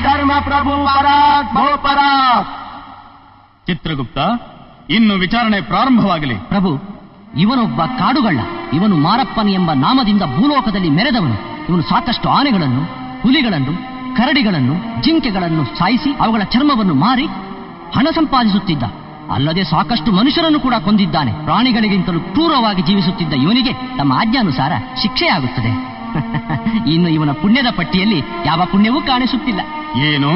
ಯಮಧರ್ಮ ಪ್ರಭು ಪರಾಕ್ ಭೋ ಪರಾಕ್. ಚಿತ್ರಗುಪ್ತ, ಇನ್ನು ವಿಚಾರಣೆ ಪ್ರಾರಂಭವಾಗಲಿ. ಪ್ರಭು, ಇವನೊಬ್ಬ ಕಾಡುಗಳ್ಳ. ಇವನು ಮಾರಪ್ಪನ್ ಎಂಬ ನಾಮದಿಂದ ಭೂಲೋಕದಲ್ಲಿ ಮೆರೆದವನು. ಇವನು ಸಾಕಷ್ಟು ಆನೆಗಳನ್ನು, ಹುಲಿಗಳನ್ನು, ಕರಡಿಗಳನ್ನು, ಜಿಂಕೆಗಳನ್ನು ಸಾಯಿಸಿ ಅವುಗಳ ಚರ್ಮವನ್ನು ಮಾರಿ ಹಣ ಸಂಪಾದಿಸುತ್ತಿದ್ದ. ಅಲ್ಲದೆ ಸಾಕಷ್ಟು ಮನುಷ್ಯರನ್ನು ಕೂಡ ಕೊಂದಿದ್ದಾನೆ. ಪ್ರಾಣಿಗಳಿಗಿಂತಲೂ ಕ್ರೂರವಾಗಿ ಜೀವಿಸುತ್ತಿದ್ದ ಇವನಿಗೆ ತಮ್ಮ ಆಜ್ಞಾನುಸಾರ ಶಿಕ್ಷೆಯಾಗುತ್ತದೆ. ಇನ್ನು ಇವನ ಪುಣ್ಯದ ಪಟ್ಟಿಯಲ್ಲಿ ಯಾವ ಪುಣ್ಯವೂ ಕಾಣಿಸುತ್ತಿಲ್ಲ. ಏನು,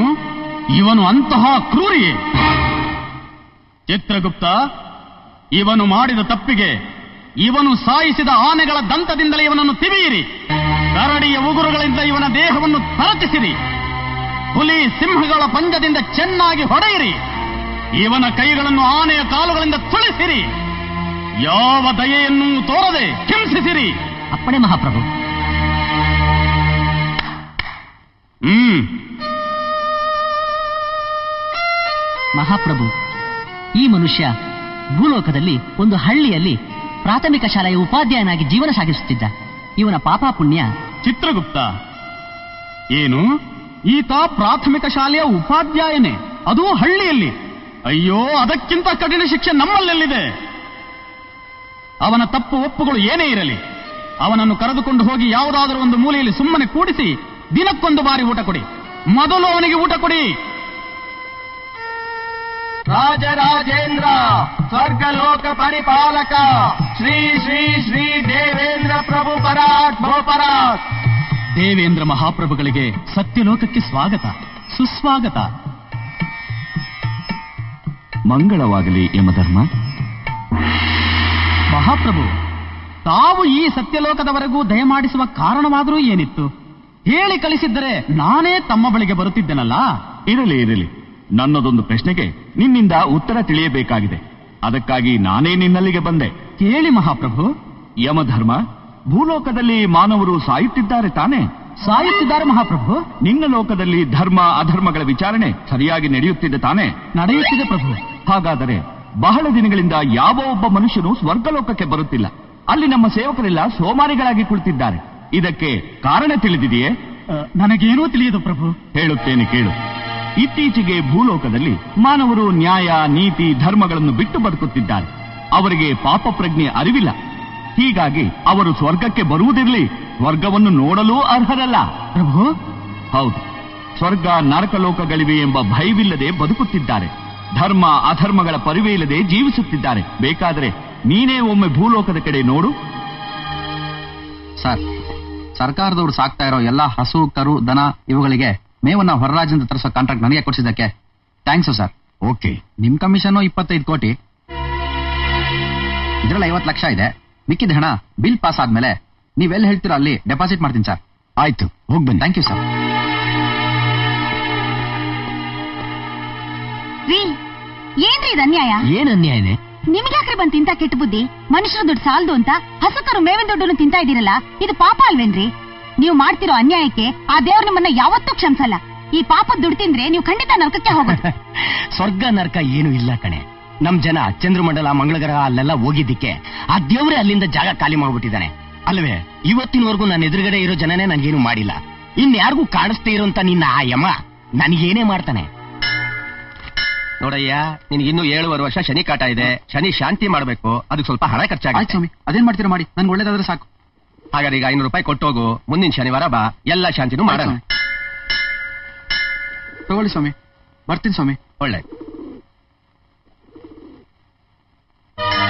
ಇವನು ಅಂತಹ ಕ್ರೂರಿಯೇ? ಚಿತ್ರಗುಪ್ತ, ಇವನು ಮಾಡಿದ ತಪ್ಪಿಗೆ ಇವನು ಸಾಯಿಸಿದ ಆನೆಗಳ ದಂತದಿಂದಲೇ ಇವನನ್ನು ತಿವಿಯಿರಿ. ಕರಡಿಯ ಉಗುರುಗಳಿಂದ ಇವನ ದೇಹವನ್ನು ತರಚಿಸಿರಿ. ಹುಲಿ ಸಿಂಹಗಳ ಪಂಜದಿಂದ ಚೆನ್ನಾಗಿ ಹೊಡೆಯಿರಿ. ಇವನ ಕೈಗಳನ್ನು ಆನೆಯ ಕಾಲುಗಳಿಂದ ತುಳಿಸಿರಿ. ಯಾವ ದಯೆಯನ್ನು ತೋರದೆ ಹಿಂಸಿಸಿರಿ. ಅಪ್ಪಣೆ ಮಹಾಪ್ರಭು. ಮಹಾಪ್ರಭು, ಈ ಮನುಷ್ಯ ಭೂಲೋಕದಲ್ಲಿ ಒಂದು ಹಳ್ಳಿಯಲ್ಲಿ ಪ್ರಾಥಮಿಕ ಶಾಲೆಯ ಉಪಾಧ್ಯಾಯನಾಗಿ ಜೀವನ ಸಾಗಿಸುತ್ತಿದ್ದ. ಇವನ ಪಾಪ ಪುಣ್ಯ. ಚಿತ್ರಗುಪ್ತ, ಏನು, ಈತ ಪ್ರಾಥಮಿಕ ಶಾಲೆಯ ಉಪಾಧ್ಯಾಯನೇ, ಅದೂ ಹಳ್ಳಿಯಲ್ಲಿ? ಅಯ್ಯೋ, ಅದಕ್ಕಿಂತ ಕಠಿಣ ಶಿಕ್ಷೆ ನಮ್ಮಲ್ಲೆಲ್ಲಿದೆ. ಅವನ ತಪ್ಪು ಒಪ್ಪುಗಳು ಏನೇ ಇರಲಿ, ಅವನನ್ನು ಕರೆದುಕೊಂಡು ಹೋಗಿ ಯಾವುದಾದರೂ ಒಂದು ಮೂಲೆಯಲ್ಲಿ ಸುಮ್ಮನೆ ಕೂಡಿಸಿ ದಿನಕ್ಕೊಂದು ಬಾರಿ ಊಟ ಕೊಡಿ. ಮೊದಲು ಅವನಿಗೆ ಊಟ ಕೊಡಿ. ರಾಜರಾಜೇಂದ್ರ ಸ್ವರ್ಗಲೋಕ ಪರಿಪಾಲಕ ಶ್ರೀ ಶ್ರೀ ಶ್ರೀ ದೇವೇಂದ್ರ ಪ್ರಭು ಪರಾಕ್ ಭೋ ಪರಾಕ್. ದೇವೇಂದ್ರ ಮಹಾಪ್ರಭುಗಳಿಗೆ ಸತ್ಯಲೋಕಕ್ಕೆ ಸ್ವಾಗತ, ಸುಸ್ವಾಗತ. ಮಂಗಳವಾಗಲಿ ಯಮಧರ್ಮ. ಮಹಾಪ್ರಭು, ತಾವು ಈ ಸತ್ಯಲೋಕದವರೆಗೂ ದಯಮಾಡಿಸುವ ಕಾರಣವಾದರೂ ಏನಿತ್ತು? ಹೇಳಿ ಕಳಿಸಿದ್ದರೆ ನಾನೇ ತಮ್ಮ ಬಳಿಗೆ ಬರುತ್ತಿದ್ದೆನಲ್ಲ. ಇರಲಿ ಇರಲಿ, ನನ್ನದೊಂದು ಪ್ರಶ್ನೆಗೆ ನಿನ್ನಿಂದ ಉತ್ತರ ತಿಳಿಯಬೇಕಾಗಿದೆ. ಅದಕ್ಕಾಗಿ ನಾನೇ ನಿನ್ನಲ್ಲಿಗೆ ಬಂದೆ. ಕೇಳಿ ಮಹಾಪ್ರಭು. ಯಮಧರ್ಮ, ಭೂಲೋಕದಲ್ಲಿ ಮಾನವರು ಸಾಯುತ್ತಿದ್ದಾರೆ ತಾನೇ? ಸಾಯುತ್ತಿದ್ದಾರೆ ಮಹಾಪ್ರಭು. ನಿನ್ನ ಲೋಕದಲ್ಲಿ ಧರ್ಮ ಅಧರ್ಮಗಳ ವಿಚಾರಣೆ ಸರಿಯಾಗಿ ನಡೆಯುತ್ತಿದೆ ತಾನೇ? ನಡೆಯುತ್ತಿದೆ ಪ್ರಭು. ಹಾಗಾದರೆ ಬಹಳ ದಿನಗಳಿಂದ ಯಾವ ಒಬ್ಬ ಮನುಷ್ಯನು ಸ್ವರ್ಗಲೋಕಕ್ಕೆ ಬರುತ್ತಿಲ್ಲ. ಅಲ್ಲಿ ನಮ್ಮ ಸೇವಕರೆಲ್ಲ ಸೋಮಾರಿಗಳಾಗಿ ಕುಳಿತಿದ್ದಾರೆ. ಇದಕ್ಕೆ ಕಾರಣ ತಿಳಿದಿದೆಯೇ? ನನಗೇನೂ ತಿಳಿಯದು ಪ್ರಭು. ಹೇಳುತ್ತೇನೆ ಕೇಳು. ಇತ್ತೀಚೆಗೆ ಭೂಲೋಕದಲ್ಲಿ ಮಾನವರು ನ್ಯಾಯ, ನೀತಿ, ಧರ್ಮಗಳನ್ನು ಬಿಟ್ಟು ಬದುಕುತ್ತಿದ್ದಾರೆ. ಅವರಿಗೆ ಪಾಪ ಪ್ರಜ್ಞೆ ಅರಿವಿಲ್ಲ. ಹೀಗಾಗಿ ಅವರು ಸ್ವರ್ಗಕ್ಕೆ ಬರುವುದಿರಲಿ, ಸ್ವರ್ಗವನ್ನು ನೋಡಲೂ ಅರ್ಹರಲ್ಲ. ಪ್ರಭು, ಹೌದು, ಸ್ವರ್ಗ ನರಕಲೋಕಗಳಿವೆ ಎಂಬ ಭಯವಿಲ್ಲದೆ ಬದುಕುತ್ತಿದ್ದಾರೆ. ಧರ್ಮ ಅಧರ್ಮಗಳ ಪರಿವೇ ಇಲ್ಲದೆ ಜೀವಿಸುತ್ತಿದ್ದಾರೆ. ಬೇಕಾದರೆ ನೀನೇ ಒಮ್ಮೆ ಭೂಲೋಕದ ಕಡೆ ನೋಡು. ಸರ್, ಸರ್ಕಾರದವರು ಸಾಕ್ತಾ ಇರೋ ಎಲ್ಲಾ ಹಸು, ಕರು, ದನ ಇವುಗಳಿಗೆ ಮೇವನ್ನ ಹೊರರಾಜ್ಯದಿಂದ ತರಿಸೋ ಕಾಂಟ್ರಾಕ್ಟ್ ನನಗೆ ಕೊಡಿಸಿದ್ದಕ್ಕೆ ಥ್ಯಾಂಕ್ಸ್ ಸರ್. ಓಕೆ, ನಿಮ್ ಕಮಿಷನ್ 25 ಕೋಟಿ, ಇದರಲ್ಲಿ 50 ಲಕ್ಷ ಇದೆ. ಮಿಕ್ಕಿದ ಹಣ ಬಿಲ್ ಪಾಸ್ ಆದ್ಮೇಲೆ ನೀವೆಲ್ಲಿ ಹೇಳ್ತೀರೋ ಅಲ್ಲಿ ಡೆಪಾಸಿಟ್ ಮಾಡ್ತೀನಿ ಸರ್. ಆಯ್ತು, ಹೋಗ್ಬನ್ನಿ. Thank you sir. ಏನ್ರಿ ಇದು ಅನ್ಯಾಯ? ಏನ್ ಅನ್ಯಾಯನೇ? ನಿಮ್ಗ್ಯಾಕ್ರಿ ಬಂದ್ ತಿಂತ ಕೆಟ್ಟ ಬುದ್ಧಿ? ಮನುಷ್ಯರ ದುಡ್ಡು ಸಾಲದು ಅಂತ ಹಸುಕರು ಮೇವಿನ ದುಡ್ಡನ್ನು ತಿಂತಾ ಇದೀರಲ್ಲ, ಇದು ಪಾಪ ಅಲ್ವೇನ್ರಿ? ನೀವು ಮಾಡ್ತಿರೋ ಅನ್ಯಾಯಕ್ಕೆ ಆ ದೇವ್ರು ನಿಮ್ಮನ್ನ ಯಾವತ್ತೂ ಕ್ಷಮಿಸಲ್ಲ. ಈ ಪಾಪದ ದುಡ್ಡು ತಿಂದ್ರೆ ನೀವು ಖಂಡಿತ ನರಕಕ್ಕೆ ಹೋಗೋದು. ಸ್ವರ್ಗ ನರಕ ಏನು ಇಲ್ಲ ಕಣೆ. ನಮ್ ಜನ ಚಂದ್ರಮಂಡಲ, ಮಂಗಳಗ್ರಹ ಅಲ್ಲೆಲ್ಲ ಹೋಗಿದ್ದಕ್ಕೆ ಆ ದೇವ್ರೆ ಅಲ್ಲಿಂದ ಜಾಗ ಖಾಲಿ ಮಾಡ್ಬಿಟ್ಟಿದ್ದಾನೆ ಅಲ್ವೇ? ಇವತ್ತಿನವರೆಗೂ ನನ್ನ ಎದುರುಗಡೆ ಇರೋ ಜನನೇ ನನ್ಗೇನು ಮಾಡಿಲ್ಲ. ಇನ್ಯಾರಿಗೂ ಕಾಣಿಸ್ತೇ ಇರೋಂತ ನಿನ್ನ ಆ ಯಮ ನನಗೇನೇ ಮಾಡ್ತಾನೆ? ನೋಡಯ್ಯ, ನಿನ್ಗಿನ್ನೂ 7.5 ವರ್ಷ ಶನಿ ಕಾಟ ಇದೆ. ಶನಿ ಶಾಂತಿ ಮಾಡ್ಬೇಕು, ಅದಕ್ಕೆ ಸ್ವಲ್ಪ ಹಣ ಖರ್ಚಾಗುತ್ತೆ. ಸ್ವಾಮಿ, ಅದೇನ್ ಮಾಡ್ತೀರಾ ಮಾಡಿ, ನನ್ಗೆ ಒಳ್ಳೇದಾದ್ರೆ ಸಾಕು. ಹಾಗಾದ್ರೆ ಈಗ 500 ರೂಪಾಯಿ ಕೊಟ್ಟೋಗು. ಮುಂದಿನ ಶನಿವಾರ ಬಾ, ಎಲ್ಲ ಶಾಂತಿನೂ ಮಾಡೋಣ. ತಗೊಳ್ಳಿ ಸ್ವಾಮಿ, ಬರ್ತೀನಿ ಸ್ವಾಮಿ. ಒಳ್ಳೆ.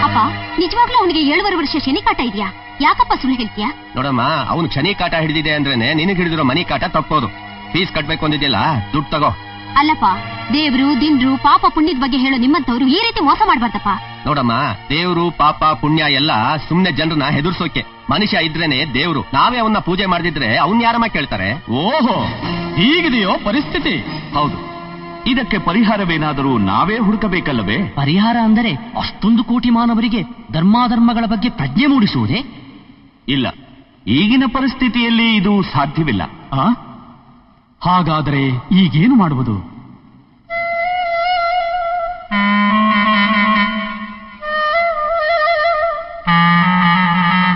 ಅಪ್ಪ, ನಿಜವಾಗ್ಲೂ ಅವನಿಗೆ 7.5 ವರ್ಷ ಶನಿ ಕಾಟ ಇದೆಯಾ? ಯಾಕಪ್ಪ ಸುಳ್ಳು ಹೇಳ್ತೀಯಾ? ನೋಡಮ್ಮ, ಅವನು ಶನಿ ಕಾಟ ಹಿಡಿದಿದೆ ಅಂದ್ರೇನೆ ನಿನಗೆ ಹಿಡಿದಿರೋ ಮನಿ ಕಾಟ ತಪ್ಪೋದು. ಫೀಸ್ ಕಟ್ಬೇಕು ಅಂದಿದ್ಯಲ್ಲ, ದುಡ್ಡು ತಗೋ. ಅಲ್ಲಪ್ಪ, ದೇವ್ರು, ದಿಂಡ್ರು, ಪಾಪ ಪುಣ್ಯದ ಬಗ್ಗೆ ಹೇಳೋ ನಿಮ್ಮಂತವ್ರು ಈ ರೀತಿ ಮೋಸ ಮಾಡ್ಬಾರ್ದಪ್ಪ. ನೋಡಮ್ಮ, ದೇವ್ರು, ಪಾಪ, ಪುಣ್ಯ ಎಲ್ಲ ಸುಮ್ನೆ ಜನರನ್ನ ಹೆದರ್ಸೋಕೆ. ಮನುಷ್ಯ ಇದ್ರೇನೆ ದೇವ್ರು. ನಾವೇ ಅವನ್ನ ಪೂಜೆ ಮಾಡದಿದ್ರೆ ಅವನ್ ಯಾರಮ್ಮ ಕೇಳ್ತಾರೆ? ಓಹೋ, ಹೀಗಿದೆಯೋ ಪರಿಸ್ಥಿತಿ? ಹೌದು. ಇದಕ್ಕೆ ಪರಿಹಾರವೇನಾದರೂ ನಾವೇ ಹುಡುಕಬೇಕಲ್ಲವೇ? ಪರಿಹಾರ ಅಂದರೆ ಅಷ್ಟೊಂದು ಕೋಟಿ ಮಾನವರಿಗೆ ಧರ್ಮಾಧರ್ಮಗಳ ಬಗ್ಗೆ ಪ್ರಜ್ಞೆ ಮೂಡಿಸುವುದೇ? ಇಲ್ಲ, ಈಗಿನ ಪರಿಸ್ಥಿತಿಯಲ್ಲಿ ಇದು ಸಾಧ್ಯವಿಲ್ಲ. ಹಾಗಾದರೆ ಈಗೇನು ಮಾಡುವುದು?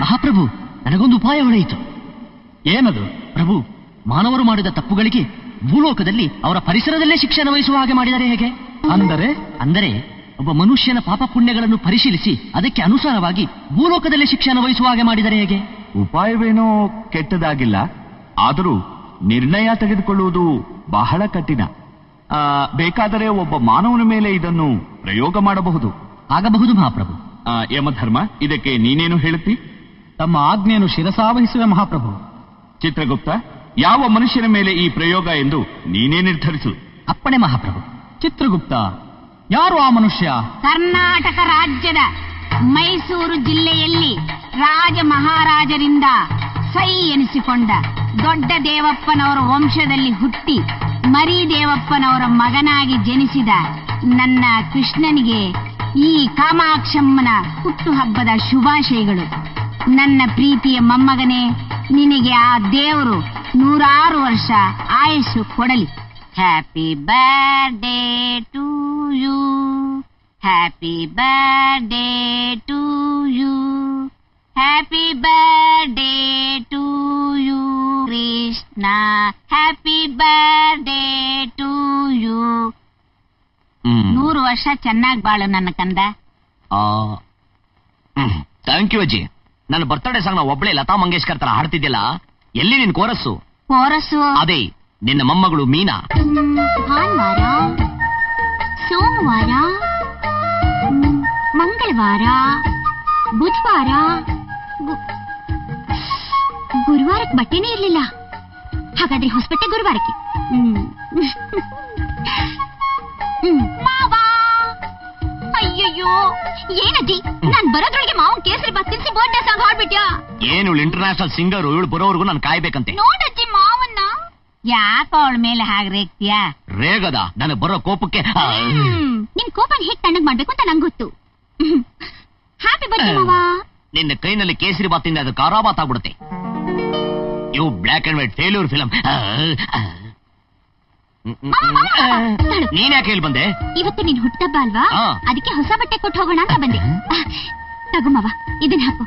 ಮಹಾಪ್ರಭು, ನನಗೊಂದು ಉಪಾಯ ಹೊಳೆಯಿತು. ಏನದು? ಪ್ರಭು, ಮಾನವರು ಮಾಡಿದ ತಪ್ಪುಗಳಿಗೆ ಭೂಲೋಕದಲ್ಲಿ ಅವರ ಪರಿಸರದಲ್ಲೇ ಶಿಕ್ಷೆ ಅನ್ವಯಿಸುವ ಹಾಗೆ ಮಾಡಿದರೆ ಹೇಗೆ? ಅಂದರೆ ಒಬ್ಬ ಮನುಷ್ಯನ ಪಾಪ ಪುಣ್ಯಗಳನ್ನು ಪರಿಶೀಲಿಸಿ ಅದಕ್ಕೆ ಅನುಸಾರವಾಗಿ ಭೂಲೋಕದಲ್ಲೇ ಶಿಕ್ಷೆ ಅನ್ವಯಿಸುವ ಹಾಗೆ ಮಾಡಿದರೆ ಹೇಗೆ? ಉಪಾಯವೇನೋ ಕೆಟ್ಟದಾಗಿಲ್ಲ, ಆದರೂ ನಿರ್ಣಯ ತೆಗೆದುಕೊಳ್ಳುವುದು ಬಹಳ ಕಠಿಣ. ಬೇಕಾದರೆ ಒಬ್ಬ ಮಾನವನ ಮೇಲೆ ಇದನ್ನು ಪ್ರಯೋಗ ಮಾಡಬಹುದು. ಆಗಬಹುದು ಮಹಾಪ್ರಭು. ಯಮಧರ್ಮ, ಇದಕ್ಕೆ ನೀನೇನು ಹೇಳುತ್ತಿ? ತಮ್ಮ ಆಜ್ಞೆಯನ್ನು ಶಿರಸಾವಹಿಸುವೆ ಮಹಾಪ್ರಭು. ಚಿತ್ರಗುಪ್ತ, ಯಾವ ಮನುಷ್ಯನ ಮೇಲೆ ಈ ಪ್ರಯೋಗ ಎಂದು ನೀನೇ ನಿರ್ಧರಿಸು. ಅಪ್ಪಣೆ ಮಹಾಪ್ರಭು. ಚಿತ್ರಗುಪ್ತ, ಯಾರು ಆ ಮನುಷ್ಯ? ಕರ್ನಾಟಕ ರಾಜ್ಯದ ಮೈಸೂರು ಜಿಲ್ಲೆಯಲ್ಲಿ ರಾಜ ಮಹಾರಾಜರಿಂದ ಸೈ ಎನಿಸಿಕೊಂಡ ದೊಡ್ಡ ದೇವಪ್ಪನವರ ವಂಶದಲ್ಲಿ ಹುಟ್ಟಿ ಮರಿ ದೇವಪ್ಪನವರ ಮಗನಾಗಿ ಜನಿಸಿದ ನನ್ನ ಕೃಷ್ಣನಿಗೆ ಈ ಕಾಮಾಕ್ಷಮ್ಮನ ಹುಟ್ಟುಹಬ್ಬದ ಶುಭಾಶಯಗಳು. ನನ್ನ ಪ್ರೀತಿಯ ಮೊಮ್ಮಗನೇ, ನಿನಗೆ ಆ ದೇವರು 106 ವರ್ಷ ಆಯಸ್ಸು ಕೊಡಲಿ. Happy birthday to you, happy birthday to you, happy birthday to you Krishna, happy birthday to you. 100 ವರ್ಷ ಚೆನ್ನಾಗಿ ಬಾಳು ನನ್ನ ಕಂದ. ಥ್ಯಾಂಕ್ ಯು ಅಜ್ಜಿ. ನನ್ನ ಬರ್ತ್ಡೇ ಸಾಂಗ್ ನ ಒಬ್ಳೆ ಲತಾ ಮಂಗೇಶ್ಕರ್ ತರ ಹಾಡ್ತಿದ್ಯಲ್ಲ, ಎಲ್ಲಿ ನಿನ್ ಕೋರಸ್ಸು? ಅದೇ ನಿನ್ನ ಮೊಮ್ಮಗಳು ಮೀನಾ. ಭಾನುವಾರ, ಸೋಮವಾರ, ಮಂಗಳವಾರ, ಬುಧವಾರ, ಗುರುವಾರಕ್ಕೆ ಬಟ್ಟೆನೇ ಇರ್ಲಿಲ್ಲ. ಹಾಗಾದ್ರೆ ಹೊಸಬಟ್ಟೆ ಗುರುವಾರಕ್ಕೆ. ಅಯ್ಯಯ್ಯೋ, ಏನಜ್ಜಿ, ನಾನ್ ಬರೋದ್ರೊಳಗೆ ಮಾವನ್ ಕೇಸರಿ ಬಾತ್ ತಿನ್ಸಿ ಬರ್ಡೇ ಸಾಂಗ್ ಹಾಡ್ಬಿಟ್ಯಾ? ಏನು ಇಂಟರ್ನ್ಯಾಷನಲ್ ಸಿಂಗರ್, ಇವಳು ಬರೋವರೆಗೂ ನಾನು ಕಾಯ್ಬೇಕಂತೆ. ನೋಡಜ್ಜಿ ಮಾವನ್ನ. ಯಾಕ ಅವಳ ಮೇಲೆ ಹಾಗೆ ರೇಗ್ತೀಯಾ? ರೇಗದ ನನಗೆ ಬರೋ ಕೋಪಕ್ಕೆ. ನಿನ್ ಕೋಪನ್ ಹೇಗ್ ತಣ್ಣಗ್ ಮಾಡ್ಬೇಕು ಅಂತ ನಂಗೆ ಗೊತ್ತು. ಹ್ಯಾಪಿ ಬರ್ಡೇ ಮಾವ. ನಿನ್ನ ಕೈನಲ್ಲಿ ಕೇಸರಿ ಬಾತಿಂದ ಅದು ಖಾರಾಬಾತ್ ಆಗ್ಬಿಡುತ್ತೆ. ಇವು black and white failure film. ನೀನ್ ಯಾಕೆ ಹೇಳಿ ಬಂದೆ? ಇವತ್ತು ನಿನ್ ಹುಟ್ಟಬ್ಬ ಅಲ್ವಾ, ಅದಕ್ಕೆ ಹೊಸ ಬಟ್ಟೆ ಕೊಟ್ಟು ಹೋಗೋಣ ಅಂತ ಬಂದೆ. ತಗೋ ಮಾವ, ಇದನ್ ಹಾಕೋ.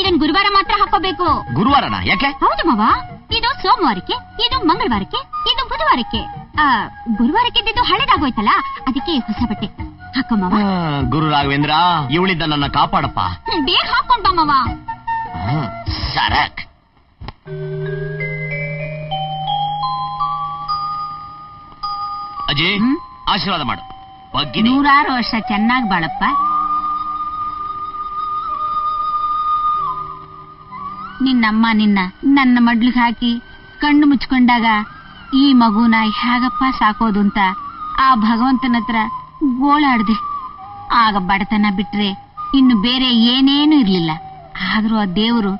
ಇದನ್ ಗುರುವಾರ ಮಾತ್ರ ಹಾಕೋಬೇಕು. ಗುರುವಾರನ? ಯಾಕೆ? ಹೌದು ಮಾವ, ಇದು ಸೋಮವಾರಕ್ಕೆ, ಇದು ಮಂಗಳವಾರಕ್ಕೆ, ಇದು ಬುಧವಾರಕ್ಕೆ. ಗುರುವಾರಕ್ಕೆ ಇದ್ದಿದ್ದು ಹಳೆದಾಗೋಯ್ತಲ್ಲ, ಅದಕ್ಕೆ ಹೊಸ ಬಟ್ಟೆ ಹಾಕೋ ಮಾವ. ಗುರು ರಾಘವೇಂದ್ರ, ಇವಳಿಂದ ನನ್ನ ಕಾಪಾಡಪ್ಪ. ಬೇಗ ಹಾಕೊಂಡ್ ಬಾ ಮಾವ. ಸರಕ್. ಅಜಯ್, ಆಶೀರ್ವಾದ ಮಾಡು. 106 ವರ್ಷ ಚೆನ್ನಾಗಿ ಬಾಳಪ್ಪ. ನಿನ್ನಮ್ಮ ನಿನ್ನ ನನ್ನ ಮಡ್ಲಿಗೆ ಹಾಕಿ ಕಣ್ಣು ಮುಚ್ಕೊಂಡಾಗ ಈ ಮಗುನ ಹೇಗಪ್ಪ ಸಾಕೋದು ಅಂತ ಆ ಭಗವಂತನ ಹತ್ರ ಗೋಳಾಡ್ದೆ. ಆಗ ಬಡತನ ಬಿಟ್ರೆ ಇನ್ನು ಬೇರೆ ಏನೇನು ಇರ್ಲಿಲ್ಲ. ಆದ್ರೂ ಆ ದೇವರು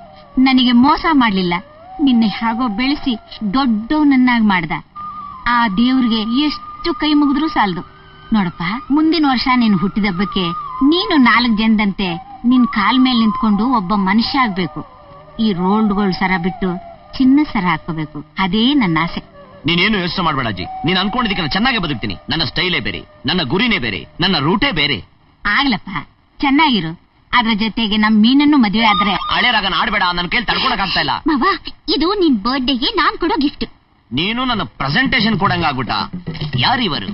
ನನಗೆ ಮೋಸ ಮಾಡ್ಲಿಲ್ಲ. ನಿನ್ನೆ ಹೇಗೋ ಬೆಳೆಸಿ ದೊಡ್ಡವನನ್ನಾಗಿ ಮಾಡ್ದ. ಆ ದೇವ್ರಿಗೆ ಎಷ್ಟು ಕೈ ಮುಗಿದ್ರೂ ಸಾಲದು. ನೋಡಪ್ಪ, ಮುಂದಿನ ವರ್ಷ ನೀನು ಹುಟ್ಟಿದಬ್ಬಕ್ಕೆ ನೀನು 4 ಜನದಂತೆ ನಿನ್ ಕಾಲ್ ಮೇಲೆ ನಿಂತ್ಕೊಂಡು ಒಬ್ಬ ಮನುಷ್ಯ ಆಗ್ಬೇಕು. ಈ ರೋಲ್ಡ್ಗಳು ಸರ ಬಿಟ್ಟು ಚಿನ್ನ ಸರ ಹಾಕೋಬೇಕು. ಅದೇ ನನ್ನ ಆಸೆ. ನೀನೇನು ಯೋಚನೆ ಮಾಡ್ಬೇಡ ಅಜ್ಜಿ. ನೀನ್ ಅನ್ಕೊಂಡಿದ್ದಕ್ಕೆ ನಾನು ಚೆನ್ನಾಗೇ ಬದುಕ್ತೀನಿ. ನನ್ನ ಸ್ಟೈಲೇ ಬೇರೆ, ನನ್ನ ಗುರಿನೇ ಬೇರೆ, ನನ್ನ ರೂಟೇ ಬೇರೆ. ಆಗ್ಲಪ್ಪ, ಚೆನ್ನಾಗಿರು. ಅದ್ರ ಜೊತೆಗೆ ನಮ್ ಮೀನನ್ನು ಮದುವೆ ಆದ್ರೆ ಹಳೆ ರಾಗನ ಆಡ್ಬೇಡ. ನನ್ನ ಕೇಳಿ ತಡ್ಕೊಳಕ್ ಆಗ್ತಾ ಇಲ್ಲ. ಮಾವ, ಇದು ನಿನ್ ಬರ್ಡೇಗೆ ನಾನ್ ಕೊಡೋ ಗಿಫ್ಟ್. ನೀನು ನನ್ನ ಪ್ರೆಸೆಂಟೇಶನ್ ಕೊಡಂಗ ಆಗ್ಬಿಟ್ಟ. ಯಾರಿವರು?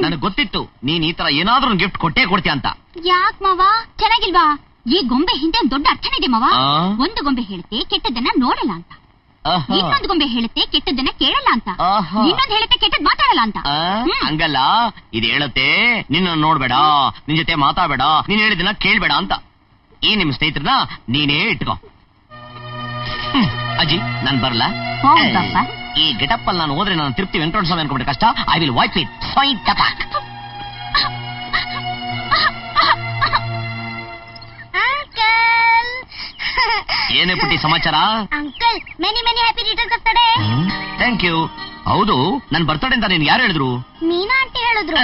ನನಗ್ ಗೊತ್ತಿತ್ತು ನೀನ್ ಈ ತರ ಏನಾದ್ರೂ ಗಿಫ್ಟ್ ಕೊಟ್ಟೇ ಕೊಡ್ತೀಯ ಅಂತ. ಯಾಕ್ ಮಾವ, ಚೆನ್ನಾಗಿಲ್ವಾ? ಈ ಗೊಂಬೆ ಹಿಂದೆ ಒಂದ್ ದೊಡ್ಡ ಅರ್ಥನೇ ಇದೆ ಮಾವ. ಒಂದು ಗೊಂಬೆ ಹೇಳುತ್ತೆ ಕೆಟ್ಟದನ್ನ ನೋಡಲ್ಲ ಅಂತ, ಇನ್ನೊಂದು ಗೊಂಬೆ ಹೇಳುತ್ತೆ ಕೆಟ್ಟದನ್ನ ಕೇಳಲ್ಲ ಅಂತ, ಇನ್ನೊಂದು ಹೇಳುತ್ತೆ ಕೆಟ್ಟದ್ ಮಾತಾಡಲ್ಲ ಅಂತ. ಹಂಗಲ್ಲ, ಇದು ಹೇಳುತ್ತೆ ನಿನ್ನ ನೋಡ್ಬೇಡ, ನಿನ್ ಜೊತೆ ಮಾತಾಡ್ಬೇಡ, ನೀನ್ ಹೇಳಿದನ್ನ ಕೇಳ್ಬೇಡ ಅಂತ. ಈ ನಿಮ್ ಸ್ನೇಹಿತರನ್ನ ನೀನೇ ಇಟ್ಕೋ. ಅಜ್ಜಿ, ನಾನ್ ಬರ್ಲಾ? ಈ ಗೆಟಪ್ ಅಲ್ಲಿ ನಾನು ಹೋದ್ರೆ ನಾನು ತಿರುಪ್ತಿ ವೆಂಕಟಸ್ವಾಮಿ ಅನ್ಕೊಂಡ್ರೆ ಕಷ್ಟ. I will wipe it. ಏನೇ ಪುಟ್ಟಿ ಸಮಾಚಾರ? Uncle, many many happy returns of the day. Thank you. ಹೌದು, ನನ್ ಬರ್ತಡೇ ಅಂತ ನೀನ್ ಯಾರು ಹೇಳಿದ್ರು? ಮೀನಾ ಆಂಟಿ ಹೇಳಿದ್ರು.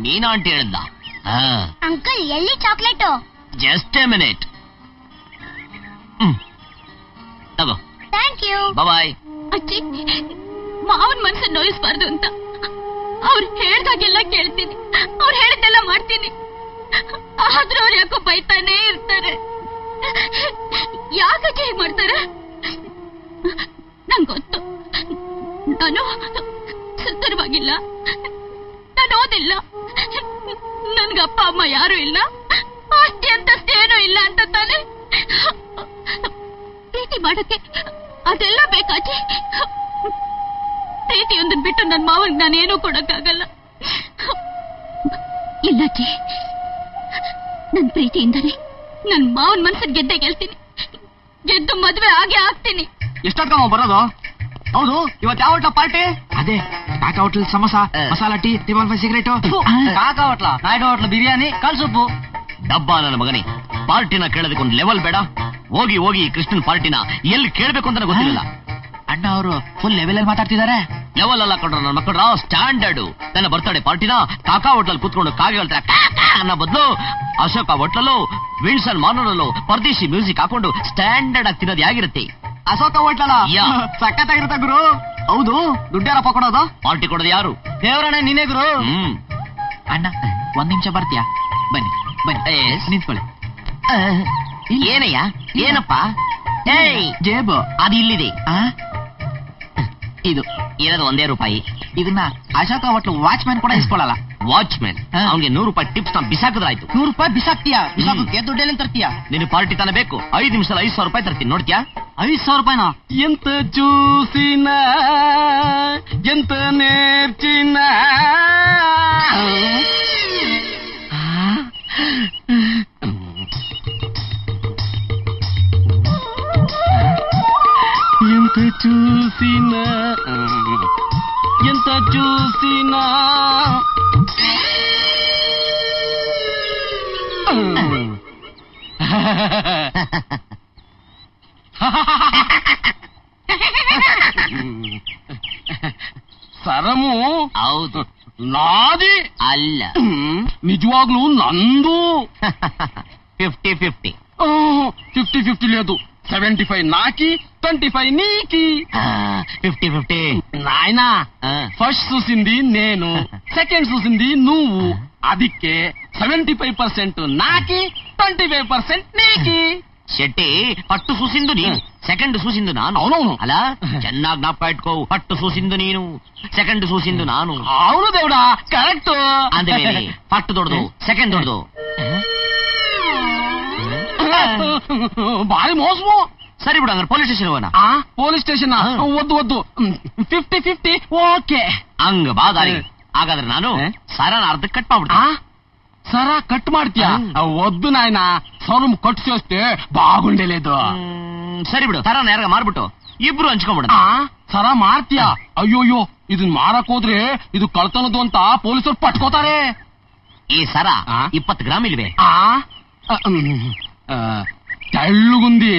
ಮೀನಾ ಆಂಟಿ ಹೇಳಿದ್ದ? ಅಂಕಲ್, ಎಲ್ಲಿ ಚಾಕ್ಲೇಟು? Just a minute. ತಗೋ. Thank you. ಬಾಯ್. ಅಜ್ಜಿ, ಮಾವನ್ ಮನ್ಸನ್ನ ನೋಯಿಸ್ಬಾರ್ದು ಅಂತ ಅವ್ರು ಹೇಳ್ದಾಗೆಲ್ಲ ಕೇಳ್ತೀನಿ, ಅವ್ರು ಹೇಳಿದ್ದೆಲ್ಲ ಮಾಡ್ತೀನಿ. ಆದ್ರೂ ಅವ್ರು ಯಾಕೋ ಬೈತಾನೇ ಇರ್ತಾರೆ. ಯಾಕಜ್ಜಿ ಹೀಗ್ ಮಾಡ್ತಾರೆ? ನಂಗೆ ಗೊತ್ತು. ನಾನು ಸುಂದರವಾಗಿಲ್ಲ, ನಾನು ಓದಿಲ್ಲ, ನನ್ಗೆ ಅಪ್ಪ ಅಮ್ಮ ಯಾರು ಇಲ್ಲ, ಆಸ್ತಿ ಅಂತಸ್ತೇನೂ ಇಲ್ಲ ಅಂತ ತಾನೆ ಪ್ರೀತಿ ಮಾಡಕ್ಕೆ ಅದೆಲ್ಲ ಬೇಕಾಜಿ. ಪ್ರೀತಿಯೊಂದನ್ ಬಿಟ್ಟು ನನ್ನ ಮಾವನ್ಗೆ ನಾನೇನೂ ಕೊಡಕ್ಕಾಗಲ್ಲ. ಇಲ್ಲಜ್ಜಿ, ನನ್ ಪ್ರೀತಿಯಿಂದನೇ ನನ್ ಮಾವನ್ ಮನ್ಸನ್ ಗೆಲ್ತೀನಿ, ಗೆದ್ದು ಮದ್ವೆ ಆಗೇ ಆಗ್ತೀನಿ. ಎಷ್ಟೊತ್ಕಮ್ಮ ಬರೋದು? ಹೌದು, ಇವತ್ತು ಯಾವ ಹೋಟ್ಲ ಪಾರ್ಟಿ? ಅದೇ Kaka hotel samosa, masala tea, table ಫೈ ಸಿಗರೇಟು. ಕಾಕಾ ಹೋಟ್ಲ, ನಾಯ್ಡು ಹೋಟ್ಲ ಬಿರಿಯಾನಿ, ಕಾಲ್ ಸೊಪ್ಪು. ಡಬ್ಬ ನನ್ನ ಮಗನೇ, ಪಾರ್ಟಿನ ಕೇಳೋದಕ್ಕೊಂದು ಲೆವೆಲ್ ಬೇಡ? ಹೋಗಿ ಹೋಗಿ ಕೃಷ್ಣನ್ ಪಾರ್ಟಿನ ಎಲ್ಲಿ ಕೇಳಬೇಕು ಅಂತ ಗೊತ್ತಿಲ್ಲ. ಅಣ್ಣ ಅವರು ಫುಲ್ ಲೆವೆಲ್ ಅಲ್ಲಿ ಮಾತಾಡ್ತಿದ್ದಾರೆ. ಲೆವೆಲ್ ಅಲ್ಲ ಕೊಡ್ರ ನನ್ನ ಮಕ್ಕಳ ಸ್ಟ್ಯಾಂಡರ್ಡ್. ನನ್ನ ಬರ್ತಡೆ ಪಾರ್ಟಿನ ಕಾಕಾ ಹೋಟ್ಲಲ್ಲಿ ಕೂತ್ಕೊಂಡು ಕಾಗೆ ಹೇಳ್ತಾರೆ ಅನ್ನೋ ಬದಲು ಅಶೋಕ ಹೋಟ್ಲಲ್ಲೂ ವಿನ್ಸನ್ ಮಾರ್ನಲ್ಲೂ ಪರದೇಶಿ ಮ್ಯೂಸಿಕ್ ಹಾಕೊಂಡು ಸ್ಟ್ಯಾಂಡರ್ಡ್ ಆಗಿ ತಿನ್ನೋದು ಯಾಗಿರುತ್ತೆ? ಅಶೋಕ ಹೋಟ್ಲಲ್ಲ ಸಖತ್ತಾಗಿರುತ್ತೆ ಗುರು. ಹೌದು, ದುಡ್ಡ್ಯಾರಪ್ಪ ಕೊಡೋದು? ಪಾರ್ಟಿ ಕೊಡೋದು ಯಾರು? ದೇವರಣ್ಣ ನೀನೇ ಗುರು. ಅಣ್ಣ 1 ನಿಮಿಷ ಬರ್ತೀಯಾ? ಬನ್ನಿ ಬನ್ನಿ, ನಿಂತ್ಕೊಳ್ಳಿ. ಏನಯ್ಯ? ಏನಪ್ಪ? ಜೇಬು ಅದು ಇಲ್ಲಿದೆ. ಇದು ಇರೋದು ₹1 ಇದನ್ನ ಅಶೋಕ ಹೋಟ್ಲು ವಾಚ್ಮ್ಯಾನ್ ಕೂಡ ಇಸ್ಕೊಳ್ಳಲ್ಲ. ವಾಚ್ಮ್ಯಾನ್ ಅವನಿಗೆ ₹100 ಟಿಪ್ಸ್ ನ ಬಿಸಾಕಿದ್ರಾಯ್ತು. ₹100 ಬಿಸಾಕ್ತೀಯಾ? ಬಿಸಾಕಕ್ಕೆ ದುಡ್ಡೆಲ್ಲ ತರ್ತೀಯಾ? ನಿನ್ನ ಪಾರ್ಟಿ ತಾನೇ ಬೇಕು. 5 ನಿಮಿಷದಲ್ಲಿ ₹5,000 ತರ್ತೀನಿ. ನೋಡ್ತೀಯಾ? ₹5,000? ಎಂತ ಚೂಸಿನ ಎಂತ ನೇರ್ಚಿನ ఎంత చూసినా ఎంత చూసినా సరము ಹೌದು. నాది ಅಲ್ಲ, నిజవాగ్లు నందు. 50-50. 50-50 లేదు, 75 నాకి 25 నీకి. 50-50 నాయనా, ఫస్ట్ చూసింది నేను, సెకండ్ చూసింది నువ్వు, ಅದಕ್ಕೆ 75% నాకి 25% నీకి. ಶೆಟ್ಟಿ, ಫಸ್ಟ್ ಸೂಸಿಂದು ನೀನು, ಸೆಕೆಂಡ್ ಸೂಸಿಂದು ನಾನು. అవునవును. ಅಲ್ಲ, ಚೆನ್ನಾಗಿ ಜ್ಞಾಪಕ ಇಟ್ಕೋ. ಫಸ್ಟ್ ಸೂಸಿಂದು ನೀನು, ಸೆಕೆಂಡ್ ಸೂಸಿಂದು ನಾನು. అవును దేవుడా, కరెక్ట్. ಅಂದಮೇಲೆ ಫಸ್ಟ್ ದೊಡ್ಡದು, ಸೆಕೆಂಡ್ ದೊಡ್ಡದು. ಭಾರಿ ಮೋಸಮು. ಸರಿ ಬಿಡು, ಹಂಗಾರೆ ಪೊಲೀಸ್ ಸ್ಟೇಷನ್ ಹೋಗೋಣ. ಪೊಲೀಸ್ ಸ್ಟೇಷನ್ ಒದ್ದು 50-50 ಓಕೆ. ಹಂಗ ಬಾ ದಾರಿ. ಹಾಗಾದ್ರೆ ನಾನು ಸರನ ಅರ್ಧ ಕಟ್ ಮಾಡ್ಬಿಡ್ತೀನಿ. సరా కట్ ಮಾಡ್ತೀಯా? వద్దు నాయన, సరం కట్ చేస్తే బాగుండేలేదు. ಸರಿ ಬಿಡು, ಸರನ ಯಾರಾಗ ಮಾರ್ಬಿಟ್ಟು ಇಬ್ರು ಹಂಚ್ಕೊಂಡ್ಬಿಡ. ಸರ ಮಾಡ್ತೀಯಾ? ಅಯ್ಯೋಯ್ಯೋ, ಇದನ್ ಮಾರಕ್ ಹೋದ್ರೆ ಇದು ಕಳ್ತನದು ಅಂತ ಪೊಲೀಸರು ಪಟ್ಕೋತಾರೆ. ಈ ಸರ 20 ಗ್ರಾಮ್ ಇಲ್ವೇ? తెల్లుగుంది,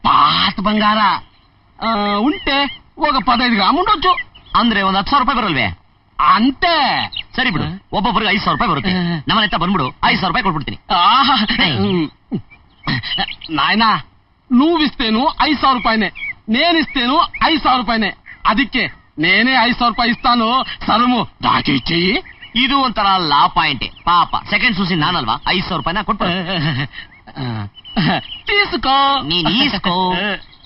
పాత బంగార ఉంటే ఒక 15 గ్రాము ఉండొచ్చు. ಅಂದ್ರೆ ಒಂದ್ ₹10,000 ಬರಲ್ವೇ? ಅಂತೆ. ಸರಿ ಬಿಡು, ಒಬ್ಬೊಬ್ಬರಿಗೆ ₹5,000 ಬರುತ್ತೆ. ನಮ್ಮನೆತ್ತ ಬಂದ್ಬಿಡು, ₹5,000 ಕೊಟ್ಬಿಡ್ತೀನಿ. నాయనా, నువ్విస్తేను ₹5,000, నేనిస్తేను ₹5,000. ಅದಕ್ಕೆ నేనే ₹5,000 ಇಸ್ತಾನು. ಸರಮು ದಾಟಿ ಇಚ್ಚೇಯಿ. ಇದು ಒಂಥರ ಲಾ ಪಾಯಿಂಟೇ. ಪಾಪ ಸೆಕೆಂಡ್ ಸೂಸಿ ನಾನಲ್ವಾ, ₹5,000 ಕೊಟ್ಟು ತೀಸ್ಕೋ. ನೀನ್ ಈಸ್ಕೋ.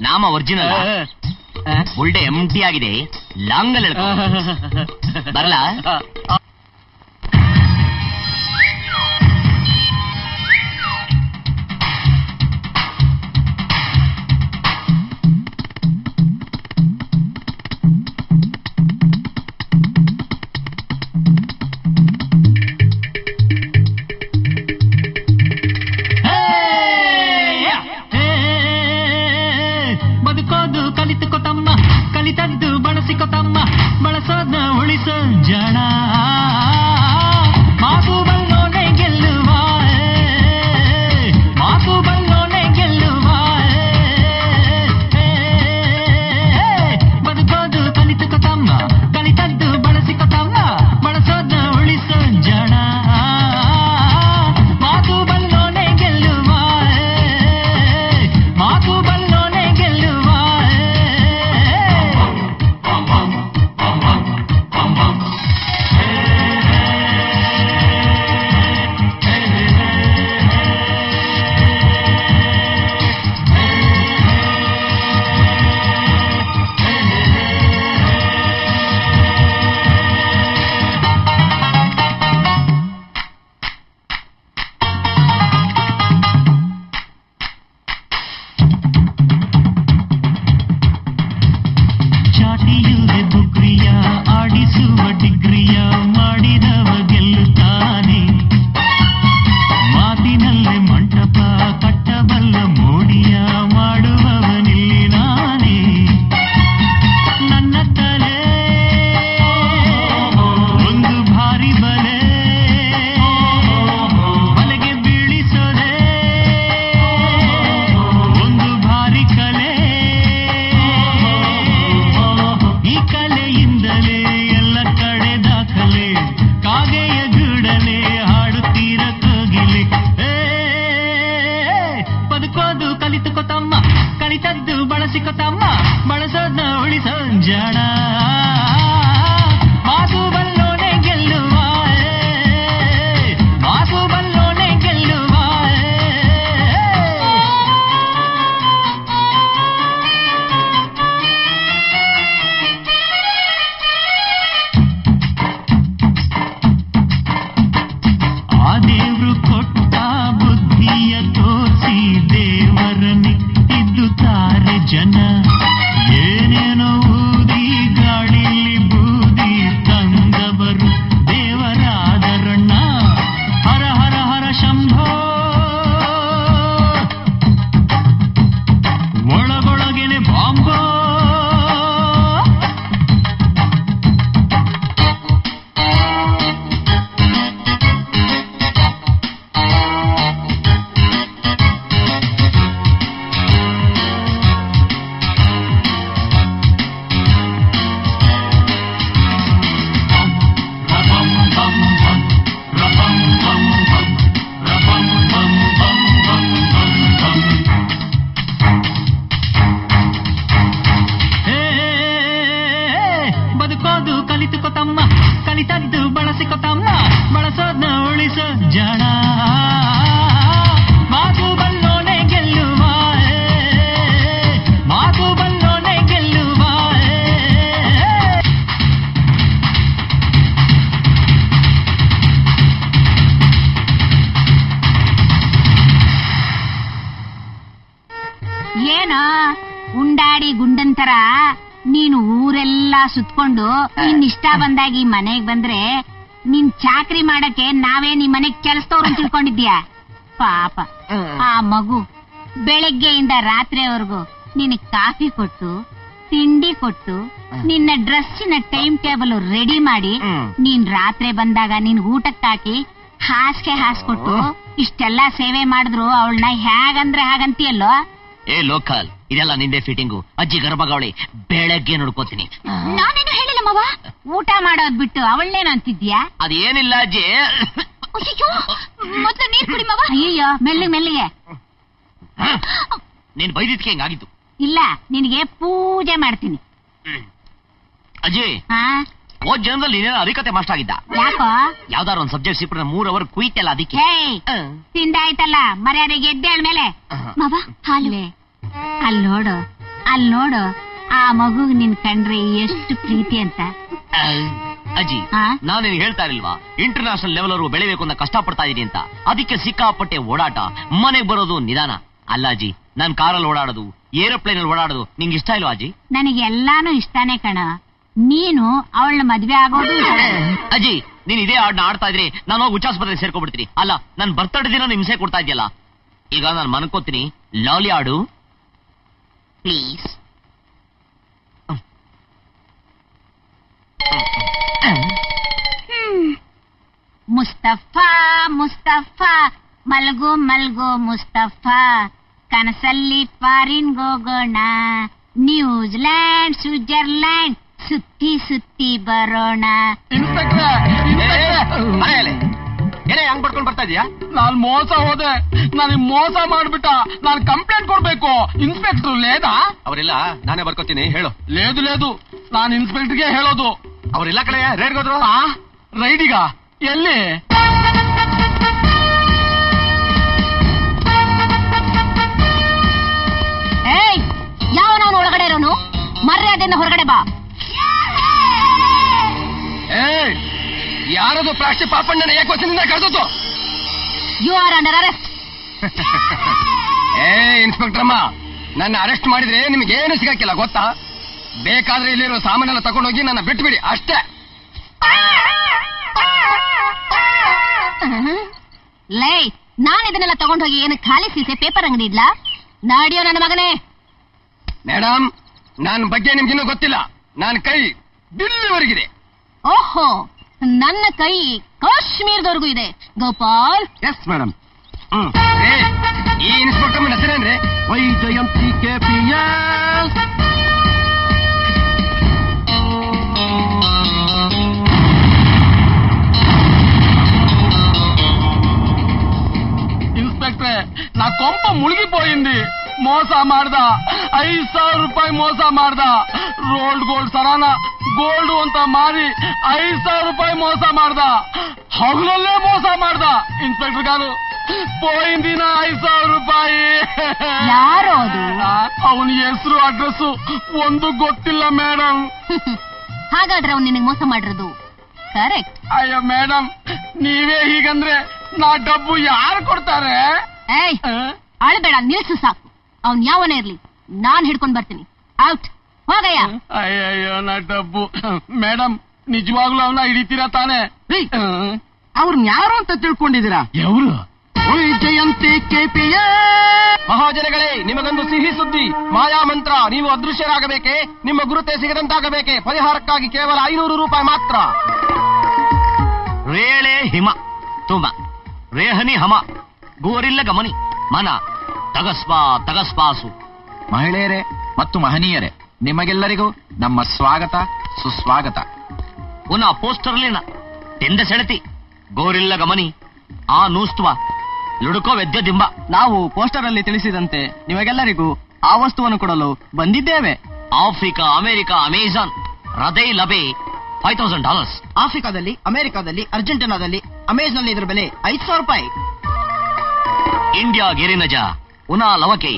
ನಾಮ ಒರಿಜಿನಲ್, ಬುಲ್ಡೆ ಎಂಟಿ ಆಗಿದೆ. ಲಾಂಗಲ್ ಹೇಳ್ಕೊ ಬರಲ್ಲ. ಬದುಕೋದು ಕಲಿತುಕೊತಮ್ಮ, ಕಲಿತದ್ದು ಬಳಸಿಕೊತಮ್ಮ, ಬಳಸೋದ ಉಳಿಸೋ ಜನ. ತಮ್ಮ ಬಳಸೋದ್ನ ಉಳಿಸೋ ಜಾಣ ಮಾತು ಬಲ್ಲೋನೆ ಗೆಲ್ಲುವ ಮಾತು ಬಲ್ಲೋನೆ ಗೆಲ್ಲುವ ಆ ದೇವ್ರು ಕೊಟ್ಟ ಬುದ್ಧಿಯ ತೋರಿಸಿ ದೇವರನ್ನಿಟ್ಟಿದ್ದು ತಾರೆ ಜನ ಏನೇನೋ ಊದಿ ಗಾಳಿಲಿ ಬೂದಿ ತಂದವರು ದೇವರಾದರಣ್ಣ ಹರ ಹರ ಹರ ಶಂಭೋ ಒಳಗೊಳಗೆನೆ ಬಾಂಬೋ ಬದುಕೋದು ಕಲಿತುಕೊತಮ್ಮ ಕಲಿತದ್ದು ಬಳಸಿಕೊತಮ್ಮ ಬಳಸೋದ್ನ ಉಳಿಸೋ ಜನ ಮಾತು ಬಲ್ಲೋನೆ ಗೆಲ್ಲುವ ಮಾತು ಬಲ್ಲೋನೆ ಗೆಲ್ಲುವ ಏನೋ ಉಂಡಾಡಿ ಗುಂಡಂತರ ನೀನು ಊರೆಲ್ಲಾ ಸುತ್ಕೊಂಡು ನಿನ್ನಿಷ್ಟ ಬಂದಾಗಿ ಮನೆಗ್ ಬಂದ್ರೆ ನಿನ್ ಚಾಕ್ರಿ ಮಾಡಕ್ಕೆ ನಾವೇ ನಿಮ್ ಮನೆಗ್ ಕೆಲಸದವ್ರನ್ನ ತಿಳ್ಕೊಂಡಿದ್ಯಾ ಪಾಪ ಆ ಮಗು ಬೆಳಗ್ಗೆಯಿಂದ ರಾತ್ರಿವರೆಗೂ ನಿನಗ್ ಕಾಫಿ ಕೊಟ್ಟು ತಿಂಡಿ ಕೊಟ್ಟು ನಿನ್ನ ಡ್ರೆಸ್ಸಿನ ಟೈಮ್ ಟೇಬಲ್ ರೆಡಿ ಮಾಡಿ ನೀನ್ ರಾತ್ರಿ ಬಂದಾಗ ನಿನ್ ಊಟಕ್ಕೆ ಹಾಕಿ ಹಾಸ್ಗೆ ಹಾಸ್ಕೊಟ್ಟು ಇಷ್ಟೆಲ್ಲಾ ಸೇವೆ ಮಾಡಿದ್ರು ಅವಳನ್ನ ಹೇಗಂದ್ರೆ ಹಾಗಂತೀಯಲ್ಲೋ ಏ ಲೋಕಲ್ ಇದೆಲ್ಲ ನಿಂದೆ ಫಿಟ್ಟಿಂಗು ಅಜ್ಜಿ ಗರ್ಭಗಾವಳಿ ಬೆಳಗ್ಗೆ ನೋಡ್ಕೋತೀನಿ. ನಾನೇನು ಹೇಳಿಲ್ಲ ಮವ, ಊಟ ಮಾಡೋದ್ ಬಿಟ್ಟು ಅವಳೇನು ಅಂತಿದ್ಯಾ? ಅದೇನಿಲ್ಲ ಅಜ್ಜಿ. ಅಯ್ಯೋ ಮೊದ್ಲು ನೀರ್ ಕುಡಿ ಮವ. ಅಯ್ಯೋ ಮೆಲ್ಲಿಗೆ ಮೆಲ್ಲಿಗೆ. ನೀನ್ ಬೈದಿದ್ಕೆ ಹಿಂಗಾಗಿತ್ತು. ಇಲ್ಲ ನಿನಗೆ ಪೂಜೆ ಮಾಡ್ತೀನಿ. ಅಜ್ಜಿ ಹೋದ್ ಜನ್ಮದಲ್ಲಿ ನೀನೇನೋ ಅಧಿಕತೆ ಮಾಸ್ಟರ್ ಆಗಿದ್ದ. ಯಾಕೋ? ಯಾವ್ದಾರು ಒಂದ್ ಸಬ್ಜೆಕ್ಟ್ ಸಿಕ್ಕ್ರೆ 3 ಅವರ್ ಕುಯ್ತಲ್ಲ ಅದಕ್ಕೆ. ತಿಂದಾಯ್ತಲ್ಲ ಮರ್ಯಾದೆಗೆ ಎದ್ದೇಳ್ ಮೇಲೆ. ಮವ ಹಾಲು. ಅಲ್ಲಿ ನೋಡು ಆ ಮಗು ನಿನ್ ಕಂಡ್ರೆ ಎಷ್ಟು ಪ್ರೀತಿ ಅಂತ. ಅಜ್ಜಿ ನಾನು ಹೇಳ್ತಾ ಇರಲ್ವಾ, ಇಂಟರ್ನ್ಯಾಷನಲ್ ಲೆವೆಲ್ ಅವರು ಬೆಳಿಬೇಕು ಅಂತ ಕಷ್ಟ ಪಡ್ತಾ ಇದೀನಿ ಅಂತ. ಅದಕ್ಕೆ ಸಿಕ್ಕಾಪಟ್ಟೆ ಓಡಾಟ, ಮನೆಗ್ ಬರೋದು ನಿಧಾನ. ಅಲ್ಲ ಅಜ್ಜಿ, ನಾನ್ ಕಾರಲ್ಲಿ ಓಡಾಡೋದು, ಏರೋಪ್ಲೇನ್ ಅಲ್ಲಿ ಓಡಾಡೋದು ನಿಂಗೆ ಇಷ್ಟ ಇಲ್ವಾ ಅಜ್ಜಿ? ನನಗೆ ಎಲ್ಲಾನು ಇಷ್ಟಾನೇ ಕಣ. ನೀನು ಅವಳ ಮದ್ವೆ ಆಗೋದು. ಅಜ್ಜಿ ನೀನ್ ಇದೇ ಹಾಡ್ನ ಆಡ್ತಾ ಇದ್ರಿ ನಾನು ಹೋಗಿ ಉಚ್ಚಾಸ್ಪತ್ರೆ ಸೇರ್ಕೊಬಿಡ್ತೀನಿ. ಅಲ್ಲ ನನ್ ಬರ್ತಡೇ ದಿನ ಹಿಂಸೆ ಕೊಡ್ತಾ ಇದೆಯಲ್ಲ. ಈಗ ನಾನು ಮನ್ಕೋತೀನಿ, ಲಾಲಿ ಆಡು ಪ್ಲೀಸ್. ಮುಸ್ತಫಾ ಮುಸ್ತಫಾ ಮಲ್ಗೋ ಮಲ್ಗೋ ಮುಸ್ತಫಾ, ಕನಸಲ್ಲಿ ಫಾರಿನ್ ಹೋಗೋಣ, ನ್ಯೂಜಿಲ್ಯಾಂಡ್ ಸ್ವಿಟ್ಜರ್ಲ್ಯಾಂಡ್ ಸುತ್ತಿ ಸುತ್ತಿ ಬರೋಣ. ಏನೇ ಹಂಗ್ ಪಡ್ಕೊಂಡ್ ಬರ್ತಾ ಇದೀಯಾ? ನಾನ್ ಮೋಸ ಹೋದೆ, ನನಗ್ ಮೋಸ ಮಾಡ್ಬಿಟ್ಟ. ನಾನ್ ಕಂಪ್ಲೇಂಟ್ ಕೊಡ್ಬೇಕು. ಇನ್ಸ್ಪೆಕ್ಟರ್ ಲೇದಾ? ಅವರಿಲ್ಲ, ನಾನೇ ಬರ್ಕೋತೀನಿ ಹೇಳು. లేదు ನಾನ್ ಇನ್ಸ್ಪೆಕ್ಟರ್ಗೆ ಹೇಳೋದು. ಅವರಿಲ್ಲ ಕಡೆ ರೈಡ್ ಹೋದ್ರು. ರೈಡಿಗ ಎಲ್ಲಿ? ಏಯ್ ಯಾವನವನು ಒಳಗಡೆ ಇರೋನು? ಮರ್ಯಾದೆಯಿಂದ ಹೊರಗಡೆ ಬಾ. ಯಾರದು ಪ್ಲಾಸ್ಟಿಕ್ ಪಾಪಣ್ಣನ ಏಕವಚನದಿಂದ ಕರೆದದ್ದು? You are under arrest. Inspector ಅಮ್ಮ, ನನ್ನ ಅರೆಸ್ಟ್ ಮಾಡಿದ್ರೆ ನಿಮ್ಗೆ ಏನು ಸಿಗಕ್ಕಿಲ್ಲ ಗೊತ್ತಾ? ಬೇಕಾದ್ರೆ ಇಲ್ಲಿರೋ ಸಾಮಾನೆಲ್ಲ ತಗೊಂಡೋಗಿ ನನ್ನ ಬಿಟ್ಬಿಡಿ ಅಷ್ಟೇ. ಲೇ, ನಾನು ಇದನ್ನೆಲ್ಲ ತಗೊಂಡೋಗಿ ಏನು ಖಾಲಿ ಸೀಸೆ ಪೇಪರ್ ಅಂಗಡಿ ಇಡ್ಲಾ? ನಾಡಿಯೋ ನನ್ನ ಮಗನೇ. ಮೇಡಮ್, ನನ್ನ ಬಗ್ಗೆ ನಿಮ್ಗಿನ್ನೂ ಗೊತ್ತಿಲ್ಲ. ನನ್ನ ಕೈ ದಿಲ್ಲಿವರೆಗಿದೆ. ಓಹೋ, ನನ್ನ ಕೈ ಕಾಶ್ಮೀರದವರೆಗೂ ಇದೆ ಗೋಪಾಲ್. Yes madam. ಈ ಇನ್ಸ್ಪೆಕ್ಟರ್ ಹೆಸರೇನ್ರಿ? ವೈಜಯಂತಿ KPS. ఇన్స్పెక్టర్ నా కొంప మునిగిపోయింది. ಮೋಸ ಮಾಡ್ದ. 5,000 ರೂಪಾಯಿ ಮೋಸ ಮಾಡ್ದ. ರೋಲ್ಡ್ ಗೋಲ್ಡ್ ಸರಾನ ಗೋಲ್ಡ್ ಅಂತ ಮಾರಿ 5,000 ರೂಪಾಯಿ ಮೋಸ ಮಾಡ್ದ. ಹಗಲಲ್ಲೇ ಮೋಸ ಮಾಡ್ದ. ಇನ್ಸ್ಪೆಕ್ಟರ್ ಗಾರು ಪೋಯಿನ ದಿನ 5,000 ರೂಪಾಯಿ. ಯಾರೋ ಅದು? ಅವನ ಹೆಸರು ಅಡ್ರೆಸ್ ಒಂದು ಗೊತ್ತಿಲ್ಲ ಮೇಡಮ್. ಹಾಗಾದ್ರೆ ಅವ್ನು ನಿನಗೆ ಮೋಸ ಮಾಡಿರೋದು ಕರೆಕ್ಟ್. ಅಯ್ಯೋ ಮೇಡಮ್, ನೀವೇ ಹೀಗಂದ್ರೆ ನಾ ಡಬ್ಬು ಯಾರು ಕೊಡ್ತಾರೆ? ಏಯ್ ಅಳಬೇಡ, ನಿಲ್ಸು ಸಾಕು. ಅವ್ನ್ ಯಾವನೇ ಇರ್ಲಿ, ನಾನ್ ಹಿಡ್ಕೊಂಡ್ ಬರ್ತೀನಿ. ಔಟ್, ಹೋಗಯ್ಯ. ಅಯ್ಯಯ್ಯೋ ನಾ ಡಬ್ಬು. ಮೇಡಮ್, ನಿಜವಾಗ್ಲೂ ಅವನ್ನ ಹಿಡಿತೀರಾ ತಾನೆ? ಅವ್ರನ್ನ ಯಾರು ಅಂತ ತಿಳ್ಕೊಂಡಿದ್ದೀರಾ? ಎವ್ರು? ಜಯಂತಿ ಕೆಪಿಯ. ಮಹಾಜನಗಳೇ, ನಿಮಗೊಂದು ಸಿಹಿ ಸುದ್ದಿ. ಮಾಯಾ ಮಂತ್ರ. ನೀವು ಅದೃಶ್ಯರಾಗಬೇಕೆ? ನಿಮ್ಮ ಗುರುತೆ ಸಿಗದಂತಾಗಬೇಕೆ? ಪರಿಹಾರಕ್ಕಾಗಿ ಕೇವಲ 500 ರೂಪಾಯಿ ಮಾತ್ರ. ರೇಳೆ ಹಿಮ ತುಮ ರೇಹನಿ ಹಮ ಗೋರಿಲ್ಲ ಗಮನಿ ಮನ ತಗಸ್ಪಾಸು. ಮಹಿಳೆಯರೇ ಮತ್ತು ಮಹನೀಯರೇ, ನಿಮಗೆಲ್ಲರಿಗೂ ನಮ್ಮ ಸ್ವಾಗತ ಸುಸ್ವಾಗತ. ಪುನಃ ಪೋಸ್ಟರ್ಲಿನ ತೆಂದ ಸೆಳೆತಿ ಗೋರಿಲ್ಲ ಗಮನಿ ಆ ನೂಸ್ತುವ ಲುಡುಕೋ ವೆದ್ಯದಿಂಬ. ನಾವು ಪೋಸ್ಟರ್ ಅಲ್ಲಿ ತಿಳಿಸಿದಂತೆ ನಿಮಗೆಲ್ಲರಿಗೂ ಆ ವಸ್ತುವನ್ನು ಕೊಡಲು ಬಂದಿದ್ದೇವೆ. ಆಫ್ರಿಕಾ, ಅಮೆರಿಕ, ಅಮೆಜಾನ್, ಹೃದಯ ಲಬೆ $5,000. ಆಫ್ರಿಕಾದಲ್ಲಿ, ಅಮೆರಿಕಾದಲ್ಲಿ, ಅರ್ಜೆಂಟೀನಾದಲ್ಲಿ, ಅಮೆಜಾನ್ನಲ್ಲಿ ಇದರ ಬೆಲೆ 5,000 ರೂಪಾಯಿ. ಇಂಡಿಯಾ ಗಿರಿನಜ ಉನಾ ಲವಕೆ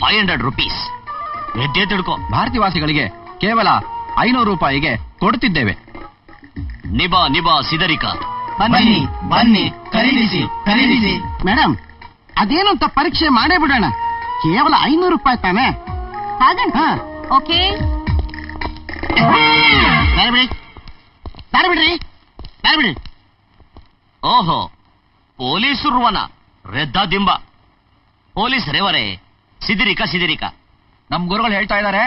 500 ರೂಪೀಸ್. ವೆದ್ಯ ತಿಳ್ಕೋ. ಭಾರತೀಯವಾಸಿಗಳಿಗೆ ಕೇವಲ 500 ರೂಪಾಯಿಗೆ ಕೊಡುತ್ತಿದ್ದೇವೆ. ನಿಬಾ ಸಿದರಿಕ. ಬನ್ನಿ ಬನ್ನಿ, ಖರೀದಿಸಿ ಖರೀದಿಸಿ. ಮೇಡಮ್, ಅದೇನು ಅಂತ ಪರೀಕ್ಷೆ ಮಾಡೇ ಬಿಡೋಣ. ಕೇವಲ 500 ರೂಪಾಯಿ ತಾನೆ? ಹಾಗಂತ ಓಕೆ. ಬಿಡ್ರಿ. ಓಹೋ, ಪೊಲೀಸರುವನ ರೆದ್ದ ದಿಂಬ. ಪೊಲೀಸ್ ರೇವರೇ ಸಿದಿರಿಕ. ನಮ್ ಗುರುಗಳು ಹೇಳ್ತಾ ಇದ್ದಾರೆ,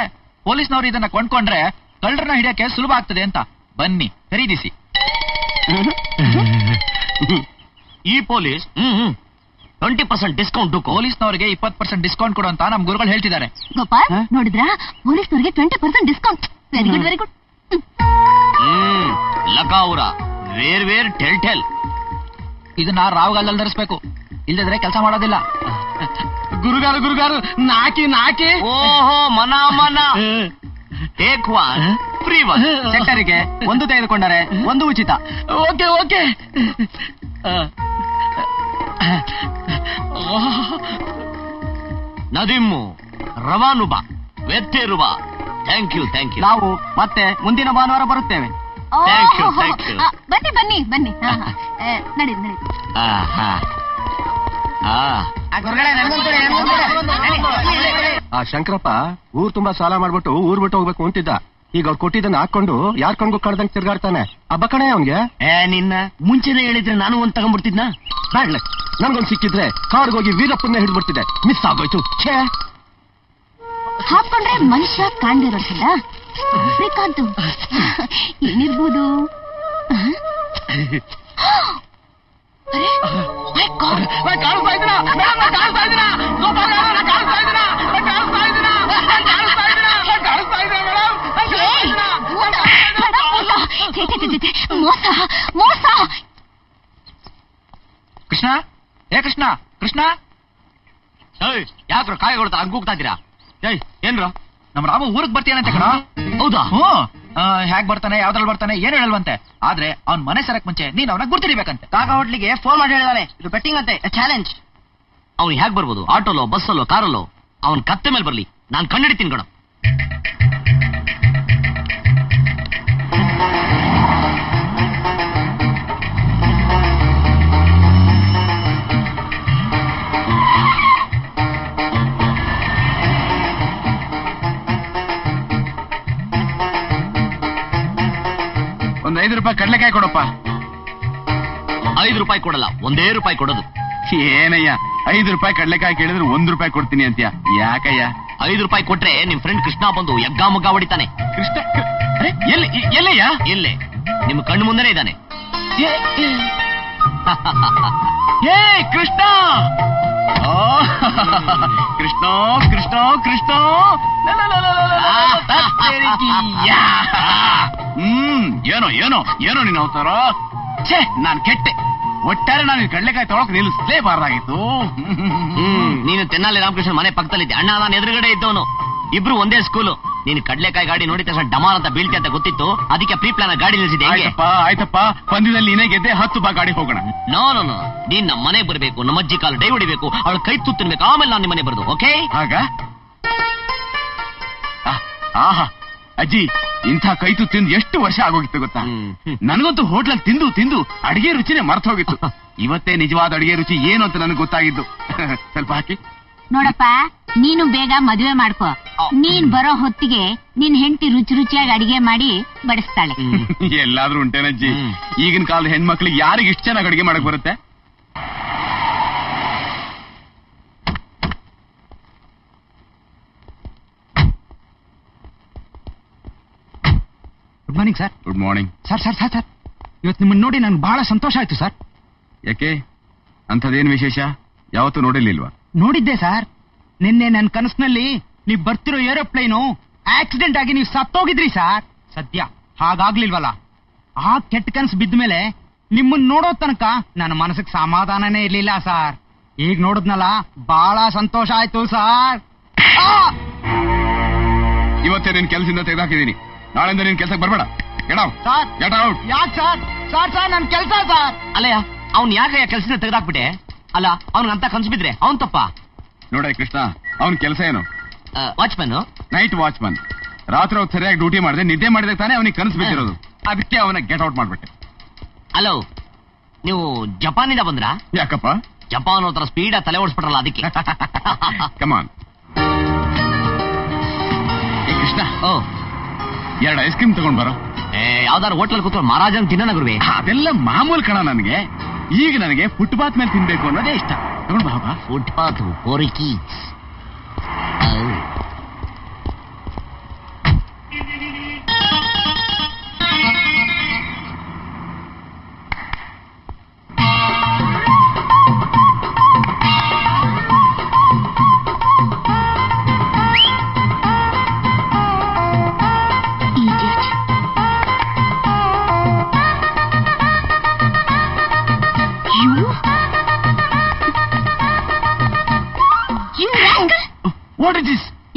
ಪೊಲೀಸ್ನವರು ಇದನ್ನ ಕೊಂಡ್ಕೊಂಡ್ರೆ ಕಳ್ಳರನ್ನ ಹಿಡಿಯಕ್ಕೆ ಸುಲಭ ಆಗ್ತದೆ ಅಂತ. ಬನ್ನಿ ಖರೀದಿಸಿ. ಈ ಪೊಲೀಸ್ 20% ಡಿಸ್ಕೌಂಟ್. ಪೊಲೀಸ್ನವರಿಗೆ 20% ಡಿಸ್ಕೌಂಟ್ ಕೊಡು ಅಂತ ನಮ್ ಗುರುಗಳು ಹೇಳ್ತಿದ್ದಾರೆ. ಗೋಪಾಲ್, ನೋಡಿದ್ರಾ? ಪೊಲೀಸ್ನವರಿಗೆ 20% discount. Very good very good. ಲಕಾವುರ ವೇರ್ ಟೆಲ್. ಇದನ್ನ ರಾವ್ಗಾಲದಲ್ಲಿ ಧರಿಸ್ಬೇಕು, ಇಲ್ಲದ್ರೆ ಕೆಲಸ ಮಾಡೋದಿಲ್ಲ. ಗುರುಗಾರು ನಾಕಿ. ಓಹೋ, ಮನ ಟೇಕ್ ಒನ್ ಫ್ರೀ ಒನ್. ಸೆಕ್ಟರಿಗೆ ಒಂದು ತೆಗೆದುಕೊಂಡರೆ ಒಂದು ಉಚಿತ. ಓಕೆ. ನದಿಮ್ಮು ರವಾನುಬ ವೆತ್ತೇರುವ. Thank you. ನಾವು ಮತ್ತೆ ಮುಂದಿನ ಭಾನುವಾರ ಬರುತ್ತೇವೆ. Thank you. ಬನ್ನಿ. ನಡಿ. ಆ ಶಂಕರಪ್ಪ ಊರ್ ತುಂಬಾ ಸಾಲ ಮಾಡ್ಬಿಟ್ಟು ಊರ್ ಬಿಟ್ಟು ಹೋಗ್ಬೇಕು ಅಂತಿದ್ದ. ಈಗ ಅವ್ರು ಕೊಟ್ಟಿದ್ದನ್ನ ಹಾಕೊಂಡು ಯಾರ್ ಕಣ್ಗೂ ಕಳ್ದಂಗ್ ತಿರ್ಗಾಡ್ತಾನೆ. ಹಬ್ಬ ಕಣೆ ಅವನ್ಗೆ. ನಿನ್ನ ಮುಂಚೆನೆ ಹೇಳಿದ್ರೆ ನಾನು ಒಂದ್ ತಗೊಂಡ್ಬಿಡ್ತಿದ್ನ. ಬ್ಯಾಡ್ಲೆ, ನನ್ಗೊಂದ್ ಸಿಕ್ಕಿದ್ರೆ ಕಾಡ್ಗೋಗಿ ವೀರಪ್ಪನ್ನೇ ಹಿಡಿದ್ಬಿಡ್ತಿದ್ದೆ. ಮಿಸ್ ಆಗೋಯ್ತು. ಹಾಕೊಂಡ್ರೆ ಮನುಷ್ಯ ಕಾಣ್ದಿರೋದಿಲ್ಲ. ಆಫ್ರಿಕಾದ್ದು ಏನಿರ್ಬೋದು? ಮೋಸ. ಕೃಷ್ಣ ಯಾಕ್ರ ಕಾಯಿ ಕೊಡ್ತಾ ಹಂಗೂಗ್ತಾ ಇದ್ದೀರಾ? ಏನ್ರ ನಮ್ ರಾಮ ಊರಿಗೆ ಬರ್ತೀಯಂತ ಕಣ. ಹೌದಾ? ಹೇಗ್ ಬರ್ತಾನೆ, ಯಾವ್ದ್ರಲ್ಲಿ ಬರ್ತಾನೆ, ಏನು ಹೇಳಲ್ವಂತೆ. ಆದ್ರೆ ಅವ್ನ್ ಮನೆ ಸರಕ್ ಮುಂಚೆ ನೀನ್ ಅವನ ಗುರ್ತಿಡಿಬೇಕಂತೆ. ಕಾಕಾ ಹೋಟ್ಲಿಗೆ ಫೋನ್ ಮಾಡಿ ಹೇಳಿದಾನೆ, ಇದು ಬೆಟ್ಟಿಂಗ್ ಅಂತೆ, ಚಾಲೆಂಜ್. ಅವ್ನು ಹೇಗ್ ಬರ್ಬೋದು? ಆಟೋಲೋ, ಬಸ್ಸಲ್ಲೋ, ಕಾರಲ್ಲೋ? ಅವನ್ ಕತ್ತೆ ಮೇಲೆ ಬರ್ಲಿ, ನಾನ್ ಕಂಡಿಡ್ತೀನಿ ಕಣ. ಒಂದ್ 5 ರೂಪಾಯಿ ಕಡ್ಲೆಕಾಯಿ ಕೊಡಪ್ಪ. 5 ರೂಪಾಯಿ ಕೊಡಲ್ಲ, 1 ರೂಪಾಯಿ ಕೊಡೋದು. ಏನಯ್ಯ, 5 ರೂಪಾಯಿ ಕಡ್ಲೆಕಾಯಿ ಕೇಳಿದ್ರೆ 1 ರೂಪಾಯಿ ಕೊಡ್ತೀನಿ ಅಂತೀಯ, ಯಾಕಯ್ಯ? 5 ರೂಪಾಯಿ ಕೊಟ್ರೆ ನಿಮ್ ಫ್ರೆಂಡ್ ಕೃಷ್ಣ ಬಂದು ಯಗ್ಗಾ ಮುಗ್ಗ ಹೊಡಿತಾನೆ. ಕೃಷ್ಣ ಎಲ್ಲಯ್ಯ? ಎಲ್ಲೇ? ನಿಮ್ ಕಣ್ಣು ಮುಂದೆನೆ ಇದ್ದಾನೆ. ಏ ಕೃಷ್ಣ! ಕೃಷ್ಣ ಕೃಷ್ಣ ಕೃಷ್ಣ! ಏನೋ ಏನೋ ಏನೋ ನಿನ್ನ ಅವತಾರ. ಛೇ, ನಾನ್ ಕೆಟ್ಟೆ. ಒಟ್ಟಾರೆ ನಾನು ಕಡ್ಲೆಕಾಯಿ ತೊಗೊಳಕ್ ನಿಲ್ಲಿಸಲೇಬಾರ್ದಾಗಿತ್ತು. ನೀನು ತೆನ್ನಾಲಿ ರಾಮಕೃಷ್ಣ ಮನೆ ಪಕ್ಕದಲ್ಲಿದ್ದೆ, ಅಣ್ಣ ನಾನು ಎದುರುಗಡೆ ಇದ್ದವನು, ಇಬ್ರು ಒಂದೇ ಸ್ಕೂಲು. ನೀನು ಕಡ್ಲೆಕಾಯಿ ಗಾಡಿ ನೋಡಿದ ತಕ್ಷಣ ಡಮಾರ್ ಅಂತ ಬೀಳ್ತಿ ಅಂತ ಗೊತ್ತಿತ್ತು, ಅದಕ್ಕೆ ಪ್ರೀ ಪ್ಲಾನ್ ಗಾಡಿ ನಿಲ್ಸಿದೆ. ಆಯ್ತಪ್ಪ, ಪಂದ್ಯದಲ್ಲಿ ನೀನೇ ಗೆದ್ದೆ, 10 ಬಾ ಗಾಡಿ ಹೋಗೋಣ. ನೋ ನೀನ್ ನಮ್ಮ ಮನೆಗೆ ಬರಬೇಕು, ನಮ್ಮ ಅಜ್ಜಿ ಕಾಲು ಡೈ ಹೊಡಿಬೇಕು, ಅವಳ ಕೈ ತುತ್ತಿನ್ಬೇಕು, ಆಮೇಲೆ ನಾನು ನಿಮ್ಮ ಮನೆ ಬರೋದು. ಓಕೆ? ಆಗ ಆಹಾ ಅಜ್ಜಿ, ಇಂಥ ಕೈತು ತಿಂದು ಎಷ್ಟು ವರ್ಷ ಆಗೋಗಿತ್ತು ಗೊತ್ತಾ? ನನಗಂತೂ ಹೋಟ್ಲಲ್ಲಿ ತಿಂದು ತಿಂದು ಅಡಿಗೆ ರುಚಿನೇ ಮರ್ತ ಹೋಗಿತ್ತು. ಇವತ್ತೇ ನಿಜವಾದ ಅಡಿಗೆ ರುಚಿ ಏನು ಅಂತ ನನಗೆ ಗೊತ್ತಾಗಿದ್ದು. ಸ್ವಲ್ಪ ಹಾಕಿ ನೋಡಪ್ಪ, ನೀನು ಬೇಗ ಮದುವೆ ಮಾಡ್ಕೋ. ನೀನ್ ಬರೋ ಹೊತ್ತಿಗೆ ನಿನ್ ಹೆಂಡತಿ ರುಚಿ ರುಚಿಯಾಗಿ ಅಡಿಗೆ ಮಾಡಿ ಬಡಿಸ್ತಾಳೆ. ಎಲ್ಲಾದ್ರೂ ಉಂಟೇನಜ್ಜಿ, ಈಗಿನ ಕಾಲದ ಹೆಣ್ಮಕ್ಳಿಗೆ ಯಾರಿಗೆ ಇಷ್ಟು ಚೆನ್ನಾಗಿ ಅಡಿಗೆ ಮಾಡಕ್ ಬರುತ್ತೆ? Good morning sir. Good morning sir. ಇವತ್ತು ನಿಮ್ಮನ್ನ ನೋಡಿ ನನ್ಗೆ ಬಹಳ ಸಂತೋಷ ಆಯ್ತು ಸರ್. ಯಾಕೆ, ಅಂಥದ್ದೇನು ವಿಶೇಷ? ಯಾವತ್ತೂ ನೋಡಿರ್ಲಿಲ್ವಾ? ನೋಡಿದ್ದೆ ಸರ್. ನಿನ್ನೆ ನನ್ನ ಕನಸಿನಲ್ಲಿ ನೀವು ಬರ್ತಿರೋ ಏರೋಪ್ಲೇನು ಆಕ್ಸಿಡೆಂಟ್ ಆಗಿ ನೀವು ಸತ್ತೋಗಿದ್ರಿ ಸರ್. ಸದ್ಯ ಹಾಗಾಗ್ಲಿಲ್ವಲ್ಲ. ಆ ಕೆಟ್ಟ ಕನಸು ಬಿದ್ದ ಮೇಲೆ ನಿಮ್ಮನ್ನ ನೋಡೋ ತನಕ ನನ್ನ ಮನಸ್ಸಿಗೆ ಸಮಾಧಾನನೇ ಇರ್ಲಿಲ್ಲ ಸರ್. ಈಗ ನೋಡಿದ್ನಲ್ಲ, ಬಹಳ ಸಂತೋಷ ಆಯ್ತು ಸರ್. ಇವತ್ತೇ ನಿನ್ ಕೆಲಸದಿಂದ ತೆಗೆದಾಕಿದ್ದೀನಿ. ನಾಳೆಯಿಂದ ನಿನ್ ಕೆಲ್ಸಕ್ಕೆ ಬರ್ಬೇಡ. ಸರ್ ಯಾಕೆ ಸರ್? ಸರ್ ನನ್ ಕೆಲಸ ಸರ್. ಅಲ್ಲಯ್ಯ, ಅವ್ನ್ ಯಾಕೆ ಕೆಲಸದಿಂದ ತೆಗೆದಾಕ್ಬಿಟ್ಟೆ? ಅಲ್ಲ, ಅವ್ನಿಗಂತ ಕನ್ಸು ಬಿದ್ರೆ ಅವ್ನ್ ತಪ್ಪ? ನೋಡ ಕೃಷ್ಣ, ಅವನ್ ಕೆಲಸ ಏನು? Watchman, night watchman. ರಾತ್ರಿ ಹೊತ್ತು ಸರಿಯಾಗಿ ಡ್ಯೂಟಿ ಮಾಡಿದೆ, ನಿದ್ದೆ ಮಾಡಿದಾಗ ತಾನೇ ಅವನಿಗೆ ಕನಸು ಬಿದ್ದಿರೋದು. ಅದಕ್ಕೆ ಅವನ ಗೆಟ್ ಔಟ್ ಮಾಡ್ಬಿಟ್ಟೆ. ಹಲೋ, ನೀವು ಜಪಾನಿಂದ ಬಂದ್ರಾ? ಯಾಕಪ್ಪ? ಜಪಾನ್ ಹತ್ರ ಸ್ಪೀಡ್ ತಲೆ ಓಡಿಸ್ಬಿಟ್ರಲ್ಲ, ಅದಕ್ಕೆ. ಕಮಾನ್. ಕೃಷ್ಣ, 2 ಐಸ್ ಕ್ರೀಮ್ ತಗೊಂಡ್ ಬರೋ. ಯಾವ್ದಾರು ಹೋಟ್ಲಲ್ಲಿ ಕೂತ್ಕೊಂಡು ಮಹಾರಾಜನ್ ತಿನ್ನೋಣ ಗುರುವೆ. ಅದೆಲ್ಲ ಮಾಮೂಲ್ ಕಣ ನನಗೆ. ಈಗ ನನಗೆ ಫುಟ್ಪಾತ್ ಮೇಲೆ ತಿನ್ಬೇಕು ಅನ್ನೋದೇ ಇಷ್ಟ. ತಗೊಂಡ್ ಬಾ. ಫುಟ್ಪಾತ್ ಕೋರಿಕಿ.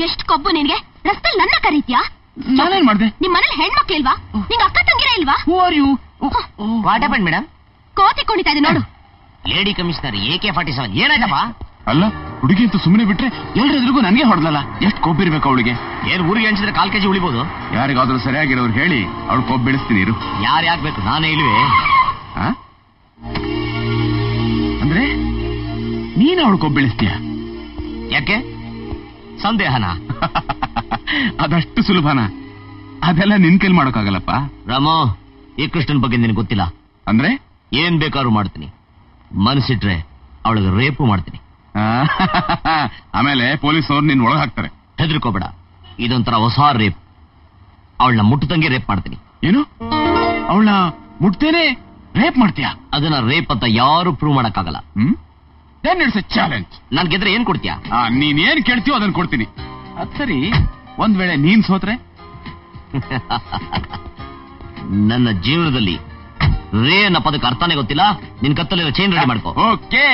ಎಷ್ಟು ಕೊಬ್ಬು ನಿನ್ಗೆ? ರಸ್ತೆಲ್ ನನ್ನ ಕರೀತ್ಯಾ? ನಾನೇನ್ ಮಾಡ್ದೆ? ನಿಮ್ ಮನೇಲಿ ಹೆಣ್ಮಕ್ಳಿಲ್ವಾ? ನಿಂಗ ಅಕ್ಕ ತಂಗಿರ ಇಲ್ವಾ? What happen madam? ಕೋತಿ ಕುಣಿತಾ ಇದೆ ನೋಡು. ಲೇಡಿ ಕಮಿಷನರ್ AK-47 ಏನಾಯ್ತಪ್ಪ? ಅಲ್ಲ, ಹುಡುಗಿ ಅಂತ ಸುಮ್ಮನೆ ಬಿಟ್ರೆ ಎಲ್ರೆದ್ರಿಗೂ ನನಗೆ ಹೊಡೆದಲ್ಲ. ಎಷ್ಟು ಕೊಬ್ಬಿರ್ಬೇಕು ಅವಳಿಗೆ? ಏನ್ ಊರಿಗೆ ಹಂಚಿದ್ರೆ 4 kg ಉಳಿಬಹುದು. ಯಾರಿಗಾದ್ರೂ ಸರಿಯಾಗಿರೋರು ಹೇಳಿ ಅವಳು ಕೊಬ್ಬು ಬೆಳೆಸ್ತೀನಿ ಇರು. ಯಾರು ಯಾಕ್ಬೇಕು, ನಾನೇ ಇಲ್ವೇ? ಅಂದ್ರೆ ನೀನು ಅವಳು ಕೊಬ್ಬು ಬೆಳೆಸ್ತೀಯ? ಯಾಕೆ ಸಂದೇಹನ? ಅದಷ್ಟು ಸುಲಭನ? ಅದೆಲ್ಲ ನಿನ್ ಕೈಲಿ ಮಾಡೋಕ್ಕಾಗಲ್ಲಪ್ಪ. ರಾಮೋ, ಈ ಕೃಷ್ಣನ್ ಬಗ್ಗೆ ನಿನಗೆ ಗೊತ್ತಿಲ್ಲ. ಅಂದ್ರೆ ಏನ್ ಬೇಕಾದ್ರೂ ಮಾಡ್ತೀನಿ, ಮನಸ್ಸಿಟ್ರೆ ಅವಳಿಗೆ ರೇಪು ಮಾಡ್ತೀನಿ. ಆಮೇಲೆ ಪೊಲೀಸ್ನವ್ರು ನಿನ್ ಒಳಗೆ ಹಾಕ್ತಾರೆ. ಹೆದರ್ಕೋಬೇಡ, ಇದೊಂಥರ ಹೊಸ ರೇಪ್. ಅವಳನ್ನ ಮುಟ್ಟದಂಗೆ ರೇಪ್ ಮಾಡ್ತೀನಿ. ಏನು, ಅವಳನ್ನ ಮುಟ್ತೇನೆ ರೇಪ್ ಮಾಡ್ತೀಯಾ? ಅದನ್ನ ರೇಪ್ ಅಂತ ಯಾರು ಪ್ರೂವ್ ಮಾಡಕ್ಕಾಗಲ್ಲ. Then it's a challenge. ನಾನ್ ಗೆದ್ರೆ ಏನ್ ಕೊಡ್ತೀಯಾ? ನೀನ್ ಏನ್ ಕೇಳ್ತೀಯೋ ಅದನ್ನ ಕೊಡ್ತೀನಿ. ಅದ್ ಸರಿ, ಒಂದ್ ವೇಳೆ ನೀನ್ ಸೋತ್ರೆ? ನನ್ನ ಜೀವನದಲ್ಲಿ ರೇ ಅನ್ನೋ ಪದಕ್ಕೆ ಅರ್ಥನೇ ಗೊತ್ತಿಲ್ಲ. ನಿನ್ ಕತ್ತಲಿರೋ ಚೈನ್ ರೆಡಿ ಮಾಡ್ಕೋ. ಓಕೆ.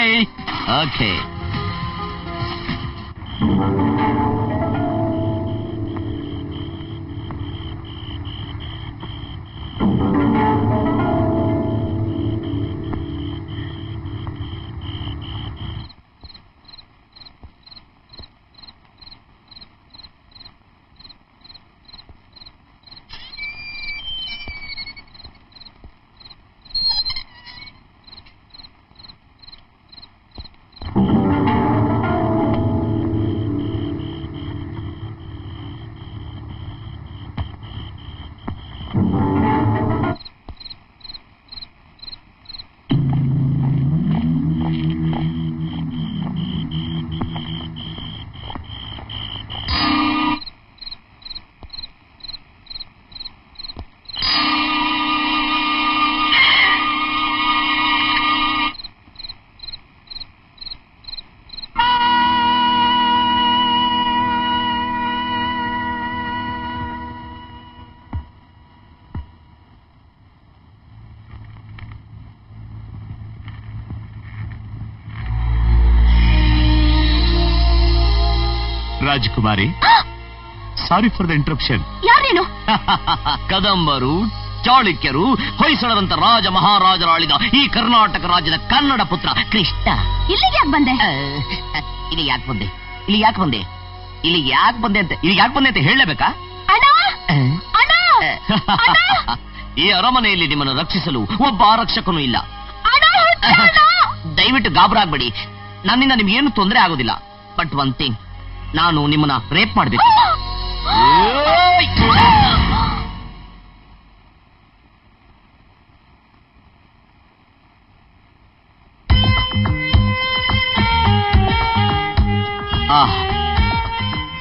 ರಾಜಕುಮಾರಿ, ಸಾರಿ ಫಾರ್ ದ ಇಂಟರಪ್ಷನ್. ಯಾರೇನು? ಕದಂಬರು, ಚಾಳುಕ್ಯರು, ಹೊಯ್ಸಳದಂತ ರಾಜ ಮಹಾರಾಜರ ಆಳಿದ ಈ ಕರ್ನಾಟಕ ರಾಜ್ಯದ ಕನ್ನಡ ಪುತ್ರ ಕೃಷ್ಣ. ಇಲ್ಲಿಗೆ ಯಾಕೆ ಬಂದೆ? ಇಲ್ಲಿ ಯಾಕೆ ಬಂದೆ ಅಂತ ಹೇಳಲೇಬೇಕಾ? ಈ ಅರಮನೆಯಲ್ಲಿ ನಿಮ್ಮನ್ನು ರಕ್ಷಿಸಲು ಒಬ್ಬ ಆರಕ್ಷಕನೂ ಇಲ್ಲ. ದಯವಿಟ್ಟು ಗಾಬರಾಗ್ಬೇಡಿ, ನನ್ನಿಂದ ನಿಮ್ಗೇನು ತೊಂದರೆ ಆಗೋದಿಲ್ಲ. ಬಟ್ ಒನ್ ಥಿಂಗ್, ನಾನು ನಿಮ್ಮನ್ನ ರೇಪ್ ಮಾಡಬೇಕು.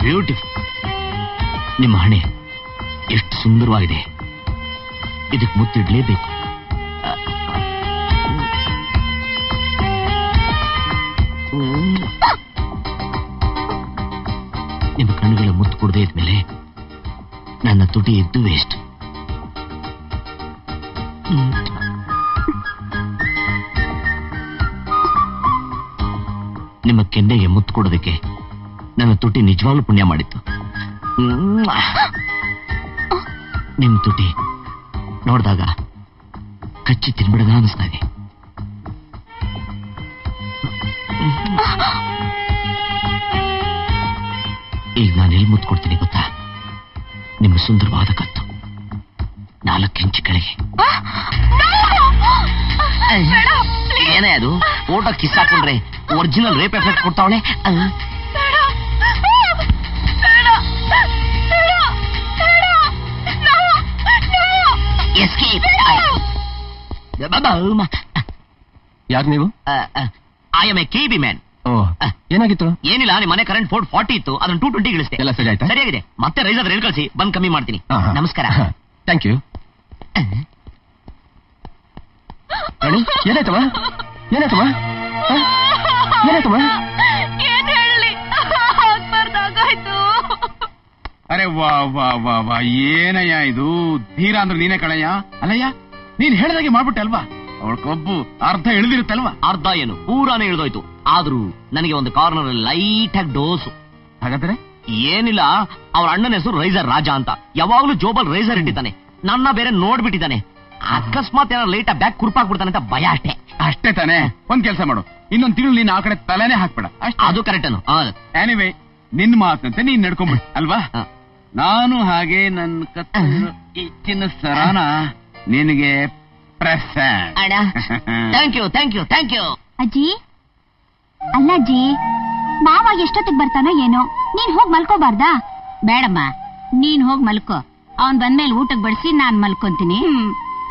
ಬ್ಯೂಟಿಫುಲ್. ನಿಮ್ಮ ಹಣೆ ಎಷ್ಟು ಸುಂದರವಾಗಿದೆ, ಇದಕ್ಕೆ ಮುತ್ತಿಡ್ಲೇಬೇಕು. ನಿಮ್ಮ ಕಣ್ಣುಗಳ ಮುತ್ತು ಕೊಡದೇ ಇದ್ಮೇಲೆ ನನ್ನ ತುಟಿ ಇದ್ದು ವೇಸ್ಟ್. ನಿಮ್ಮ ಕೆನ್ನೆಗೆ ಮುತ್ತು ಕೊಡೋದಕ್ಕೆ ನನ್ನ ತುಟಿ ನಿಜವಾಗ್ಲೂ ಪುಣ್ಯ ಮಾಡಿತ್ತು. ನಿಮ್ ತುಟಿ ನೋಡಿದಾಗ ಕಚ್ಚಿ ತಿನ್ಬಿಡದ ಅನಿಸ್ತಾ ಇದೆ. ಈಗ ನಾನು ಎಲ್ಲಿ ಮುತ್ತು ಕೊಡ್ತೀನಿ ಗೊತ್ತಾ? ನಿಮ್ಮ ಸುಂದರವಾದ ಕತ್ತು 4 ಇಂಚು ಕೆಳಗೆ. ಏನೇ ಅದು? ಫೋಟೋ ಕಿಸ್ ಹಾಕೊಂಡ್ರೆ ಒರಿಜಿನಲ್ ರೇಪ್ ಎಫೆಕ್ಟ್ ಕೊಡ್ತಾವಳೆ. ಯಾರು ನೀವು? I am A KB man. ಏನಾಗಿತ್ತು? ಏನಿಲ್ಲ, ನಿಮ್ಮ ಮನೆ ಕರೆಂಟ್ 440 ಇತ್ತು, ಅದನ್ನ 220 ಇಳಿಸ್ತೆ. ಎಲ್ಲ ಸರಿ ಆಯ್ತಾ? ಸರಿಯಾಗಿದೆ. ಮತ್ತೆ ರೈಸ್ ಆದ್ರೆ ಕಳಿಸಿ, ಬಂದ್ ಕಮ್ಮಿ ಮಾಡ್ತೀನಿ. ನಮಸ್ಕಾರ. Thank you. ಏನಾಯ್ತಮ್ಮ? ಅರೆ ವಾ ವಾ ವಾ ವಾ, ಏನಯ್ಯ ಇದು? ಧೀರ ಅಂದ್ರೆ ನೀನೇ ಕಣಯ್ಯ. ಅಲ್ಲಯ್ಯ, ನೀನ್ ಹೇಳ್ದಾಗೆ ಮಾಡ್ಬಿಟ್ಟೆ ಅಲ್ವಾ? ಅವಳ ಕೊಬ್ಬು ಅರ್ಧ ಇಳಿದಿರುತ್ತಲ್ವಾ? ಅರ್ಧ ಏನು, ಪೂರಾನೇ ಇಳಿದೋಯ್ತು. ಆದ್ರೂ ನನಗೆ ಒಂದು ಕಾರ್ನರ್ ಲೈಟ್ ಆಗಿ ಡೋಸು. ಹಾಗಾದ್ರೆ ಏನಿಲ್ಲ, ಅವ್ರ ಅಣ್ಣನ ಹೆಸರು ರೈಸರ್ ರಾಜ ಅಂತ. ಯಾವಾಗ್ಲೂ ಜೋಬಲ್ ರೈಸರ್ ಇಟ್ಟಿದ್ದಾನೆ. ನನ್ನ ಬೇರೆ ನೋಡ್ಬಿಟ್ಟಿದ್ದಾನೆ. ಅಕಸ್ಮಾತ್ ಏನಾದ್ರು ಲೈಟ್ ಬ್ಯಾಗ್ ಕುರುಪಾಕ್ಬಿಡ್ತಾನೆ ಅಂತ ಭಯ ಅಷ್ಟೇ. ಅಷ್ಟೇ ತಾನೆ? ಒಂದ್ ಕೆಲಸ ಮಾಡು, ಇನ್ನೊಂದ್ ತಿಂಗಳು ನೀನ್ ಆ ಕಡೆ ತಲೆನೇ ಹಾಕ್ಬೇಡ. ಅದು ಕರೆಕ್ಟ್ ಅನ್ನು. ಎನಿವೇ, ನಿನ್ ಮಾತಂತೆ ನೀನ್ ನಡ್ಕೊಂಡ್ಬಿಡ್ ಅಲ್ವಾ? ನಾನು ಹಾಗೆ ನನ್ನ ಕತ್ತು ಈ ಚಿನ್ನ ಸರಾನ ನಿನಗೆ ಥ್ಯಾಂಕ್ ಯು. ಅಜ್ಜಿ, ಅಲ್ಲ ಅಜ್ಜಿ, ಮಾವ ಎಷ್ಟೊತ್ತಿಗೆ ಬರ್ತಾನೋ ಏನೋ, ನೀನ್ ಹೋಗ್ ಮಲ್ಕೋಬಾರ್ದಾ? ಬೇಡಮ್ಮ, ನೀನ್ ಹೋಗ್ ಮಲ್ಕೋ. ಅವನ್ ಬಂದ್ಮೇಲೆ ಊಟಕ್ಕೆ ಬಡಿಸಿ ನಾನ್ ಮಲ್ಕೊಂತೀನಿ.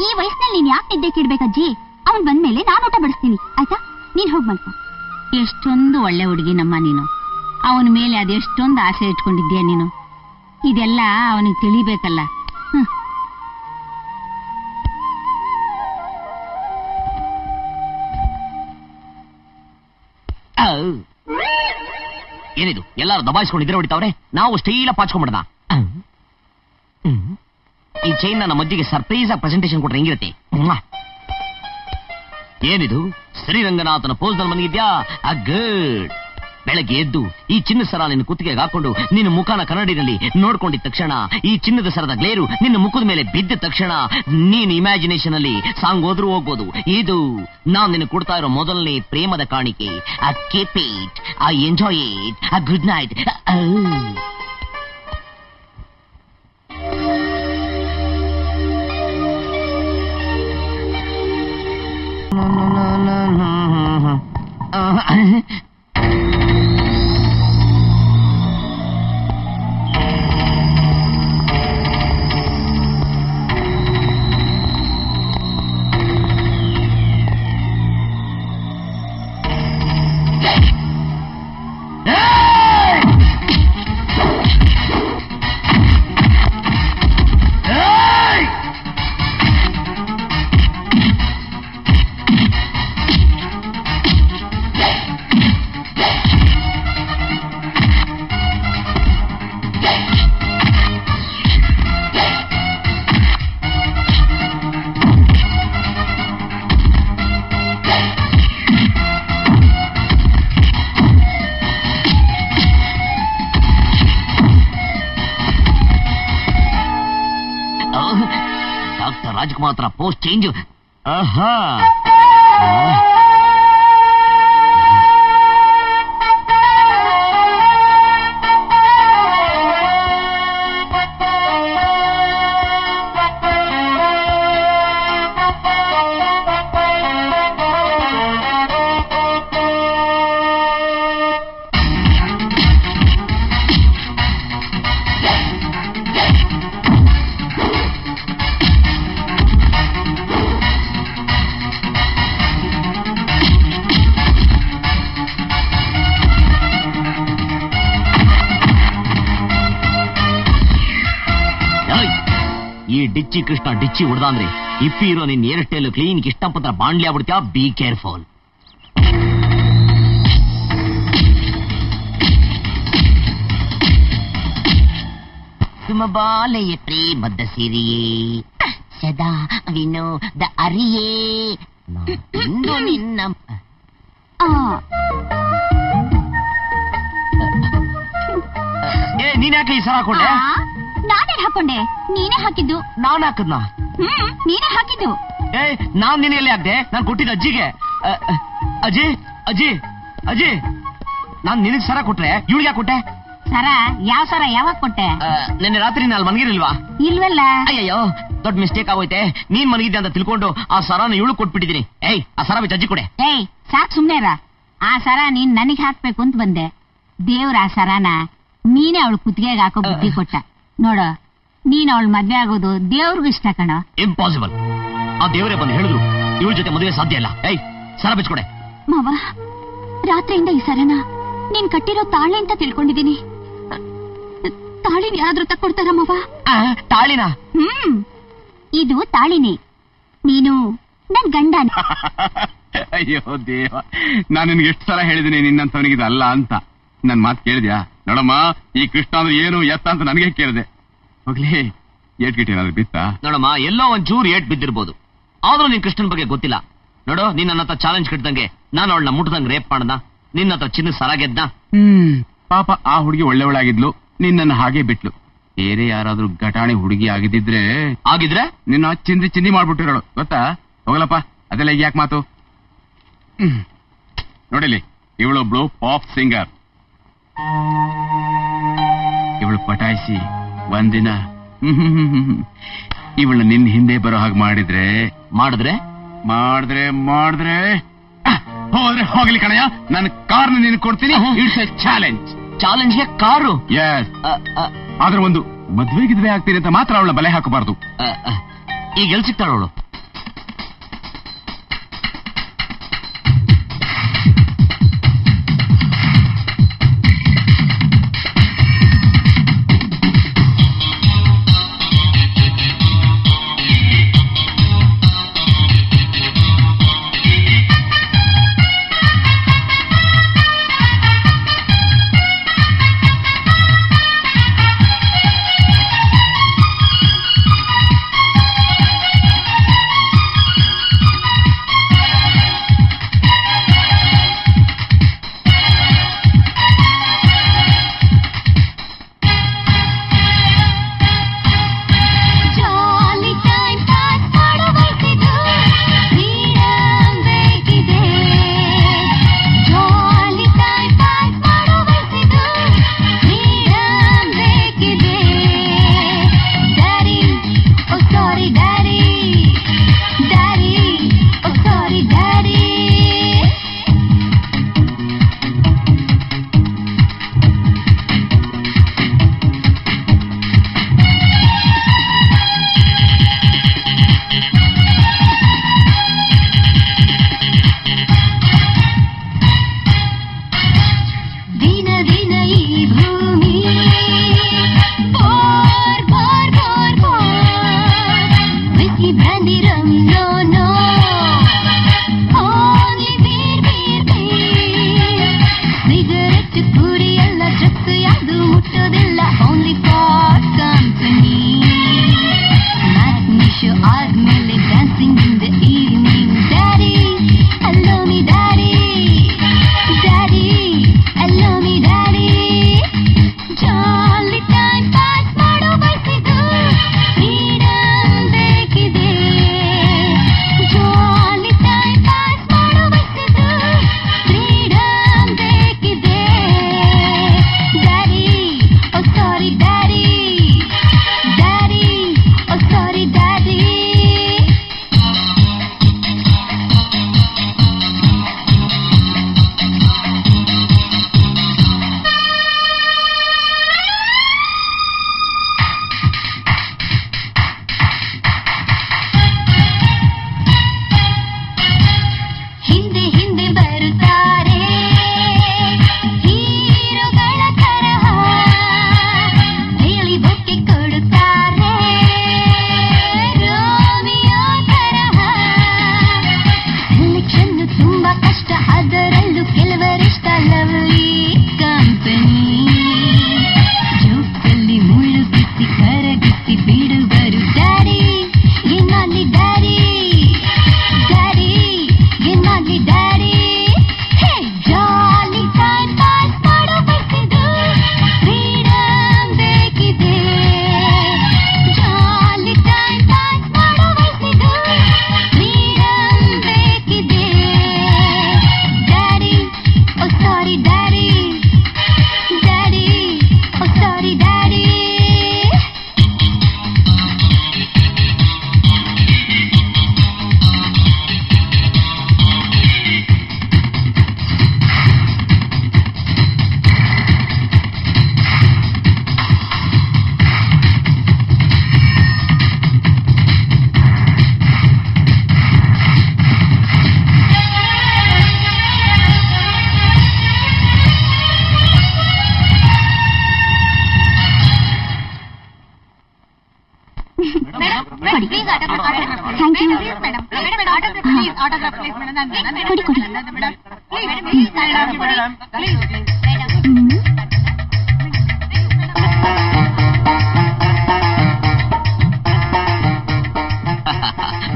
ಈ ವಯಸ್ಸಿನಲ್ಲಿ ನೀನ್ ಯಾಕೆ ನಿದ್ದೆ ಕಿಡ್ಬೇಕಜ್ಜಿ? ಅವನ್ ಬಂದ್ಮೇಲೆ ನಾನ್ ಊಟ ಬಡಿಸ್ತೀನಿ, ಆಯ್ತಾ? ನೀನ್ ಹೋಗ್ ಮಲ್ಕೋ. ಎಷ್ಟೊಂದು ಒಳ್ಳೆ ಹುಡುಗಿನಮ್ಮ ನೀನು. ಅವನ ಮೇಲೆ ಅದೆಷ್ಟೊಂದು ಆಸೆ ಇಟ್ಕೊಂಡಿದ್ಯಾ ನೀನು. ಇದೆಲ್ಲ ಅವನಿಗೆ ತಿಳಿಬೇಕಲ್ಲ. ಏನಿದು, ಎಲ್ಲಾರು ದಬಾಯಿಸ್ಕೊಂಡು ಇದ್ರೆ ಹೊಡಿತಾವ್ರೆ. ನಾವು ಸ್ಟೈಲ ಪಾಚ್ಕೊಂಡ್ಬಿಡದ. ಈ ಚೈನ್ ನನ್ನ ಮಜ್ಜಿಗೆ ಸರ್ಪ್ರೈಸ್ ಆಗಿ ಪ್ರೆಸೆಂಟೇಶನ್ ಕೊಟ್ರೆ ಹೆಂಗಿರುತ್ತೆ? ಏನಿದು, ಶ್ರೀರಂಗನಾಥನ ಪೋಸ್ ನಲ್ಲಿ ಬಂದಿದ್ಯಾ? ಗುಡ್. ಬೆಳಗ್ಗೆ ಎದ್ದು ಈ ಚಿನ್ನ ಸರ ನಿನ್ನ ಕುತ್ತಿಗೆಗೆ ಹಾಕೊಂಡು ನಿನ್ನ ಮುಖಾನ ಕನ್ನಡಿನಲ್ಲಿ ನೋಡ್ಕೊಂಡಿದ್ದ ತಕ್ಷಣ, ಈ ಚಿನ್ನದ ಸರದ ಗ್ಲೇರು ನಿನ್ನ ಮುಖದ ಮೇಲೆ ಬಿದ್ದ ತಕ್ಷಣ ನೀನು ಇಮ್ಯಾಜಿನೇಷನ್ ಅಲ್ಲಿ ಸಾಂಗ್ ಹೋದ್ರೂ ಹೋಗ್ಬೋದು. ಇದು ನಾನ್ ನಿನ್ನ ಕೊಡ್ತಾ ಇರೋ ಮೊದಲನೇ ಪ್ರೇಮದ ಕಾಣಿಕೆ. I keep it, I enjoy it. Good night. Rajkumar ಹತ್ರ ಪೋಸ್ಟ್ ಚೇಂಜ್. ಆಹಾ ಡಿಚ್ಚಿ ಕೃಷ್ಣ ಡಿಚ್ಚಿ ಹೊಡ್ದಂದ್ರೆ ಇಪ್ಪಿ ಇರೋ ನಿನ್ ಏರ್ ಸ್ಟೈಲ್ ಕ್ಲೀನ್ ಇಷ್ಟಪತ್ರ ಬಾಂಡ್ಲಿ ಆಗ್ಬಿಡ್ತೀಯ. Be careful. ತುಮ ಬಾಲೆಯ ಪ್ರೇಮದ ಸಿರಿಯೇ ಸದಾ ವಿನೋದ ಅರಿಯೇ ಇಂದು ನಿನ್ನ. ನೀನ್ ಯಾಕೆ ಈ ಸರ ಹಾಕೊಂಡೆ? ನಾನೇ ಹಾಕೊಂಡೆ. ನೀನೇ ಹಾಕಿದ್ದು. ನಾನ್ ಹಾಕದ್ನ? ನೀನೇ ಹಾಕಿದ್ದು. ನಾನ್ ನಿನಗೆಲ್ಲಿ ಹಾಕ್ದೆ? ನಾನ್ ಕೊಟ್ಟಿದ್ದ ಅಜ್ಜಿಗೆ. ಅಜ್ಜಿ ಅಜ್ಜಿ ಅಜ್ಜಿ, ನಾನ್ ನಿನಗ್ ಸರ ಕೊಟ್ರೆ ಇವಳಿಗೆ ಕೊಟ್ಟೆ? ಸರ? ಯಾವ ಸರ ಯಾವಾಗ ಕೊಟ್ಟೆ? ನಿನ್ನೆ ರಾತ್ರಿ ನಾಲ್ ಮನ್ಗಿರ್ಲಿಲ್ವಾ? ಇಲ್ವಲ್ಲ. ಅಯ್ಯಯ್ಯೋ ದೊಡ್ಡ ಮಿಸ್ಟೇಕ್ ಆಗೋಯ್ತೆ. ನೀನ್ ಮನಗಿದ್ದೆ ಅಂತ ತಿಳ್ಕೊಂಡು ಆ ಸರನ ಇವಳು ಕೊಟ್ಬಿಟ್ಟಿದೀನಿ. ಆ ಸರ ಬಿಟ್ಟು ಅಜ್ಜಿ ಕೊಡೆ. ಸಾಕ್ ಸುಮ್ನೆರ. ಆ ಸರ ನೀನ್ ನನಗ್ ಹಾಕ್ಬೇಕು ಅಂತ ಬಂದೆ. ದೇವ್ರ ಆ ಸರನ ನೀನೇ ಅವಳು ಕುತ್ತಿಗೆಗೆ ಹಾಕೋ ಬುದ್ಧಿ ಕೊಟ್ಟ. ನೋಡ, ನೀನ್ ಅವಳು ಮದ್ವೆ ಆಗೋದು ದೇವ್ರಿಗೂ ಇಷ್ಟ ಕಣ. ಇಂಪಾಸಿಬಲ್. ಆ ದೇವರೇ ಬಂದು ಹೇಳಿದ್ರು ಇವಳ ಜೊತೆ ಮದುವೆ ಸಾಧ್ಯ ಇಲ್ಲ. ಸರ ಬಿಚ್ಕೊಡೆ. ಮಾವ, ರಾತ್ರಿಯಿಂದ ಈ ಸರನ ನೀನ್ ಕಟ್ಟಿರೋ ತಾಳಿ ಅಂತ ತಿಳ್ಕೊಂಡಿದೀನಿ. ತಾಳಿನ ಯಾರಾದ್ರೂ ತಕ್ಕೊಡ್ತಾರ ಮಾವ? ತಾಳಿನ? ಇದು ತಾಳಿನಿ. ನೀನು ನನ್ ಗಂಡನ. ಅಯ್ಯೋ ದೇವ, ನಾನು ನಿನ್ಗೆ ಎಷ್ಟು ಸಲ ಹೇಳಿದೀನಿ ನಿನ್ನಂತವನಿಗೆ ಅಲ್ಲ ಅಂತ. ನನ್ ಮಾತು ಕೇಳಿದ್ಯಾ? ನೋಡಮ್ಮ, ಈ ಕೃಷ್ಣ ಅಂದ್ರೆ ಏನು ಎತ್ತ ಅಂತ ನನಗೆ ಕೇಳಿದೆ. ಹೋಗ್ಲಿ, ಏಟ್ ಗಿಟ್ ಏನಾದ್ರು ಬಿತ್ತ? ನೋಡಮ್ಮ, ಎಲ್ಲೋ ಒಂಚೂರು ಏಟ್ ಬಿದ್ದಿರ್ಬೋದು. ಆದ್ರೂ ನಿನ್ ಕೃಷ್ಣನ್ ಬಗ್ಗೆ ಗೊತ್ತಿಲ್ಲ. ನೋಡು, ನೀನ್ ನನ್ನ ಹತ್ರ ಚಾಲೆಂಜ್ ಕಟ್ಟಿದಂಗೆ ನಾನು ಅವಳನ್ನ ಮುಟ್ಟದಂಗೆ ರೇಪ್ ಮಾಡ್ದ. ನಿನ್ನ ಹತ್ರ ಚಿನ್ನ ಸರ ಗೆದ್ದ. ಪಾಪ ಆ ಹುಡುಗಿ ಒಳ್ಳೆವಳಾಗಿದ್ಲು, ನಿನ್ನನ್ನು ಹಾಗೆ ಬಿಟ್ಲು. ಬೇರೆ ಯಾರಾದ್ರೂ ಘಟಾಣಿ ಹುಡುಗಿ ಆಗಿದ್ರೆ ನಿನ್ನ ಚಿಂದಿ ಮಾಡ್ಬಿಟ್ಟಿರೋಳು ಗೊತ್ತಾ? ಹೋಗಲಪ್ಪ, ಅದೆಲ್ಲ ಈಗ ಯಾಕೆ ಮಾತು? ನೋಡಿಲಿ, ಇವಳೊಬ್ಳು ಪಾಪ್ ಸಿಂಗರ್. ಇವಳು ಪಟಾಯಿಸಿ ಒಂದಿನ ಇವಳು ನಿನ್ನ ಹಿಂದೆ ಬರೋ ಹಾಗೆ ಮಾಡಿದ್ರೆ ಹೋಗ್ಲಿ ಕಣಯ್ಯ, ನನ್ನ ಕಾರ್ನ ನೀನು ಕೊಡ್ತೀನಿ. ಇಟ್ಸ್ ಎ ಚಾಲೆಂಜ್ಗೆ ಕಾರು? ಎಸ್. ಆದ್ರೆ ಒಂದು ಮದ್ವೆಗಿದ್ವೆ ಆಗ್ತೀನಿ ಅಂತ ಮಾತ್ರ ಅವಳ ಬಲೆ ಹಾಕಬಾರ್ದು. ಈಗ ಎಲ್ಲಿ ಸಿಗ್ತಾಳ ಅವಳು?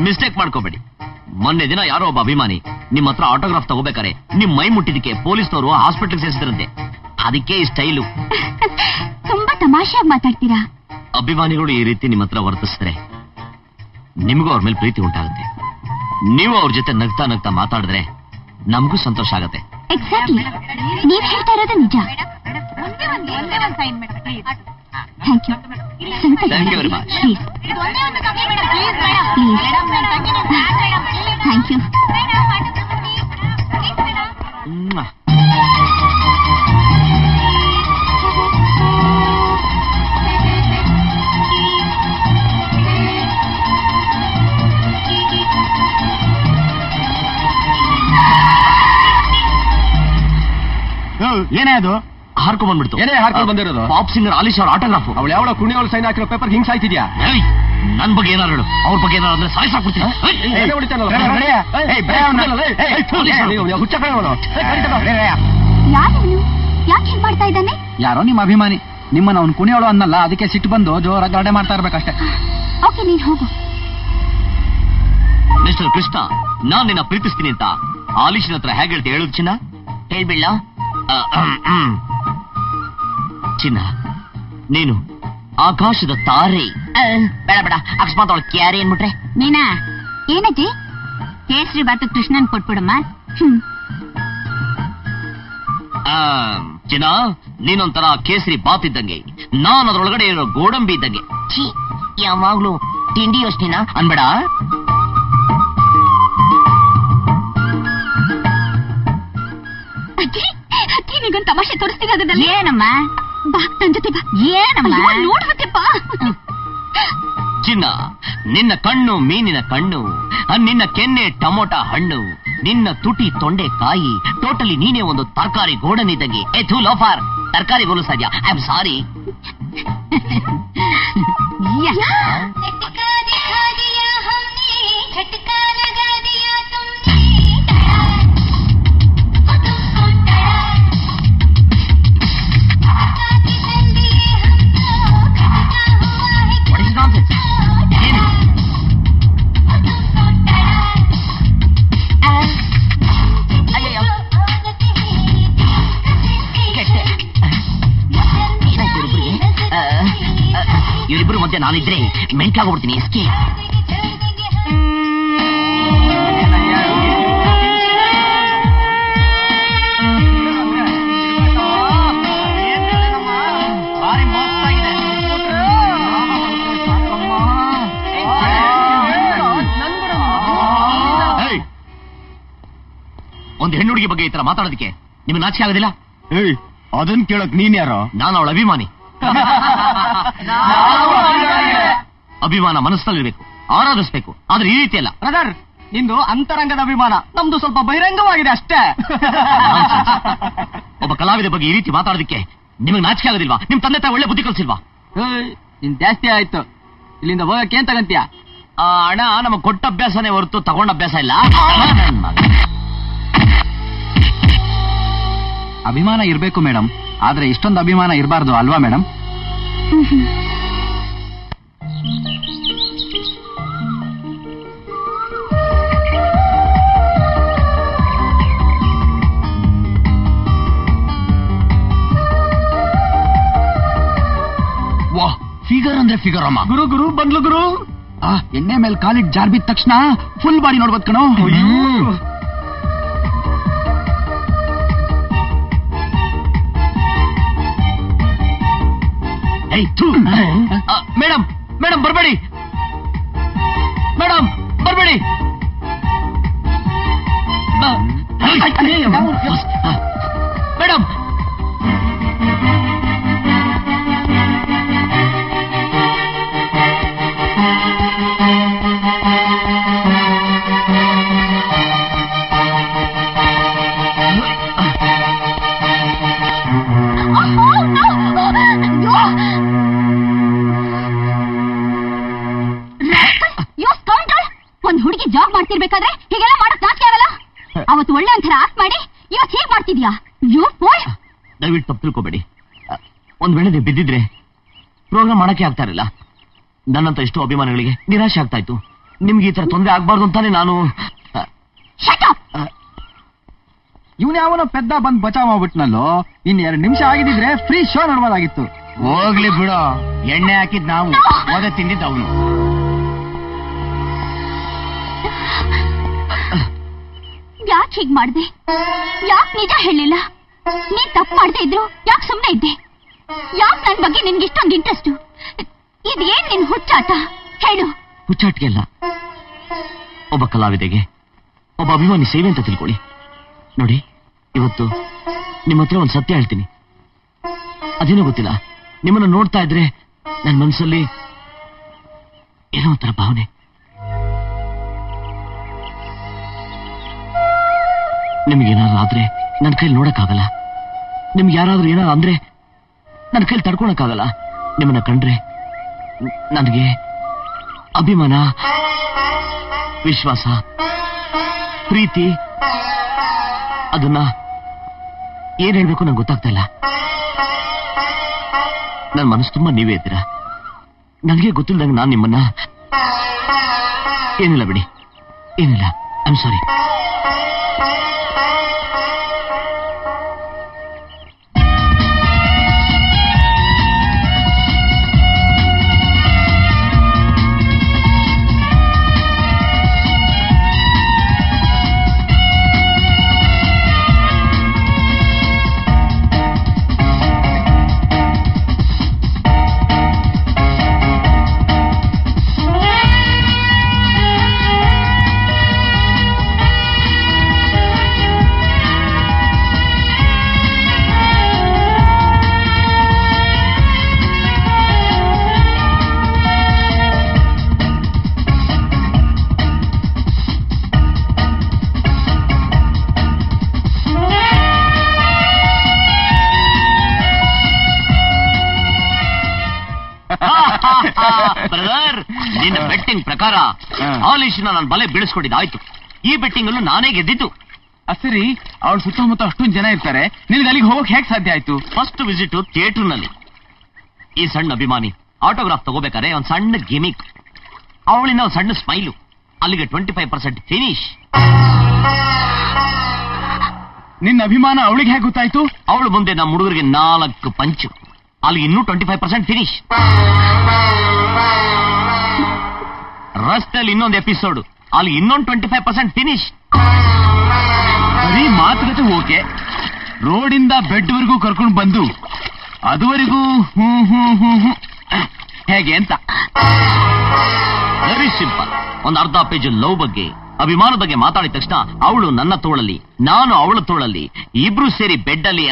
ಮಿಸ್ಟೇಕ್ ಮಾಡ್ಕೋಬೇಡಿ. ಮೊನ್ನೆ ದಿನ ಯಾರೋ ಒಬ್ಬ ಅಭಿಮಾನಿ ನಿಮ್ಮ ಹತ್ರ ಆಟೋಗ್ರಾಫ್ ತಗೋಬೇಕಾರೆ ನಿಮ್ ಮೈ ಮುಟ್ಟಿದಕ್ಕೆ ಪೊಲೀಸ್ನವರು ಹಾಸ್ಪಿಟಲ್ ಸೇರಿಸಿದ್ರಂತೆ. ಅದಕ್ಕೆ ಈ ಸ್ಟೈಲು. ತುಂಬಾ ತಮಾಷೆಯಾಗಿ ಮಾತಾಡ್ತೀರಾ. ಅಭಿಮಾನಿಗಳು ಈ ರೀತಿ ನಿಮ್ಮ ಹತ್ರ ವರ್ತಿಸಿದ್ರೆ ನಿಮಗೂ ಅವ್ರ ಮೇಲೆ ಪ್ರೀತಿ ಉಂಟಾಗುತ್ತೆ. ನೀವು ಅವ್ರ ಜೊತೆ ನಗ್ತಾ ನಗ್ತಾ ಮಾತಾಡಿದ್ರೆ ನಮಗೂ ಸಂತೋಷ ಆಗತ್ತೆ. ಎಕ್ಸಾಕ್ಟ್ಲಿ, ನೀವ್ ಹೇಳ್ತಾ ಇರೋದು ನಿಜ. Thank you. Thank you very much. Thank you. ಏನೇ ಅದು ಹಾರ್ಕೊಂಡ್ ಬಂದ್ಬಿಡ್ತು. ಏನೇ ಹಾರ್ಕೊಂಡು ಬಂದಿರೋದು? ಪಾಪ್ ಸಿಂಗರ್ ಆಲಿಶ್ ಅವ್ರ ಆಟೋಗ್ರಾಫ್. ಅವಳು ಯಾವಳ ಕುಣಿಯವಳು ಸೈನ್ ಹಾಕಿರೋ ಪೇಪರ್ ಹಿಂಗ್ ಸಾಯ್ತಿದ್ಯಾ? ನನ್ ಬಗ್ಗೆ ಏನಾರು ಹೇಳು, ಅವ್ರ ಬಗ್ಗೆ ಏನಾರು ಅಂದ್ರೆ ಸಾಯಿಸಾಕ್ಬಿಡ್ತೀನಿ. ಯಾಕೆ ಹಿಂಗ್ ಮಾಡ್ತಾ ಇದ್ದಾನೆ? ಯಾರೋ ನಿಮ್ಮ ಅಭಿಮಾನಿ ನಿಮ್ಮನ್ನ ಅವ್ನು ಕುಣಿಯೋಳು ಅನ್ನಲ್ಲ, ಅದಕ್ಕೆ ಸಿಟ್ಟು ಬಂದು ಜೋರಾಗಿ ಗಲಾಟೆ ಮಾಡ್ತಾ ಇರ್ಬೇಕಷ್ಟೇ. ಓಕೆ, ನೀನ್ ಹೋಗು. ಮಿಸ್ಟರ್ ಕೃಷ್ಣ, ನಾನ್ ನಿನ್ನ ಪ್ರೀತಿಸ್ತೀನಿ ಅಂತ ಆಲಿಶಿನ ಹತ್ರ ಹೇಗೆ ಹೇಳ್ತಿ ಹೇಳುದು ಚಿನ್ನ? ಹೇಳ್ಬಿಡ್ಲ? ಚಿನ್ನ, ನೀನು ಆಕಾಶದ ತಾರೆ. ಬೇಡ ಬೇಡ, ಅಕಸ್ಮಾತ್ ಅವಳು ಕ್ಯಾರಿ ಏನ್ಬಿಟ್ರೆ? ನೀನಾ ಏನಜ್ಜಿ? ಕೇಸರಿ ಬಾತು ಕೃಷ್ಣನ್ ಕೊಟ್ಬಿಡಮ್ಮ. ಚಿನ್ನ, ನೀನೊಂಥರ ಕೇಸರಿ ಬಾತ್ ಇದ್ದಂಗೆ, ನಾನ್ ಅದ್ರೊಳಗಡೆ ಇರೋ ಗೋಡಂಬಿ ಇದ್ದಂಗೆ. ಯಾವಾಗ್ಲೂ ತಿಂಡಿ ಯೋಚನೆನಾ ಅನ್ಬೇಡ. ನೀಗೊಂದು ತಮಾಷೆ ತೋರಿಸ್ತಿರೋದ್ರಲ್ಲಿ ಏನಮ್ಮ? ಬಾ ನನ್ ಜೊತೆ ಬಾ. ಏನಮ್ಮ ನೋಡ್ಬತ್ತೆ ಬಾ. ಚಿನ್ನ, ನಿನ್ನ ಕಣ್ಣು ಮೀನಿನ ಕಣ್ಣು, ನಿನ್ನ ಕೆನ್ನೆ ಟೊಮೊಟೊ ಹಣ್ಣು, ನಿನ್ನ ತುಟಿ ತೊಂಡೆ ಕಾಯಿ, ಟೋಟಲಿ ನೀನೇ ಒಂದು ತರಕಾರಿ ಗೋಡನ್ ಇದ್ದಂಗೆ. ಥೂ ಲೋಫಾರ್, ತರಕಾರಿ ಗೋಲು ಸಾಧ್ಯ. I am sorry. ಇವರಿಬ್ಬರು ಮಧ್ಯೆ ನಾನಿದ್ರೆ ಮೆಂಟ್ಲಾಗ್ಬಿಡ್ತೀನಿ. ಎಸ್ಕೆ ಒಂದು ಹೆಣ್ಣು ಹುಡುಗಿ ಬಗ್ಗೆ ಈ ತರ ಮಾತಾಡೋದಕ್ಕೆ ನಿಮ್ಗೆ ನಾಚಿಕೆ ಆಗೋದಿಲ್ಲ? ಅದನ್ನ ಕೇಳಕ್ ನೀನ್ ಯಾರೋ? ನಾನು ಅವಳ ಅಭಿಮಾನಿ. ಅಭಿಮಾನ ಮನಸ್ಸಲ್ಲಿರ್ಬೇಕು, ಆರಾಧಿಸ್ಬೇಕು, ಆದ್ರೆ ಈ ರೀತಿ ಅಲ್ಲ. ಬ್ರದರ್, ಇಂದು ಅಂತರಂಗದ ಅಭಿಮಾನ, ನಮ್ದು ಸ್ವಲ್ಪ ಬಹಿರಂಗವಾಗಿದೆ ಅಷ್ಟೇ. ಒಬ್ಬ ಕಲಾವಿದ ಬಗ್ಗೆ ಈ ರೀತಿ ಮಾತಾಡೋದಕ್ಕೆ ನಿಮಗೆ ನಾಚಿಕೆ ಆಗೋದಿಲ್ವಾ? ನಿಮ್ ತಂದೆ ತಾಯಿ ಒಳ್ಳೆ ಬುದ್ಧಿ ಕಲಿಸಿಲ್ವಾ? ಇನ್ ಜಾಸ್ತಿ ಆಯ್ತು, ಇಲ್ಲಿಂದ ಹೋಗಕ್ಕೆ ಏನ್ ತಗಂತೀಯ? ಹಣ ನಮಗ್ ಕೊಟ್ಟ ಅಭ್ಯಾಸನೇ ಹೊರತು ತಗೊಂಡ ಅಭ್ಯಾಸ ಇಲ್ಲ. ಅಭಿಮಾನ ಇರ್ಬೇಕು ಮೇಡಮ್, ಆದ್ರೆ ಇಷ್ಟೊಂದು ಅಭಿಮಾನ ಇರಬಾರ್ದು ಅಲ್ವಾ ಮೇಡಮ್? ವಾಹ್, ಫಿಗರ್ ಅಂದ್ರೆ ಫಿಗರ್ ಅಮ್ಮ. ಗುರು ಗುರು ಬಂದ್ಲು ಗುರು. ಎಣ್ಣೆ ಮೇಲೆ ಕಾಲಿಟ್ ಜಾರ್ ಬಿದ್ದ ತಕ್ಷಣ ಫುಲ್ ಬಾಡಿ ನೋಡ್ಬೇಕು ಕಣೋ. ಮೇಡಮ್, ಮೇಡಮ್ ಬರ್ಬೇಡಿ, ಮೇಡಮ್ ಬರ್ಬೇಡಿ. ಮೇಡಮ್, ಆಗ್ತಿರ್ಬೇಕಾದ್ರೆ ಹೀಗೆಲ್ಲ ಮಾಡಕ್ ನಾಚಿಕೆ ಆಗಲ್ಲ? ಅವತ್ತು ಒಳ್ಳೆ ಒಂಥರ ಆಕ್ಟ್ ಮಾಡಿ ಇವತ್ತು ಹೇಗ್ ಮಾಡ್ತಿದ್ಯಾ? You fool! ದಯವಿಟ್ಟು ತಪ್ಪು ತಿಳ್ಕೊಬೇಡಿ. ಒಂದ್ ವೇಳೆ ನೀವು ಬಿದ್ದಿದ್ರೆ ಪ್ರೋಗ್ರಾಮ್ ಮಾಡಕ್ಕೆ ಆಗ್ತಾ ಇರಲಿಲ್ಲ. ನನ್ನಂತ ಎಷ್ಟೋ ಅಭಿಮಾನಿಗಳಿಗೆ ನಿರಾಶೆ ಆಗ್ತಾ ಇತ್ತು. ನಿಮ್ಗೆ ಈ ತರ ತೊಂದರೆ ಆಗ್ಬಾರ್ದು ಅಂತಾನೆ ನಾನು. ಇವನ್ ಯಾವನೋ ಪೆದ್ದ ಬಂದ್ ಬಚಾವ್ ಮಾಡ್ಬಿಟ್ನಲ್ಲೋ. ಇನ್ 2 ನಿಮಿಷ ಆಗಿದ್ರೆ ಫ್ರೀ ಶೋ ನೋಡ್ಬೋದಾಗಿತ್ತು. ಹೋಗ್ಲಿ ಬಿಡೋ, ಎಣ್ಣೆ ಹಾಕಿದ್ ನಾವು, ಓದ ತಿಂದಿದ್ದ ಅವನು. ಯಾಕೆ ಹೀಗ್ ಮಾಡ್ದೆ? ಯಾಕೆ ನಿಜ ಹೇಳಿಲ್ಲ? ನೀನ್ ತಪ್ಪು ಮಾಡ್ದೆ ಇದ್ರು ಯಾಕೆ ಸುಮ್ನೆ ಇದ್ದೆ? ಯಾಕೆ ನನ್ ಬಗ್ಗೆ ನಿನ್ಗೆ ಇಷ್ಟೊಂದು ಇಂಟ್ರೆಸ್ಟ್? ಇದೇನ್ ನಿನ್ ಹುಚ್ಚಾಟ ಹೇಳು? ಹುಚ್ಚಾಟಿಗೆ ಅಲ್ಲ, ಒಬ್ಬ ಕಲಾವಿದೆಗೆ ಒಬ್ಬ ಅಭಿಮಾನಿ ಸೇವೆ ಅಂತ ತಿಳ್ಕೊಳ್ಳಿ. ನೋಡಿ, ಇವತ್ತು ನಿಮ್ಮ ಹತ್ರ ಒಂದು ಸತ್ಯ ಹೇಳ್ತೀನಿ. ಅದೇನೋ ಗೊತ್ತಿಲ್ಲ, ನಿಮ್ಮನ್ನ ನೋಡ್ತಾ ಇದ್ರೆ ನನ್ನ ಮನಸ್ಸಲ್ಲಿ ಏನೋ ಒಂಥರ ಭಾವನೆ. ನಿಮ್ಗೇನಾದ್ರು ಆದ್ರೆ ನನ್ನ ಕೈಲಿ ನೋಡಕ್ಕಾಗಲ್ಲ. ನಿಮ್ಗೆ ಯಾರಾದ್ರೂ ಏನಾದ್ರು ಅಂದ್ರೆ ನನ್ನ ಕೈಲಿ ತಡ್ಕೊಳಕ್ಕಾಗಲ್ಲ. ನಿಮ್ಮನ್ನ ಕಂಡ್ರೆ ನನಗೆ ಅಭಿಮಾನ, ವಿಶ್ವಾಸ, ಪ್ರೀತಿ, ಅದನ್ನ ಏನ್ ಹೇಳ್ಬೇಕು ನಂಗೆ ಗೊತ್ತಾಗ್ತಾ ಇಲ್ಲ. ನನ್ನ ಮನಸ್ಸು ತುಂಬಾ ನೀವೇ ಇದ್ದೀರಾ. ನನಗೆ ಗೊತ್ತಿಲ್ಲದಂಗೆ ನಾನು ನಿಮ್ಮನ್ನ. ಏನಿಲ್ಲ ಬಿಡಿ, ಏನಿಲ್ಲ. I am sorry. ಬ್ರದರ್, ನಿನ್ನ ಬೆಟ್ಟಿಂಗ್ ಪ್ರಕಾರ ಆಲಿಶಿನ ನಾನು ಬಲೆ ಬೀಳಿಸ್ಕೊಂಡಿದ್ದಾಯ್ತು. ಈ ಬೆಟ್ಟಿಂಗ್ ಅಲ್ಲೂ ನಾನೇ ಗೆದ್ದಿದ್ದು. ಸರಿ, ಅವಳ ಸುತ್ತಮುತ್ತ ಅಷ್ಟೊಂದು ಜನ ಇರ್ತಾರೆ, ನಿನ್ಗೆ ಅಲ್ಲಿಗೆ ಹೋಗಕ್ ಹೇಗ್ ಸಾಧ್ಯ ಆಯ್ತು? ಫಸ್ಟ್ ವಿಸಿಟ್ ಥಿಯೇಟರ್ನಲ್ಲಿ. ಈ ಸಣ್ಣ ಅಭಿಮಾನಿ ಆಟೋಗ್ರಾಫ್ ತಗೋಬೇಕಾದ್ರೆ ಒಂದ್ ಸಣ್ಣ ಗಿಮಿಕ್, ಅವಳಿಂದ ಒಂದ್ ಸಣ್ಣ ಸ್ಮೈಲು, ಅಲ್ಲಿಗೆ 25% ಫಿನಿಶ್. ನಿನ್ನ ಅಭಿಮಾನ ಅವಳಿಗೆ ಹೇಗೆ ಗೊತ್ತಾಯ್ತು? ಅವಳು ಮುಂದೆ ನಮ್ಮ ಹುಡುಗರಿಗೆ 4 ಪಂಚು, ಅಲ್ಲಿ ಇನ್ನೂ 25% ಫಿನಿಶ್. ರಸ್ತೆಯಲ್ಲಿ ಇನ್ನೊಂದು ಎಪಿಸೋಡ್, ಅಲ್ಲಿ ಇನ್ನೊಂದು 25% ಫಿನಿಶ್. ಬರೀ ಮಾತುಕತೆ ಓಕೆ, ರೋಡಿಂದ ಬೆಡ್ವರೆಗೂ ಕರ್ಕೊಂಡು ಬಂದು ಅದುವರೆಗೂ ಹೇಗೆ ಅಂತ? Very simple. ಒಂದು ಅರ್ಧ ಪೇಜ್ ಲವ್ ಬಗ್ಗೆ, ಅಭಿಮಾನದ ಬಗ್ಗೆ ಮಾತಾಡಿದ ತಕ್ಷಣ ಅವಳು ನನ್ನ ತೋಳಲ್ಲಿ, ನಾನು ಅವಳ ತೋಳಲ್ಲಿ, ಇಬ್ರು ಸೇರಿ ಬೆಡ್ಡಲ್ಲಿ.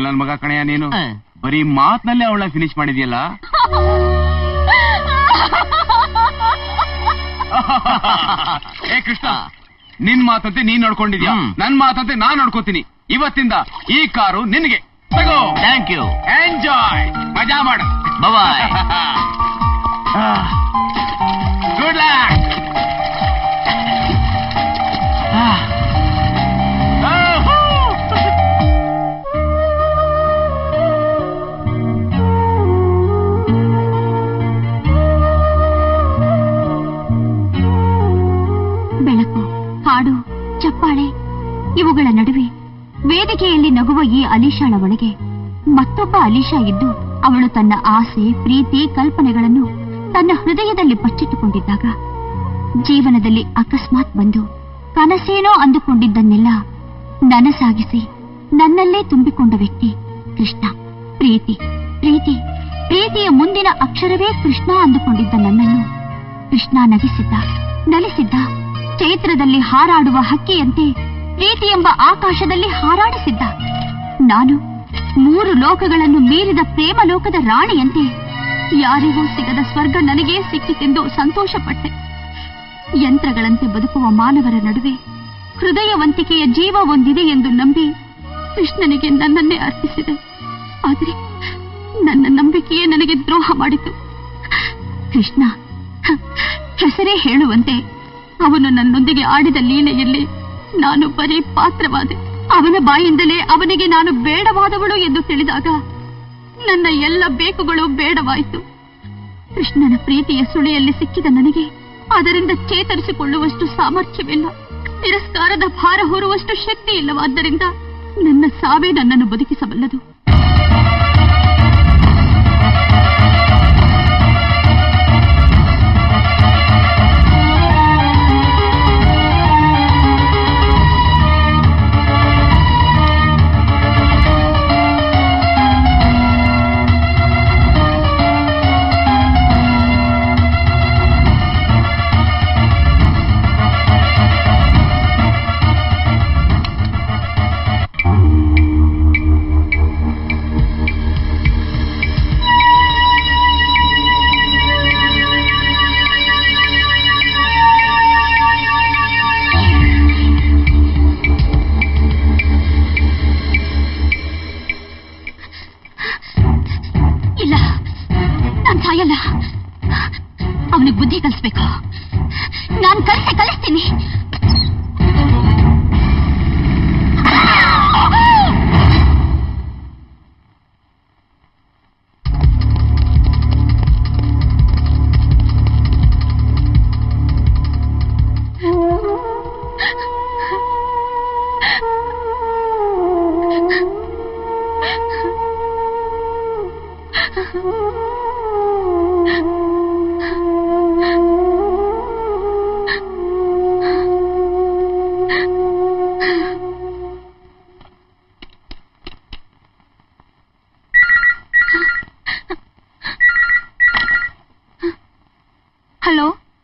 ನನ್ ಮಗ ಕಣೆಯ ನೀನು, ಬರೀ ಮಾತ್ನಲ್ಲೇ ಅವಳ ಫಿನಿಶ್ ಮಾಡಿದ್ಯಲ್ಲ. ಏ ಕೃಷ್ಣ, ನಿನ್ ಮಾತಂತೆ ನೀನ್ ನೋಡ್ಕೊಂಡಿದ್ಯಾ, ನನ್ ಮಾತಂತೆ ನಾನ್ ನೋಡ್ಕೋತೀನಿ. ಇವತ್ತಿಂದ ಈ ಕಾರು ನಿನ್ಗೆ. ತಗೋ. Thank you. ಎಂಜಾಯ್, ಮಜಾ ಮಾಡು. ಬಾಯ್. Good luck. ಬೆಳಕು, ಹಾಡು, ಚಪ್ಪಾಳೆ ಇವುಗಳ ನಡುವೆ ವೇದಿಕೆಯಲ್ಲಿ ನಗುವ ಈ ಅಲಿಶಾಳ ಒಳಗೆ ಮತ್ತೊಬ್ಬ ಅಲಿಶಾ ಇದ್ದು, ಅವಳು ತನ್ನ ಆಸೆ, ಪ್ರೀತಿ, ಕಲ್ಪನೆಗಳನ್ನು ತನ್ನ ಹೃದಯದಲ್ಲಿ ಬಚ್ಚಿಟ್ಟುಕೊಂಡಿದ್ದಾಗ ಜೀವನದಲ್ಲಿ ಅಕಸ್ಮಾತ್ ಬಂದು ಕನಸೇನೋ ಅಂದುಕೊಂಡಿದ್ದನ್ನೆಲ್ಲ ನನಸಾಗಿಸಿ ನನ್ನಲ್ಲೇ ತುಂಬಿಕೊಂಡ ವ್ಯಕ್ತಿ ಕೃಷ್ಣ. ಪ್ರೀತಿ ಪ್ರೀತಿ ಪ್ರೀತಿಯ ಮುಂದಿನ ಅಕ್ಷರವೇ ಕೃಷ್ಣ ಅಂದುಕೊಂಡಿದ್ದ ನನ್ನನ್ನು ಕೃಷ್ಣ ನಗಿಸಿದ್ದ, ನಲಿಸಿದ್ದ. ಚೈತ್ರದಲ್ಲಿ ಹಾರಾಡುವ ಹಕ್ಕಿಯಂತೆ ಪ್ರೀತಿ ಎಂಬ ಆಕಾಶದಲ್ಲಿ ಹಾರಾಡಿಸಿದ್ದ. ನಾನು 3 ಲೋಕಗಳನ್ನು ಮೀರಿದ ಪ್ರೇಮ ಲೋಕದ ರಾಣಿಯಂತೆ ಯಾರಿಗೂ ಸಿಗದ ಸ್ವರ್ಗ ನನಗೇ ಸಿಕ್ಕಿತೆಂದು ಸಂತೋಷಪಟ್ಟೆ. ಯಂತ್ರಗಳಂತೆ ಬದುಕುವ ಮಾನವರ ನಡುವೆ ಹೃದಯವಂತಿಕೆಯ ಜೀವ ಒಂದಿದೆ ಎಂದು ನಂಬಿ ಕೃಷ್ಣನಿಗೆ ನನ್ನನ್ನೇ ಅರ್ಪಿಸಿದೆ. ಆದರೆ ನನ್ನ ನಂಬಿಕೆಯೇ ನನಗೆ ದ್ರೋಹ ಮಾಡಿತು. ಕೃಷ್ಣ ಹೆಸರೇ ಹೇಳುವಂತೆ ಅವನು ನನ್ನೊಂದಿಗೆ ಆಡಿದ ಲೀಲೆಯಲ್ಲಿ ನಾನು ಬರೀ ಪಾತ್ರವಾದೆ. ಅವನ ಬಾಯಿಂದಲೇ ಅವನಿಗೆ ನಾನು ಬೇಡವಾದವಳು ಎಂದು ತಿಳಿದಾಗ ನನ್ನ ಎಲ್ಲ ಬೇಕುಗಳು ಬೇಡವಾಯಿತು. ಕೃಷ್ಣನ ಪ್ರೀತಿಯ ಸುಳಿಯಲ್ಲಿ ಸಿಕ್ಕಿದ ನನಗೆ ಅದರಿಂದ ಚೇತರಿಸಿಕೊಳ್ಳುವಷ್ಟು ಸಾಮರ್ಥ್ಯವಿಲ್ಲ. ತಿರಸ್ಕಾರದ ಭಾರ ಹೊರುವಷ್ಟು ಶಕ್ತಿ ಇಲ್ಲವಾದ್ದರಿಂದ ನನ್ನ ಸಾವೇ ನನ್ನನ್ನು ಬದುಕಿಸಬಲ್ಲದು. ಅವನಿಗೆ ಬುದ್ಧಿ ಕಲಿಸ್ಬೇಕು. ನಾನು ಕಲಿಸ್ತೀನಿ.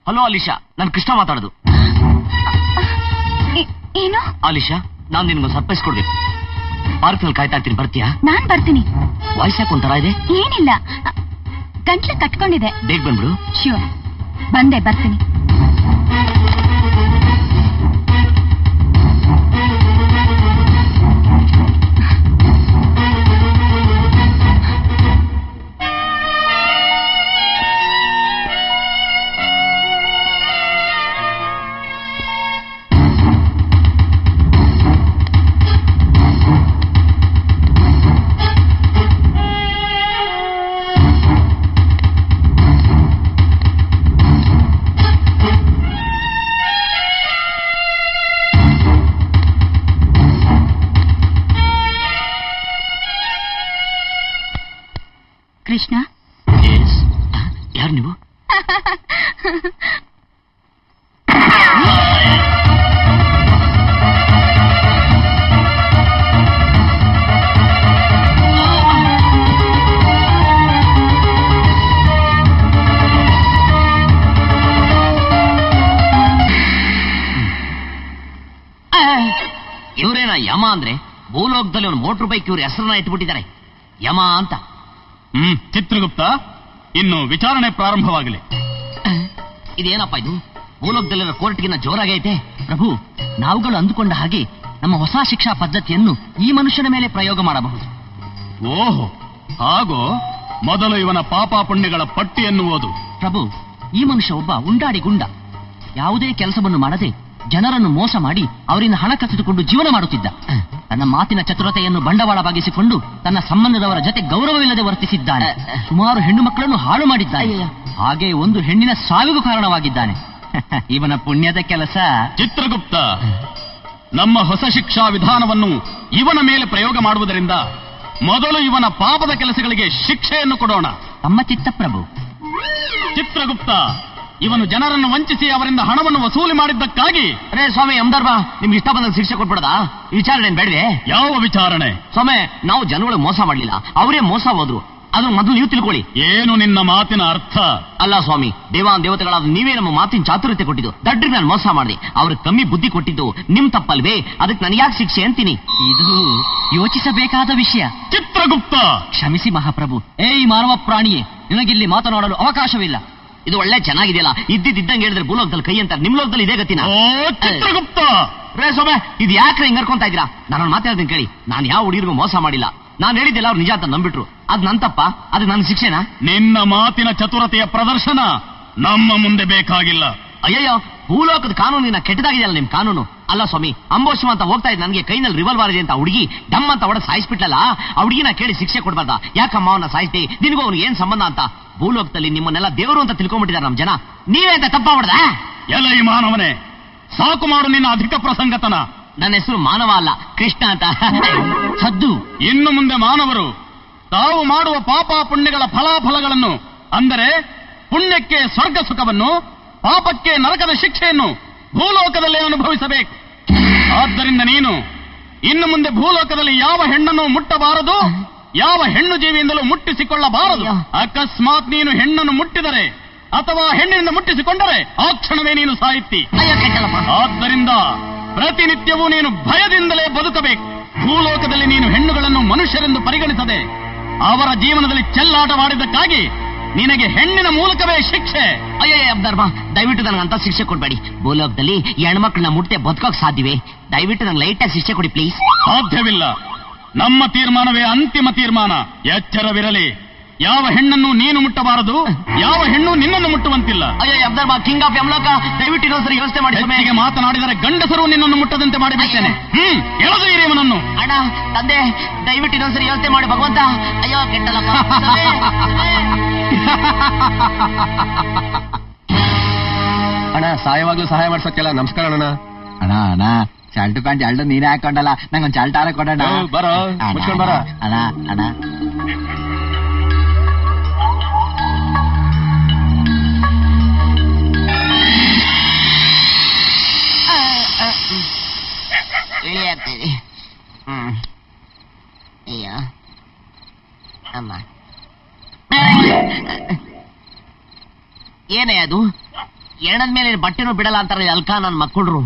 ಹಲೋ ಅಲಿಶಾ, ನಾನು ಕೃಷ್ಣ ಮಾತಾಡೋದು. ಏನು ಅಲಿಶಾ, ನಾನು ನಿನ್ಗೊಂದು ಸರ್ಪ್ರೈಸ್ ಕೊಡ್ಬೇಕು. ಪಾರ್ಕ್ ನಲ್ಲಿ ಕಾಯ್ತಾ ಇರ್ತೀನಿ, ಬರ್ತೀಯಾ? ನಾನ್ ಬರ್ತೀನಿ. ವಾಯ್ಸ್ ಯಾಕೆ ಒಂಥರ ಇದೆ? ಏನಿಲ್ಲ, ಗಂಟ್ಲು ಕಟ್ಕೊಂಡಿದೆ. ಬೇಗ ಬಂದ್ಬಿಡು. ಶ್ಯೂರ್, ಬಂದೆ, ಬರ್ತೀನಿ. ಕೃಷ್ಣ, ಯಾರು ನೀವು? ಇವರೇನ ಯಮ ಅಂದ್ರೆ? ಭೂಲೋಕದಲ್ಲಿ ಒಂದು ಮೋಟರ್ ಬೈಕ್ ಇವ್ರ ಹೆಸರನ್ನ ಇಟ್ಬಿಟ್ಟಿದ್ದಾರೆ, ಯಮ ಅಂತ. ಚಿತ್ರಗುಪ್ತ, ಇನ್ನು ವಿಚಾರಣೆ ಪ್ರಾರಂಭವಾಗಲಿ. ಇದೇನಪ್ಪ ಇದು? ಭೂಲೋಕದಲ್ಲಿರೋ ಕೋರ್ಟ್ಗಿನ್ನ ಜೋರಾಗೈತೆ. ಪ್ರಭು, ನಾವುಗಳು ಅಂದುಕೊಂಡ ಹಾಗೆ ನಮ್ಮ ಹೊಸ ಶಿಕ್ಷಾ ಪದ್ಧತಿಯನ್ನು ಈ ಮನುಷ್ಯನ ಮೇಲೆ ಪ್ರಯೋಗ ಮಾಡಬಹುದು. ಓಹೋ, ಹಾಗೋ? ಮೊದಲು ಇವನ ಪಾಪ ಪುಣ್ಯಗಳ ಪಟ್ಟಿಯನ್ನು ಓದು. ಪ್ರಭು, ಈ ಮನುಷ್ಯ ಒಬ್ಬ ಉಂಡಾಡಿ ಗುಂಡ. ಯಾವುದೇ ಕೆಲಸವನ್ನು ಮಾಡದೆ ಜನರನ್ನು ಮೋಸ ಮಾಡಿ ಅವರಿಂದ ಹಣ ಕಸಿದುಕೊಂಡು ಜೀವನ ಮಾಡುತ್ತಿದ್ದ. ತನ್ನ ಮಾತಿನ ಚತುರತೆಯನ್ನು ಬಂಡವಾಳವಾಗಿಸಿಕೊಂಡು ತನ್ನ ಸಂಬಂಧದವರ ಜೊತೆ ಗೌರವವಿಲ್ಲದೆ ವರ್ತಿಸಿದ್ದಾನೆ. ಸುಮಾರು ಹೆಣ್ಣು ಮಕ್ಕಳನ್ನು ಹಾಳು ಮಾಡಿದ್ದಾನೆ. ಹಾಗೆ ಒಂದು ಹೆಣ್ಣಿನ ಸಾವಿಗೂ ಕಾರಣವಾಗಿದ್ದಾನೆ. ಇವನ ಪುಣ್ಯದ ಕೆಲಸ. ಚಿತ್ರಗುಪ್ತ, ನಮ್ಮ ಹೊಸ ಶಿಕ್ಷಾ ವಿಧಾನವನ್ನು ಇವನ ಮೇಲೆ ಪ್ರಯೋಗ ಮಾಡುವುದರಿಂದ ಮೊದಲು ಇವನ ಪಾಪದ ಕೆಲಸಗಳಿಗೆ ಶಿಕ್ಷೆಯನ್ನು ಕೊಡೋಣ. ತಮ್ಮ ಚಿತ್ತ ಪ್ರಭು. ಚಿತ್ರಗುಪ್ತ, ಇವನು ಜನರನ್ನು ವಂಚಿಸಿ ಅವರಿಂದ ಹಣವನ್ನು ವಸೂಲಿ ಮಾಡಿದ್ದಕ್ಕಾಗಿ. ರೇ ಸ್ವಾಮಿ ಯಮಧರ್ಮ, ನಿಮ್ಗೆ ಇಷ್ಟ ಬಂದ ಶಿಕ್ಷೆ ಕೊಟ್ಬಿಡದಾ? ವಿಚಾರಣೆ ಬೇಡವೆ? ಯಾವ ವಿಚಾರಣೆ? ಸ್ವಾಮಿ, ನಾವು ಜನಗಳು ಮೋಸ ಮಾಡಲಿಲ್ಲ, ಅವರೇ ಮೋಸ ಹೋದ್ರು. ಅದು ಮೊದಲು ನೀವು ತಿಳ್ಕೊಳ್ಳಿ. ಏನು ನಿನ್ನ ಮಾತಿನ ಅರ್ಥ? ಅಲ್ಲ ಸ್ವಾಮಿ, ದೇವತೆಗಳಾದ ನೀವೇ ನಮ್ಮ ಮಾತಿನ ಚಾತುರ್ಯತೆ ಕೊಟ್ಟಿದ್ದು. ದಡ್ರಿಗೆ ನಾನು ಮೋಸ ಮಾಡಿದೆ, ಅವ್ರಿಗೆ ಕಮ್ಮಿ ಬುದ್ಧಿ ಕೊಟ್ಟಿದ್ದು ನಿಮ್ ತಪ್ಪಲ್ವೇ? ಅದಕ್ಕೆ ನನಗೆ ಯಾಕೆ ಶಿಕ್ಷೆ ಅಂತೀನಿ? ಇದು ಯೋಚಿಸಬೇಕಾದ ವಿಷಯ. ಚಿತ್ರಗುಪ್ತ, ಕ್ಷಮಿಸಿ ಮಹಾಪ್ರಭು. ಏಯ್ ಮಾನವ ಪ್ರಾಣಿಯೇ, ನಿನಗಿಲ್ಲಿ ಮಾತನಾಡಲು ಅವಕಾಶವಿಲ್ಲ. ಇದು ಒಳ್ಳೆ ಚೆನ್ನಾಗಿದೆಯಲ್ಲ, ಇದ್ದಂಗೆ ಹೇಳಿದ್ರೆ ಭೂಲೋಕದಲ್ಲಿ ಕೈ ಅಂತ, ನಿಮ್ ಲೋಕದಲ್ಲಿ ಇದೇ ಗತಿನ? ಚಿತ್ರಗುಪ್ತ ರೇ ಸೊಮೆ, ಇದು ಯಾಕ್ರೆ ಹಿಂಗ್ ಕರ್ಕೊಂತಾ ಇದ್ದೀರಾ? ನಾನು ಮಾತಾಡ್ತೀನಿ ಕೇಳಿ. ನಾನು ಯಾವ ಹುಡುಗಿರಿಗೂ ಮೋಸ ಮಾಡಿಲ್ಲ. ನಾನು ಹೇಳಿದ್ದೆಲ್ಲ ಅವ್ರು ನಿಜ ಅಂತ ನಂಬಿಟ್ರು. ಅದ್ ನನ್ ತಪ್ಪ? ಅದು ನನ್ನ ಶಿಕ್ಷೆನಾ? ನಿನ್ನ ಮಾತಿನ ಚತುರತೆಯ ಪ್ರದರ್ಶನ ನಮ್ಮ ಮುಂದೆ ಬೇಕಾಗಿಲ್ಲ. ಅಯ್ಯಯ್ಯೋ, ಭೂಲೋಕದ ಕಾನೂನಿನ ಕೆಟ್ಟದಾಗಿದೆಯಲ್ಲ ನಿಮ್ ಕಾನೂನು. ಅಲ್ಲ ಸ್ವಾಮಿ, ಅಂಬೋಶಮ ಅಂತ ಹೋಗ್ತಾ ಇದ್ ನನಗೆ ಕೈನಲ್ಲಿ ರಿವಾಲ್ವರ್ ಇದೆ ಅಂತ ಹುಡುಗಿ ಡಮ್ ಅಂತ ಹೊಡೆದು ಸಾಯಿಸ್ಬಿಟ್ಲಲ್ಲ, ಆ ಹುಡುಗಿನ ಕೇಳಿ ಶಿಕ್ಷೆ ಕೊಡ್ಬಾರ್ದ? ಯಾಕಮ್ಮ ಅವನ ಸಾಯಿಸ್ದೆ, ನಿನಗೂ ಅವನಿಗೆ ಏನ್ ಸಂಬಂಧ ಅಂತ? ಭೂಲೋಕದಲ್ಲಿ ನಿಮ್ಮನ್ನೆಲ್ಲ ದೇವರು ಅಂತ ತಿಳ್ಕೊಂಡ್ಬಿಟ್ಟಿದ್ದಾರೆ ನಮ್ ಜನ. ನೀವೇ ಅಂತ ತಪ್ಪ ಹೊಡೆದ? ಎಲ್ಲ ಈ ಮಾನವನೇ, ಸಾಕು ಮಾಡು ನಿನ್ನ ಅಧಿಕ ಪ್ರಸಂಗತನ. ನನ್ನ ಹೆಸರು ಮಾನವ ಅಲ್ಲ, ಕೃಷ್ಣ ಅಂತ. ಸದ್ದು. ಇನ್ನು ಮುಂದೆ ಮಾನವರು ತಾವು ಮಾಡುವ ಪಾಪ ಪುಣ್ಯಗಳ ಫಲಾಫಲಗಳನ್ನು, ಅಂದರೆ ಪುಣ್ಯಕ್ಕೆ ಸ್ವರ್ಗ ಸುಖವನ್ನು, ಪಾಪಕ್ಕೆ ನರಕದ ಶಿಕ್ಷೆಯನ್ನು ಭೂಲೋಕದಲ್ಲೇ ಅನುಭವಿಸಬೇಕು. ಆದ್ದರಿಂದ ನೀನು ಇನ್ನು ಮುಂದೆ ಭೂಲೋಕದಲ್ಲಿ ಯಾವ ಹೆಣ್ಣನ್ನು ಮುಟ್ಟಬಾರದು, ಯಾವ ಹೆಣ್ಣು ಜೀವಿಯಿಂದಲೂ ಮುಟ್ಟಿಸಿಕೊಳ್ಳಬಾರದು. ಅಕಸ್ಮಾತ್ ನೀನು ಹೆಣ್ಣನ್ನು ಮುಟ್ಟಿದರೆ ಅಥವಾ ಹೆಣ್ಣಿನಿಂದ ಮುಟ್ಟಿಸಿಕೊಂಡರೆ ಆ ಕ್ಷಣವೇ ನೀನು ಸಾಯುತ್ತಿ. ಆದ್ದರಿಂದ ಪ್ರತಿನಿತ್ಯವೂ ನೀನು ಭಯದಿಂದಲೇ ಬದುಕಬೇಕು. ಭೂಲೋಕದಲ್ಲಿ ನೀನು ಹೆಣ್ಣುಗಳನ್ನು ಮನುಷ್ಯರೆಂದು ಪರಿಗಣಿಸದೆ ಅವರ ಜೀವನದಲ್ಲಿ ಚೆಲ್ಲಾಟವಾಡಿದ್ದಕ್ಕಾಗಿ ನಿನಗೆ ಹೆಣ್ಣಿನ ಮೂಲಕವೇ ಶಿಕ್ಷೆ. ಅಯ್ಯಯ್ಯ ಅಬ್ಧರ್ಮ, ದಯವಿಟ್ಟು ನನಗಂತ ಶಿಕ್ಷೆ ಕೊಡ್ಬೇಡಿ. ಭೂಲೋಕದಲ್ಲಿ ಹೆಣ್ಮಕ್ಳನ್ನ ಮುಟ್ಟೆ ಬದುಕೋಕ್ ಸಾಧ್ಯವೇ? ದಯವಿಟ್ಟು ನಂಗೆ ಲೈಟಾಗಿ ಶಿಕ್ಷೆ ಕೊಡಿ ಪ್ಲೀಸ್. ಸಾಧ್ಯವಿಲ್ಲ. ನಮ್ಮ ತೀರ್ಮಾನವೇ ಅಂತಿಮ ತೀರ್ಮಾನ. ಎಚ್ಚರವಿರಲಿ, ಯಾವ ಹೆಣ್ಣನ್ನು ನೀನು ಮುಟ್ಟಬಾರದು, ಯಾವ ಹೆಣ್ಣು ನಿನ್ನನ್ನು ಮುಟ್ಟುವಂತಿಲ್ಲ. ಅಯ್ಯೋ ಅಬ್ಧರ್ಮ, ಕಿಂಗ್ ಆಫ್ ಯಮಲೋಕ, ದಯವಿಟ್ಟು ಇನ್ನೊಂದ್ಸರಿ ಯೋಚನೆ ಮಾಡಿ. ಹೆಚ್ಚಿಗೆ ಮಾತನಾಡಿದರೆ ಗಂಡಸರು ನಿನ್ನನ್ನು ಮುಟ್ಟದಂತೆ ಮಾಡಿಬಿಡ್ತೇನೆ. ಎಳೆದು ಹಿರಿಯವನನ್ನು. ಅಣ್ಣ, ತಂದೆ, ದಯವಿಟ್ಟು ಇನ್ನೊಂದ್ಸರಿ ಯೋಚನೆ ಮಾಡಿ ಭಗವಂತ. ಅಯ್ಯೋ ಕೆಟ್ಟಲ್ಲಪ್ಪ. ಅಣ್ಣ, ಸಾಯವಾಗ್ಲೂ ಸಹಾಯ ಮಾಡ್ಸೋಕ್ಕೆಲ್ಲ ನಮಸ್ಕಾರ ಅಣ್ಣ. ಅಣ್ಣ ಅಣ್ಣ, ಶರ್ಟ್ ಪ್ಯಾಂಟ್ ಎರಡು ನೀನೇ ಹಾಕೊಂಡಲ್ಲ, ನಂಗೊಂದು ಶರ್ಟ್ ಆರ ಕೊಡೋಣ. ಬರೋ ಮುಚ್ಕೊಂಡ್ ಬರ. ಅಣ್ಣ ಅಣ್ಣ, ಇಳಿಯಾಗ್ತದೆ. ಅಯ್ಯೋ ಅಮ್ಮ, ಏನೇ ಅದು? ಎಣದ ಮೇಲೆ ಬಟ್ಟೆನೂ ಬಿಡಲ್ಲ ಅಂತಾರೆ ಅಲ್ಕ ನನ್ ಮಕ್ಕಳ್ರು.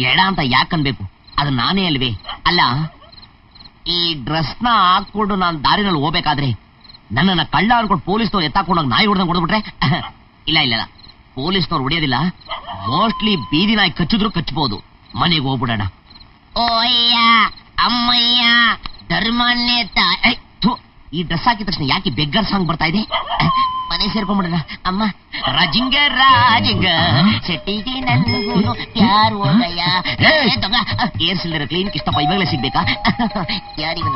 ಎಡ ಅಂತ ಯಾಕನ್ಬೇಕು? ಅದು ನಾನೇ ಅಲ್ವೇ? ಅಲ್ಲ, ಈ ಡ್ರೆಸ್ನ ಹಾಕೊಂಡು ನಾನು ದಾರಿನಲ್ಲಿ ಹೋಗ್ಬೇಕಾದ್ರೆ ನನ್ನನ್ನ ಕಳ್ಳ ಅನ್ಕೊಂಡು ಪೊಲೀಸ್ನವ್ರು ಎತ್ತಾಕೊಂಡಾಗ ನಾಯಿ ಹೊಡೆದಂಗೆ ಹೊಡೆದ್ಬಿಟ್ರೆ? ಇಲ್ಲ ಇಲ್ಲ, ಪೊಲೀಸ್ನವ್ರು ಹೊಡೆಯೋದಿಲ್ಲ. ಮೋಸ್ಟ್ಲಿ ಬೀದಿ ನಾಯಿ ಕಚ್ಚಿದ್ರು ಕಚ್ಚಬಹುದು. ಮನೆಗೆ ಹೋಗ್ಬಿಡೋಣ. ಓ ಅಯ್ಯ ಅಮ್ಮಯ್ಯ ಧರ್ಮನ್ನೇತ. ಈ ಡ್ರೆಸ್ ಹಾಕಿದ ತಕ್ಷಣ ಯಾಕೆ ಬೆಗ್ಗರ್ ಸಾಂಗ್ ಬರ್ತಾ ಇದೆ? ಮನೆ ಸೇರ್ಕೊಂಡ್ಬಿಡೋಣ. ಅಮ್ಮ ರಾಜಿಂಗ ರಾಜಿಂಗ ಸೆಟ್ಟಿಗೆ ನನ್ಗೂನು ಯಾರು ಹೋಗಯ್ಯ. ಏರ್ಸಿಲ್ದಿರ ಕ್ಲೀನ್ ಇಷ್ಟಪ್ಪ, ಇವಾಗಲೇ ಸಿಗ್ಬೇಕಾ? ಯಾರಿಗೂ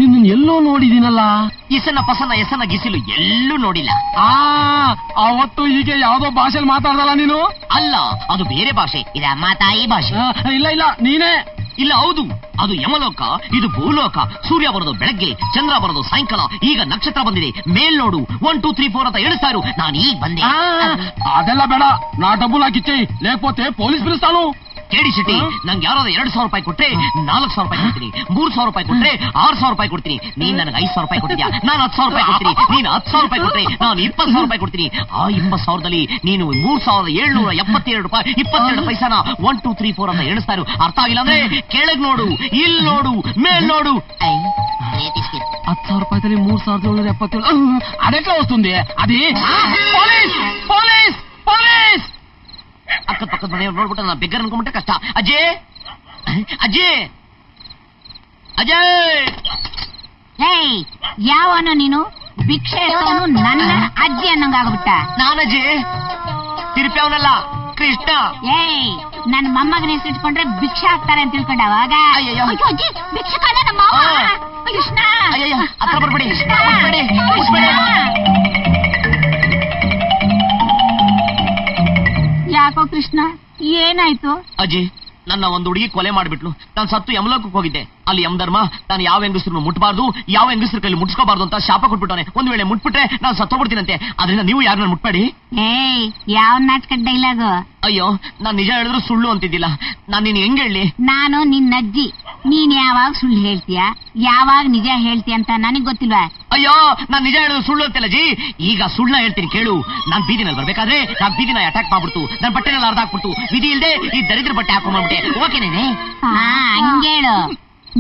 ನಿನ್ನ ಎಲ್ಲೋ ನೋಡಿದೀನಲ್ಲ. ಇಸನ ಪಸನ ಎಸನ ಗಿಸಿಲು ಎಲ್ಲೂ ನೋಡಿಲ್ಲ. ಅವತ್ತು ಹೀಗೆ ಯಾವ್ದೋ ಭಾಷೆಯಲ್ಲಿ ಮಾತಾಡ್ದಲ್ಲ ನೀನು? ಅಲ್ಲ, ಅದು ಬೇರೆ ಭಾಷೆ. ಇದು ಅಮ್ಮ ತಾಯಿ ಭಾಷೆ. ಇಲ್ಲ ಇಲ್ಲ, ನೀನೇ. ಇಲ್ಲ, ಹೌದು, ಅದು ಯಮಲೋಕ, ಇದು ಭೂಲೋಕ. ಸೂರ್ಯ ಬರೋದು ಬೆಳಗ್ಗೆ, ಚಂದ್ರ ಬರೋದು ಸಾಯಂಕಾಲ. ಈಗ ನಕ್ಷತ್ರ ಬಂದಿದೆ, ಮೇಲ್ ನೋಡು. 1 2 3 4 ಅಂತ ಎಣಿಸ್ತಾ ಇರು. ನಾನು ಈಗ ಬಂದೆ. ಅದೆಲ್ಲ ಬೇಡ, ನಾ ಡಬ್ಬುಲ್ ಹಾಕಿಚ್ಚೆ, ಲೇకపోతే ಪೊಲೀಸ್ ಬಿಡಿಸ್ತಾನು. ಕೇಳಿ ಸಿಟಿ, ನಂಗೆ ಯಾರಾದ್ರೂ 2,000 ರೂಪಾಯಿ ಕೊಟ್ರೆ 4,000 ರೂಪಾಯಿ ಕೊಡ್ತೀನಿ. 3,000 ರೂಪಾಯಿ ಕೊಟ್ರೆ 6,000 ರೂಪಾಯಿ ಕೊಡ್ತೀನಿ. ನೀನ್ ನನಗೆ 5,000 ರೂಪಾಯಿ ಕೊಟ್ಟಿದ್ಯಾ, ನಾನು 10,000 ರೂಪಾಯಿ ಕೊಡ್ತೀನಿ. ನೀನು 10,000 ರೂಪಾಯಿ ಕೊಟ್ರೆ ನಾನು 20,000 ರೂಪಾಯಿ ಕೊಡ್ತೀನಿ. ಆ 20,000ದಲ್ಲಿ ನೀನು 3,772 ರೂಪಾಯಿ 22 ಪೈಸಾನ 1 2 3 4 ಅಂತ ಎಣಿಸ್ತಾ ಇರು. ಅರ್ಥ ಆಗಿಲ್ಲ ಅಂದ್ರೆ ಕೆಳಗ್ ನೋಡು, ಇಲ್ಲಿ ನೋಡು, ಮೇಲ್ ನೋಡು. 10,000 ರೂಪಾಯಿದಲ್ಲಿ 3,777. ಅದೆట్లా వస్తుంది? అది ಪೊಲೀಸ್ ಪೊಲೀಸ್ ಪೊಲೀಸ್. ಅಕ್ಕ ಪಕ್ಕದ ಮನೆಯವ್ರು ನೋಡ್ಬಿಟ್ಟು ನಾನು ಬೆಗ್ಗರ್ ಅನ್ಕೊಂಡ್ಬಿಟ್ಟೆ ಕಷ್ಟ. ಅಜಯ್ ಅಜಯ್ ಅಜಯ್, ಯಾವನು ನೀನು? ಭಿಕ್ಷೆ ಎತ್ತವನು ನನ್ನ ಅಜ್ಜಿ ಅನ್ನಂಗಾಗ್ಬಿಟ್ಟ. ನಾನಜಯ್, ತಿರುಪ್ಯಾವನಲ್ಲ, ಕೃಷ್ಣ. ನನ್ನ ಮೊಮ್ಮಗನ ಹೆಸರಿಟ್ಕೊಂಡ್ರೆ ಭಿಕ್ಷೆ ಹಾಕ್ತಾರೆ ಅಂತ ತಿಳ್ಕೊಂಡ ಅವಾಗ? ಅಯ್ಯೋ ಅಜ್ಜಿ, ಭಿಕ್ಷೆ ಕಾಲ ನಮ್ಮ ಕೃಷ್ಣ. ಅಯ್ಯಯ್ಯ, ಹತ್ರ ಬರ್ಬೇಡಿ. ಯಾಕೋ ಕೃಷ್ಣ, ಏನಾಯ್ತು? ಅಜ್ಜಿ, ನನ್ನ ಒಂದು ಹುಡುಗಿ ಕೊಲೆ ಮಾಡ್ಬಿಟ್ಲು. ನಾನು ಸತ್ತು ಯಮಲೋಕಕ್ಕೆ ಹೋಗಿದ್ದೆ. ಅಲ್ಲಿ ಯಮಧರ್ಮ ನಾನು ಯಾವ ಹೆಂಗಸರು ಮುಟ್ಬಾರ್ದು, ಯಾವ ಹೆಂಗಸರ ಕೈಲಿ ಮುಟ್ಸ್ಕೋಬಾರ್ದು ಅಂತ ಶಾಪ ಕೊಟ್ಬಿಟ್ಟವನೆ. ಒಂದ್ ವೇಳೆ ಮುಟ್ಬಿಟ್ರೆ ನಾನು ಸತ್ತೋಗ್ಬಿಡ್ತೀನಂತೆ. ಅದರಿಂದ ನೀವು ಯಾರನ್ನ ಮುಟ್ಬೇಡಿ. ಯಾವ ನಾಟಕ ಡೈಲಾಗು? ಅಯ್ಯೋ, ನಾನ್ ನಿಜ ಹೇಳಿದ್ರು ಸುಳ್ಳು ಅಂತಿದ್ದಿಲ್ಲ. ನಾನು ನೀನ್ ಹೆಂಗ್ ಹೇಳಿ? ನಾನು ನಿನ್ನ ಅಜ್ಜಿ. ನೀನ್ ಯಾವಾಗ ಸುಳ್ಳು ಹೇಳ್ತೀಯ, ಯಾವಾಗ ನಿಜ ಹೇಳ್ತೀಯ ಅಂತ ನನಗ್ ಗೊತ್ತಿಲ್ವಾ? ಅಯ್ಯೋ, ನಾನ್ ನಿಜ ಹೇಳಿದ್ರು ಸುಳ್ಳು ಅಂತಿಲ್ಲ ಜಿ. ಈಗ ಸುಳ್ಳ ಹೇಳ್ತೀನಿ ಕೇಳು. ನಾನ್ ಬೀದಿನಲ್ಲಿ ಬರ್ಬೇಕಾದ್ರೆ ನಾನ್ ಬೀದಿನ ಅಟ್ಯಾಕ್ ಮಾಡ್ಬಿಡ್ತು. ನನ್ ಬಟ್ಟೆನೆಲ್ಲ ಅರ್ಧ ಹಾಕ್ಬಿಡ್ತು. ವಿಧಿ ಇಲ್ದೆ ಈ ದರಿದ್ರ ಬಟ್ಟೆ ಹಾಕೊಂಡ್ಬಿಟ್ಟೆ. ಓಕೆನೇನೆ? ಹಂಗೇಳು.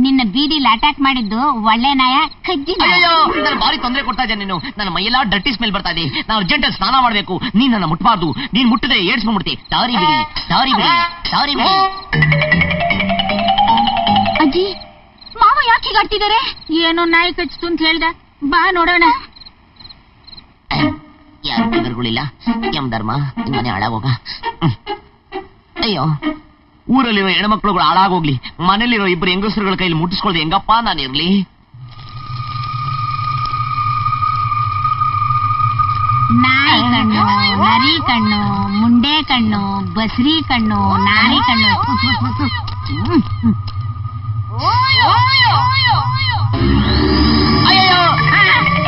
ನಿನ್ನ ಬೀದಿಲಿ ಅಟ್ಯಾಕ್ ಮಾಡಿದ್ದು ಒಳ್ಳೆ ನಾಯ ಕಜ್ಜಿ ನಾಯ. ಅಯ್ಯೋ ನಾನು ಭಾರಿ ತೊಂದರೆ ಕೊಡ್ತಾ ಇದ್ದೆ. ನೀನು ನನ್ನ ಮೈಯೆಲ್ಲ ಡರ್ಟಿ ಸ್ಮೆಲ್ ಬರ್ತಾ ಇದೆ. ನಾನು ಅರ್ಜೆಂಟ್ ಸ್ನಾನ ಮಾಡ್ಬೇಕು. ನೀನ್ ನನ್ನ ಮುಟ್ಬಾರ್ದು. ನೀನ್ ಮುಟ್ಟಿದ್ರೆ ಏಡ್ಸ್ಕೊಂಡ್ಬಿಡ್ತಿ. ದಾರಿ ಬಿಡಿ, ದಾರಿ ಬಿಡಿ, ದಾರಿ ಬಿಡಿ. ಅಜ್ಜಿ, ಮಾವ ಯಾಕೆ ಹೀಗಾಡ್ತಿದ್ದಾರೆ? ಏನೋ ನಾಯಿ ಕಚ್ತು ಅಂತ ಹೇಳ್ದ. ಬಾ ನೋಡೋಣ. ಯಾರು ಟಿಗರ್ಗಳಿಲ್ಲ. ಯಮ್ ಧರ್ಮ ನಿಮ್ ಮನೆ ಹಾಳಾಗೋಗ. ಅಯ್ಯೋ, ಊರಲ್ಲಿರೋ ಹೆಣ್ಮಕ್ಳುಗಳು ಹಾಳಾಗೋಗ್ಲಿ. ಮನೇಲಿರೋ ಇಬ್ಬರು ಹೆಂಗಸರುಗಳ ಕೈಲಿ ಮುಟ್ಟಿಸ್ಕೊಳ್ದೆ ಹೆಂಗಪ್ಪ ನಾನಿರ್ಲಿ? ನಾಯಿ ಕಣ್ಣು, ನರಿ ಕಣ್ಣು, ಮುಂಡೆ ಕಣ್ಣು, ಬಸ್ರಿ ಕಣ್ಣು, ನಾರಿ ಕಣ್ಣು. ಅಯ್ಯೋ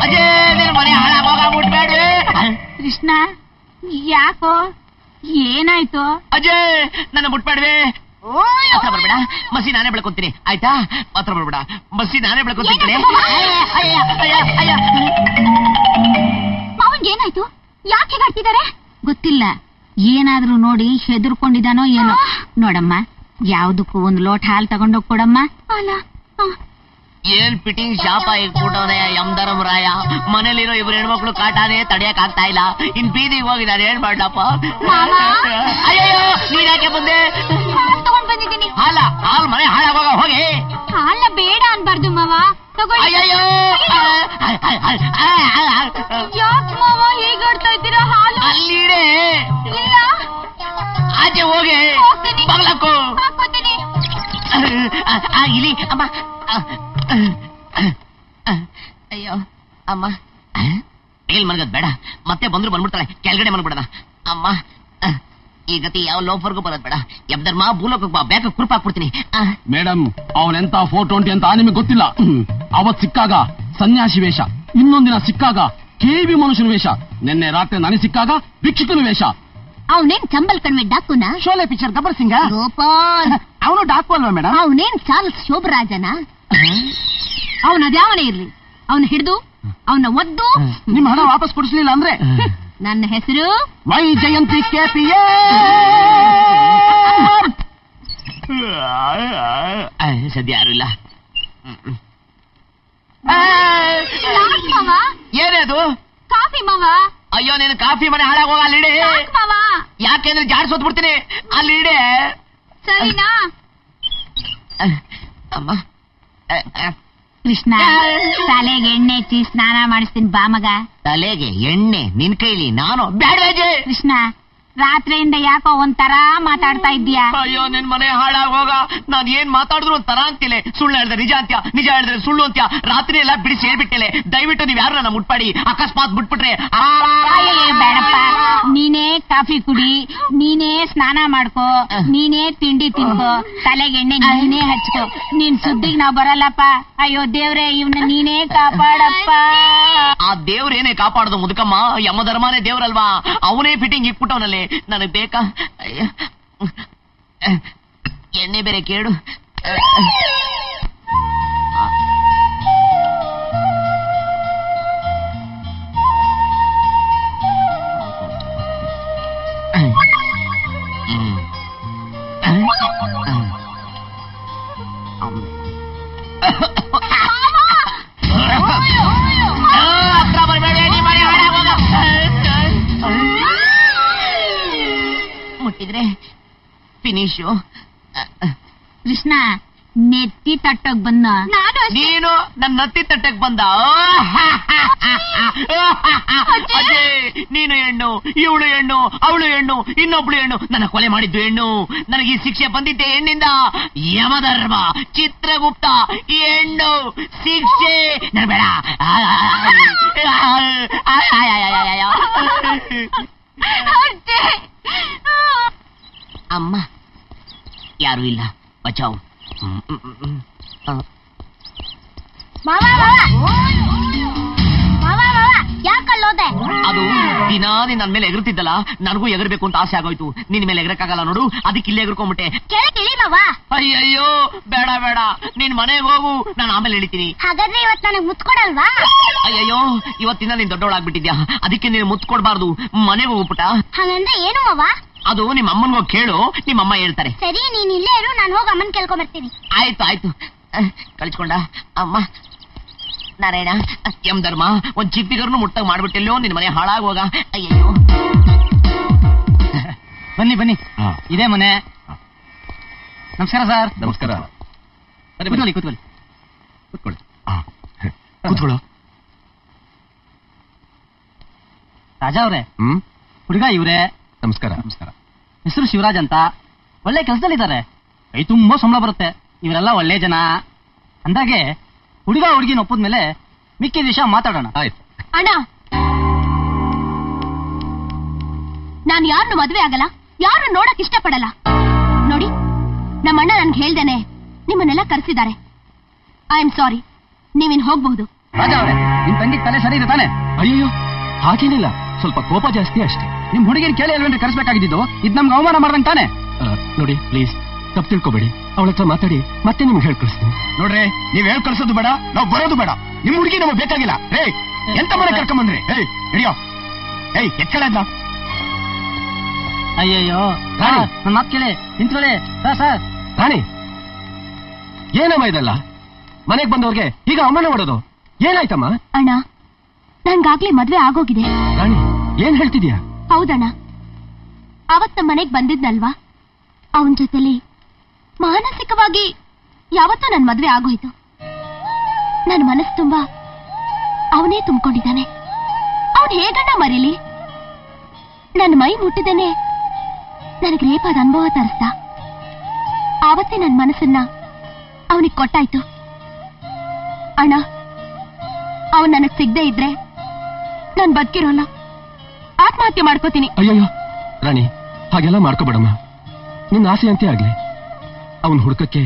ಅಜೇ, ನಿನ್ನ ಮನೆ ಹಾಳಾಗೋಗ ಮುಟ್ಬೇಡ್ರಿ. ಕೃಷ್ಣ, ಯಾಕೋ ಏನಾಯ್ತು? ಅಜಯ್, ನನ್ನ ಮುಟ್ಬೇಡ್ವೆ. ಹತ್ರ ಬರ್ಬೇಡ. ಮಸಿ ನಾನೇ ಬೆಳ್ಕೊಂತೀನಿ, ಆಯ್ತಾ? ಹತ್ರ ಬರ್ಬೇಡ. ಮಸಿ ನಾನೇ ಬೆಳ್ಕೊಂತೀನಿ. ಮಾವನ್ಗೆ ಏನಾಯ್ತು? ಯಾಕೆ ಹೀಗಾಡ್ತಿದ್ದಾರೆ? ಗೊತ್ತಿಲ್ಲ. ಏನಾದ್ರೂ ನೋಡಿ ಹೆದರ್ಕೊಂಡಿದ್ದಾನೋ ಏನೋ. ನೋಡಮ್ಮ, ಯಾವ್ದಕ್ಕೂ ಒಂದು ಲೋಟ ಹಾಲು ತಗೊಂಡೋಗ್ ಕೊಡಮ್ಮ. ಅಲ್ಲ, ಏನ್ ಫಿಟ್ಟಿಂಗ್ ಶಾಪ ಇಟ್ಬಿಟ್ಟವನೇ ಯಮಧರ್ಮರಾಯ. ಮನೇಲಿರೋ ಇಬ್ರು ಹೆಣ್ಮಕ್ಳು ಕಾಟಾನೆ ತಡಿಯಕ್ ಆಗ್ತಾ ಇಲ್ಲ. ಇನ್ ಬೀದಿಗೆ ಹೋಗಿ ನಾನು ಏನ್ ಮಾಡ್ಲಪ್ಪ? ಅಯ್ಯೋ, ನೀನ್ ಯಾಕೆ ಬಂದೆ? ತಗೊಂಡ್ ಬಂದಿದ್ದೀನಿ. ಹಾಲ್ ಮನೆ ಹಾಳಾಗೋಗ ಹೋಗಿ. ಹಾಲ ಬೇಡ ಅನ್ಬಾರ್ದು ಮಾವ, ತಗೊಳ್ಳಿ. ಅಯ್ಯಯ್ಯೋ, ಯಾಕೆ ಮಾವ ಹೀಗಾಡ್ತಾ ಇದ್ದೀರಾ? ಹಾಲು ಅಲ್ಲಿಡೆ. ಇಲ್ಲ, ಆಚೆ ಹೋಗಿ ಬಗ್ಲಕ್ಕು. ಹಾಕೋತೀನಿ. ಇಲ್ಲಿ ಅಮ್ಮ. ಅಯ್ಯೋ ಅಮ್ಮ, ಮೇಲ್ ಮನ್ಗದ್ ಬೇಡ. ಮತ್ತೆ ಬಂದ್ರು ಬಂದ್ಬಿಡ್ತಾಳೆ. ಕೆಳಗಡೆ ಮನ್ಬಿಡೋಣ. ಅಮ್ಮ, ಈ ಗತಿ ಯಾವ ಲೋಫರ್ಗೂ ಬರೋದ್ ಬೇಡ. ಯಮಧರ್ಮ ಭೂಲೋಕಕ್ಕೆ ಬಾ, ಬೇಗ ಕುರುಪ್ ಹಾಕ್ಬಿಡ್ತೀನಿ. ಮೇಡಮ್, ಅವನೆಂತ 420 ಅಂತ ನಿಮಗೆ ಗೊತ್ತಿಲ್ಲ. ಅವತ್ ಸಿಕ್ಕಾಗ ಸನ್ಯಾಸಿ ವೇಷ, ಇನ್ನೊಂದಿನ ಸಿಕ್ಕಾಗ ಕೇವಿ ಮನುಷ್ಯನ ವೇಷ, ನಿನ್ನೆ ರಾತ್ರಿ ನನಗೆ ಸಿಕ್ಕಾಗ ಭಿಕ್ಷುಕನ ವೇಷ. ಅವನೇನ್ ಚಂಬಲ್ ಕಣ್ವೆ ಡಾಕುನ? ಶೋಲೆ ಪಿಕ್ಚರ್ ಗಬ್ಬರ್ ಸಿಂಗ. ಗೋಪಾಲ್, ಅವನು ಡಾಕು ಅಲ್ವಾ ಮೇಡಮ್? ಅವನೇನ್ ಚಾರ್ಲ್ಸ್ ಶೋಭರಾಜನ? ಅವನದ್ಯಾವನೇ ಇರ್ಲಿ, ಅವನ ಹಿಡಿದು ಅವನ ಒದ್ದು ನಿಮ್ ಹಣ ವಾಪಸ್ ಕೊಡಿಸ್ಲಿಲ್ಲ ಅಂದ್ರೆ ನನ್ನ ಹೆಸರು ವೈ ಜಯಂತಿ ಕೆಪಿಎ. ಸದ್ಯ ಯಾರು ಇಲ್ಲ. ಏನೇದು? ಕಾಫಿ ಮಾವ. ಅಯ್ಯೋ, ನೀನು ಕಾಫಿ ಮನೆ ಹಾಳಾಗೋಗ. ಅಲ್ಲಿಡೆ. ಯಾಕೆಂದ್ರೆ ಜಾಡ್ ಸೋತ್ಬಿಡ್ತೀನಿ. ಅಲ್ಲಿಡೆ. ಸರಿನಾ? ಅಮ್ಮ, ಕೃಷ್ಣ, ತಲೆಗೆ ಎಣ್ಣೆ ಹಚ್ಚಿ ಸ್ನಾನ ಮಾಡಿಸ್ತೀನಿ ಬಾ ಮಗ. ತಲೆಗೆ ಎಣ್ಣೆ ನಿನ್ ಕೈಲಿ? ನಾನು ಬೇಡವೇಜೆ. ಕೃಷ್ಣ, ರಾತ್ರಿಯಿಂದ ಯಾಕೋ ಒಂಥರ ಮಾತಾಡ್ತಾ ಇದ್ದೀಯಾ? ಅಯ್ಯೋ, ನಿನ್ ಮನೆ ಹಾಳಾಗೋಗ. ನಾನ್ ಏನ್ ಮಾತಾಡಿದ್ರು ಒಂಥರ ಅಂತಿಲೆ. ಸುಳ್ಳು ಹೇಳಿದ್ರೆ ನಿಜ ಅಂತ್ಯ, ನಿಜ ಹೇಳಿದ್ರೆ ಸುಳ್ಳು ಅಂತ್ಯ. ರಾತ್ರಿ ಎಲ್ಲ ಬಿಡಿಸಿ ಹೇಳ್ಬಿಟ್ಟಿಲೆ. ದಯವಿಟ್ಟು ನೀವ್ ಯಾರು ನನ್ನ ಮುಟ್ಪಾಡಿ. ಅಕಸ್ಮಾತ್ ಬಿಟ್ಬಿಟ್ರೆ ಬೇಡಪ್ಪ. ನೀನೇ ಕಾಫಿ ಕುಡಿ, ನೀನೇ ಸ್ನಾನ ಮಾಡ್ಕೋ, ನೀನೇ ತಿಂಡಿ ತಿನ್ಕೋ, ತಲೆಗೆ ಎಣ್ಣೆ ನೀನೇ ಹಚ್ಕೋ. ನೀನ್ ಸುದ್ದಿಗ್ ನಾವ್ ಬರಲ್ಲಪ್ಪ. ಅಯ್ಯೋ ದೇವ್ರೆ, ಇವ್ನ ನೀನೇ ಕಾಪಾಡಪ್ಪ. ಆ ದೇವ್ರೇನೇ ಕಾಪಾಡೋದು ಮುದುಕಮ್ಮ. ಯಮಧರ್ಮನೇ ದೇವ್ರಲ್ವಾ? ಅವನೇ ಫಿಟ್ಟಿಂಗ್ ಇಕ್ಬಿಟ್ಟವನಲ್ಲಿ. ನನಗ್ ಬೇಕಾ? ಎಣ್ಣೆ ಬೇರೆ ಕೇಳು. ಮುಟ್ಟಿದ್ರೆ ಫಿನಿಶು. ಕೃಷ್ಣ, ನೆತ್ತಿ ತಟ್ಟಕ್ ಬಂದ. ನೀನು ನನ್ನ ನತ್ತಿ ತಟ್ಟಕ್ ಬಂದ. ಅಜಯ್, ನೀನು ಹೆಣ್ಣು, ಇವಳು ಹೆಣ್ಣು, ಅವಳು ಹೆಣ್ಣು, ಇನ್ನೊಬ್ಳು ಹೆಣ್ಣು. ನನ್ನ ಕೊಲೆ ಮಾಡಿದ್ದು ಹೆಣ್ಣು. ನನಗೆ ಈ ಶಿಕ್ಷೆ ಬಂದಿದ್ದೆ ಹೆಣ್ಣಿಂದ. ಯಮಧರ್ಮ, ಚಿತ್ರಗುಪ್ತ, ಹೆಣ್ಣು ಶಿಕ್ಷೆ. ನನ್ನ ಬೇಡ. ಅಮ್ಮ, ಯಾರು ಇಲ್ಲ, ಬಚಾವ್. ಯಾಕಲ್ಲೋದೆ? ಅದು ದಿನಾ ನೀನ್ ನನ್ ಮೇಲೆ ಎಗರ್ತಿದ್ದಲ್ಲ, ನನಗೂ ಎಗರ್ಬೇಕು ಅಂತ ಆಸೆ ಆಗೋಯ್ತು. ನಿನ್ ಮೇಲೆ ಎಗರಕ್ಕಾಗಲ್ಲ ನೋಡು, ಅದಕ್ಕೆ ಇಲ್ಲೇ ಎಗರ್ಕೊಂಡ್ಬಿಟ್ಟೆ. ಅಯ್ಯಯ್ಯೋ, ಬೇಡ ಬೇಡ, ನೀನ್ ಮನೆಗೆ ಹೋಗು, ನಾನು ಆಮೇಲೆ ಇಳಿತೀನಿ. ಹಾಗಾದ್ರೆ ಇವತ್ತು ನನಗೆ ಮುತ್ಕೊಡಲ್ವಾ? ಅಯ್ಯಯ್ಯೋ, ಇವತ್ತಿನ ನೀನ್ ದೊಡ್ಡವಳಾಗ್ಬಿಟ್ಟಿದ್ಯಾ, ಅದಕ್ಕೆ ನೀನು ಮುತ್ತು ಕೊಡ್ಬಾರ್ದು. ಮನೆಗೆ ಹೋಗ್ಬಿಟ್ಟ. ಹಾಗಂದ್ರೆ ಏನು ಮಾವ? ಅದು ನಿಮ್ಮ ಅಮ್ಮನ್ಗೋಗಿ ಕೇಳು, ನಿಮ್ಮಮ್ಮ ಹೇಳ್ತಾರೆ. ಸರಿ, ನೀನ್ ಇಲ್ಲೇ ಇರು, ನಾನು ಹೋಗಿ ಅಮ್ಮನ್ ಕೇಳ್ಕೊಂಡ್ ಬರ್ತೀನಿ. ಆಯ್ತು ಆಯ್ತು. ಕಳಿಸ್ಕೊಂಡ ಅಮ್ಮ ನಾರಾಯಣ ಎಂ ಧರ್ಮ ಒಂದ್ ಚಿಪ್ಪಿಗರ್ನು ಮುಟ್ಟಾಗ ಮಾಡ್ಬಿಟ್ಟಿಲ್ಲೋ ನಿನ್ ಮನೆ ಹಾಳಾಗೋಗ. ಅಯ್ಯಯ್ಯೋ ಬನ್ನಿ ಬನ್ನಿ, ಇದೇ ಮನೆ. ನಮಸ್ಕಾರ ಸರ್. ನಮಸ್ಕಾರ. ಕೂತ್ಕೊಳ್ಳಿ ಕೂತ್ಕೊಳ್ಳಿ ಕೂತ್ಕೊಳ್ಳಿ. ಕೂತ್ಕೊಳ್ಳೋ. ರಾಜಾ ಅವ್ರೆ, ಹುಡುಗ ಇವ್ರೆ. ನಮಸ್ಕಾರ. ನಮಸ್ಕಾರ. ಹೆಸರು ಶಿವರಾಜ್ ಅಂತ, ಒಳ್ಳೆ ಕೆಲಸದಲ್ಲಿದ್ದಾರೆ, ಕೈ ತುಂಬಾ ಸಂಬಳ ಬರುತ್ತೆ. ಇವರೆಲ್ಲ ಒಳ್ಳೆ ಜನ. ಅಂದಾಗೆ ಹುಡುಗ ಹುಡುಗಿನ ಒಪ್ಪದ್ಮೇಲೆ ಮಿಕ್ಕಿದ ವಿಷಯ ಮಾತಾಡೋಣ. ಆಯ್ತು. ಅಣ್ಣ, ನಾನು ಯಾರನ್ನು ಮದುವೆ ಆಗಲ್ಲ, ಯಾರು ನೋಡಕ್ ಇಷ್ಟಪಡಲ್ಲ. ನೋಡಿ, ನಮ್ಮಣ್ಣ ನನ್ಗೆ ಹೇಳ್ದೇನೆ ನಿಮ್ಮನ್ನೆಲ್ಲ ಕರೆಸಿದ್ದಾರೆ. ಐ ಆಮ್ ಸಾರಿ, ನೀವಿನ್ ಹೋಗ್ಬಹುದು. ರಾಜಾ ಅವ್ರೆ, ನಿಮ್ ತಂಗಿ ತಲೆ ಸರಿ ಇದೆ ತಾನೆ? ಅಯ್ಯೋ ಹಾಗೇನಿಲ್ಲ, ಸ್ವಲ್ಪ ಕೋಪ ಜಾಸ್ತಿ ಅಷ್ಟೇ. ನಿಮ್ ಹುಡುಗಿನ ಕೇಳಿ ಅಲ್ವೇನ್ರಿ ಕರೆಸ್ಬೇಕಾಗಿದ್ದು? ಇದು ನಮ್ಗೆ ಅವಮಾನ ಮಾಡ್ದಂಗ್ ತಾನೆ? ನೋಡಿ ಪ್ಲೀಸ್ ತಪ್ಪು ತಿಳ್ಕೊಬೇಡಿ, ಅವಳ ಹತ್ರ ಮಾತಾಡಿ ಮತ್ತೆ ನಿಮ್ಗೆ ಹೇಳ್ ಕಳಿಸ್ತೀನಿ. ನೋಡ್ರಿ, ನೀವ್ ಹೇಳ್ ಕಳ್ಸೋದು ಬೇಡ, ನಾವ್ ಬರೋದು ಬೇಡ. ನಿಮ್ ಹುಡುಗಿ ನಮಗ್ ಬೇಕಾಗಿಲ್ಲ. ಎಂತ ಮನೆ ಕರ್ಕೊಂಬಂದ್ರಿ? ಹಿಡಿಯೋ. ಎತ್ಕಳದ್ನ. ಅಯ್ಯಯ್ಯೋ ರಾಣಿ, ನನ್ನ ಮಾತು ಕೇಳಿ, ನಿಂತ್ಕೊಳ್ಳಿ. ಸರ್ ರಾಣಿ, ಏನಮ್ಮ ಇದಲ್ಲ? ಮನೆಗ್ ಬಂದವ್ರಿಗೆ ಈಗ ಅವಮಾನ ಮಾಡೋದು ಏನಾಯ್ತಮ್ಮ? ಅಣ್ಣ, ನನ್ಗಾಗ್ಲೇ ಮದ್ವೆ ಆಗೋಗಿದೆ. ರಾಣಿ, ಏನ್ ಹೇಳ್ತಿದ್ಯಾ? ಹೌದಣ್ಣ, ಅವತ್ ನಮ್ಮ ಮನೆಗ್ ಬಂದಿದ್ನಲ್ವಾ, ಅವನ್ ಜೊತೆಲಿ ಮಾನಸಿಕವಾಗಿ ಯಾವತ್ತೂ ನನ್ ಮದ್ವೆ ಆಗೋಯ್ತು. ನನ್ ಮನಸ್ಸು ತುಂಬಾ ಅವನೇ ತುಂಬಿಕೊಂಡಿದ್ದಾನೆ. ಅವನ್ ಹೇಗಣ್ಣ ಮರೀಲಿ? ನನ್ ಮೈ ಮುಟ್ಟಿದೇನೆ ನನಗ್ ರೇಪಾದ ಅನುಭವ ತರಿಸ್ದ. ಆವತ್ತೇ ನನ್ ಮನಸ್ಸನ್ನ ಅವನಿಗೆ ಕೊಟ್ಟಾಯ್ತು. ಅಣ್ಣ, ಅವನ್ ನನಗ್ ಸಿಗದೆ ಇದ್ರೆ ನಾನ್ ಬದುಕಿರೋಲ್ಲ, ಆತ್ಮಹತ್ಯೆ ಮಾಡ್ಕೋತೀನಿ. ಅಯ್ಯಯ್ಯೋ ರಾಣಿ, ಹಾಗೆಲ್ಲ ಮಾಡ್ಕೋಬೇಡಮ್ಮ. ನಿನ್ನ ಆಸೆ ಅಂತೆ ಆಗ್ಲಿ. ಅವನ್ ಹುಡುಕಕ್ಕೆ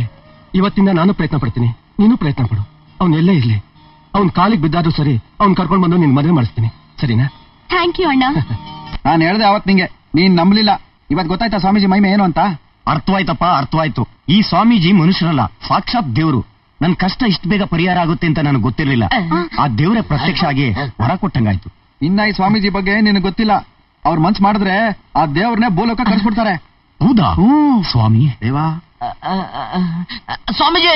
ಇವತ್ತಿಂದ ನಾನು ಪ್ರಯತ್ನ ಪಡ್ತೀನಿ, ನೀನು ಪ್ರಯತ್ನ ಪಡು. ಅವನ್ ಎಲ್ಲೇ ಇರ್ಲಿ, ಅವನ್ ಕಾಲಿಗೆ ಬಿದ್ದಾದ್ರೂ ಸರಿ, ಅವ್ನ್ ಕರ್ಕೊಂಡ್ ಬಂದು ನಿನ್ ಮದುವೆ ಮಾಡಿಸ್ತೀನಿ, ಸರಿನಾ? ಥ್ಯಾಂಕ್ ಯು ಅಣ್ಣ. ನಾನು ಹೇಳ್ದೆ ಅವತ್ ನಿಂಗೆ, ನೀನ್ ನಂಬಲಿಲ್ಲ. ಇವತ್ ಗೊತ್ತಾಯ್ತಾ ಸ್ವಾಮೀಜಿ ಮಹಿಮೆ ಏನು ಅಂತ? ಅರ್ಥವಾಯ್ತಪ್ಪ, ಅರ್ಥವಾಯ್ತು. ಈ ಸ್ವಾಮೀಜಿ ಮನುಷ್ಯರಲ್ಲ, ಸಾಕ್ಷಾತ್ ದೇವ್ರು. ನನ್ ಕಷ್ಟ ಇಷ್ಟು ಬೇಗ ಪರಿಹಾರ ಆಗುತ್ತೆ ಅಂತ ನನಗೆ ಗೊತ್ತಿರ್ಲಿಲ್ಲ. ಆ ದೇವ್ರೆ ಪ್ರತ್ಯಕ್ಷ ಆಗಿ ಹೊರ ಕೊಟ್ಟಂಗಾಯ್ತು. ಇನ್ನ ಈ ಸ್ವಾಮೀಜಿ ಬಗ್ಗೆ ನಿನಗೆ ಗೊತ್ತಿಲ್ಲ. ಅವ್ರ ಮನ್ಸ್ ಮಾಡಿದ್ರೆ ಆ ದೇವ್ರನ್ನೇ ಭೂಲೋಕ ಕಳಿಸ್ಬಿಡ್ತಾರೆ. ಹೌದಾ? ಸ್ವಾಮಿ ದೇವಾ. ಸ್ವಾಮೀಜಿ.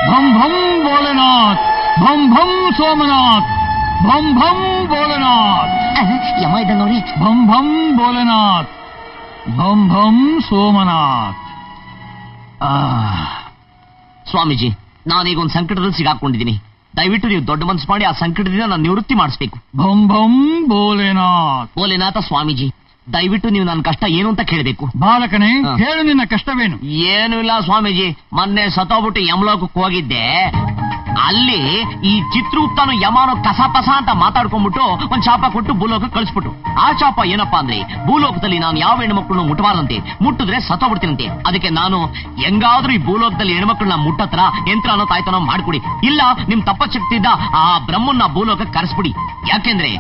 ಭಂ ಭಂ ಭೋಲೆನಾಥ್, ಭಂ ಭಂ ಸೋಮನಾಥ್, ಭಂ ಭಂ ಭೋಲೆನಾಥ್. ಯಮ ಇದ್ದಂಗ ನೋಡಿ. ಭಂ ಭಂ ಭೋಲೆನಾಥ್, ಭಂ ಭಂ ಸೋಮನಾಥ್. ಸ್ವಾಮೀಜಿ, ನಾನೀಗ ಒಂದು ಸಂಕಟದಲ್ಲಿ ಸಿಗಾಕೊಂಡಿದ್ದೀನಿ. ದಯವಿಟ್ಟು ನೀವು ದೊಡ್ಡ ಮನಸ್ಸು ಮಾಡಿ ಆ ಸಂಕಟದಿಂದ ನಾನು ನಿವೃತ್ತಿ ಮಾಡಿಸ್ಬೇಕು. ಭಂ ಭಂ ಭೋಲೆನಾಥ್. ಭೋಲೆನಾಥ ಸ್ವಾಮೀಜಿ, ದಯವಿಟ್ಟು ನೀವು ನನ್ನ ಕಷ್ಟ ಏನು ಅಂತ ಕೇಳಬೇಕು. ಬಾಲಕನೇ, ಹೇಳು ನಿನ್ನ ಕಷ್ಟವೇನು? ಏನು ಇಲ್ಲ ಸ್ವಾಮೀಜಿ, ಮೊನ್ನೆ ಸತ್ತೋಗ್ಬಿಟ್ಟು ಯಮಲೋಕಕ್ಕೆ ಹೋಗಿದ್ದೆ. ಅಲ್ಲಿ ಈ ಚಿತ್ರಗುಪ್ತನು ಯಮಾನು ಕಸಪಸ ಅಂತ ಮಾತಾಡ್ಕೊಂಡ್ಬಿಟ್ಟು ಒಂದ್ ಶಾಪ ಕೊಟ್ಟು ಭೂಲೋಕಕ್ಕೆ ಕಳಿಸ್ಬಿಟ್ಟು. ಆ ಶಾಪ ಏನಪ್ಪಾ ಅಂದ್ರೆ, ಭೂಲೋಕದಲ್ಲಿ ನಾನು ಯಾವ ಹೆಣ್ಮಕ್ಳನ್ನು ಮುಟ್ಟಬಾರ್ದಂತೆ, ಮುಟ್ಟಿದ್ರೆ ಸತ್ತೋಗ್ಬಿಡ್ತೀನಂತೆ. ಅದಕ್ಕೆ ನಾನು ಹೆಂಗಾದ್ರೂ ಈ ಭೂಲೋಕದಲ್ಲಿ ಹೆಣ್ಮಕ್ಳನ್ನ ಮುಟ್ಟತ್ರ ಯಂತ್ರನೋ ತಾಯ್ತನೋ ಮಾಡ್ಕೊಡಿ, ಇಲ್ಲ ನಿಮ್ ತಪಶಕ್ತಿಯಿಂದ ಆ ಬ್ರಹ್ಮನ್ನ ಭೂಲೋಕಕ್ಕೆ ಕರೆಸ್ಬಿಡಿ. ಯಾಕೆಂದ್ರೆ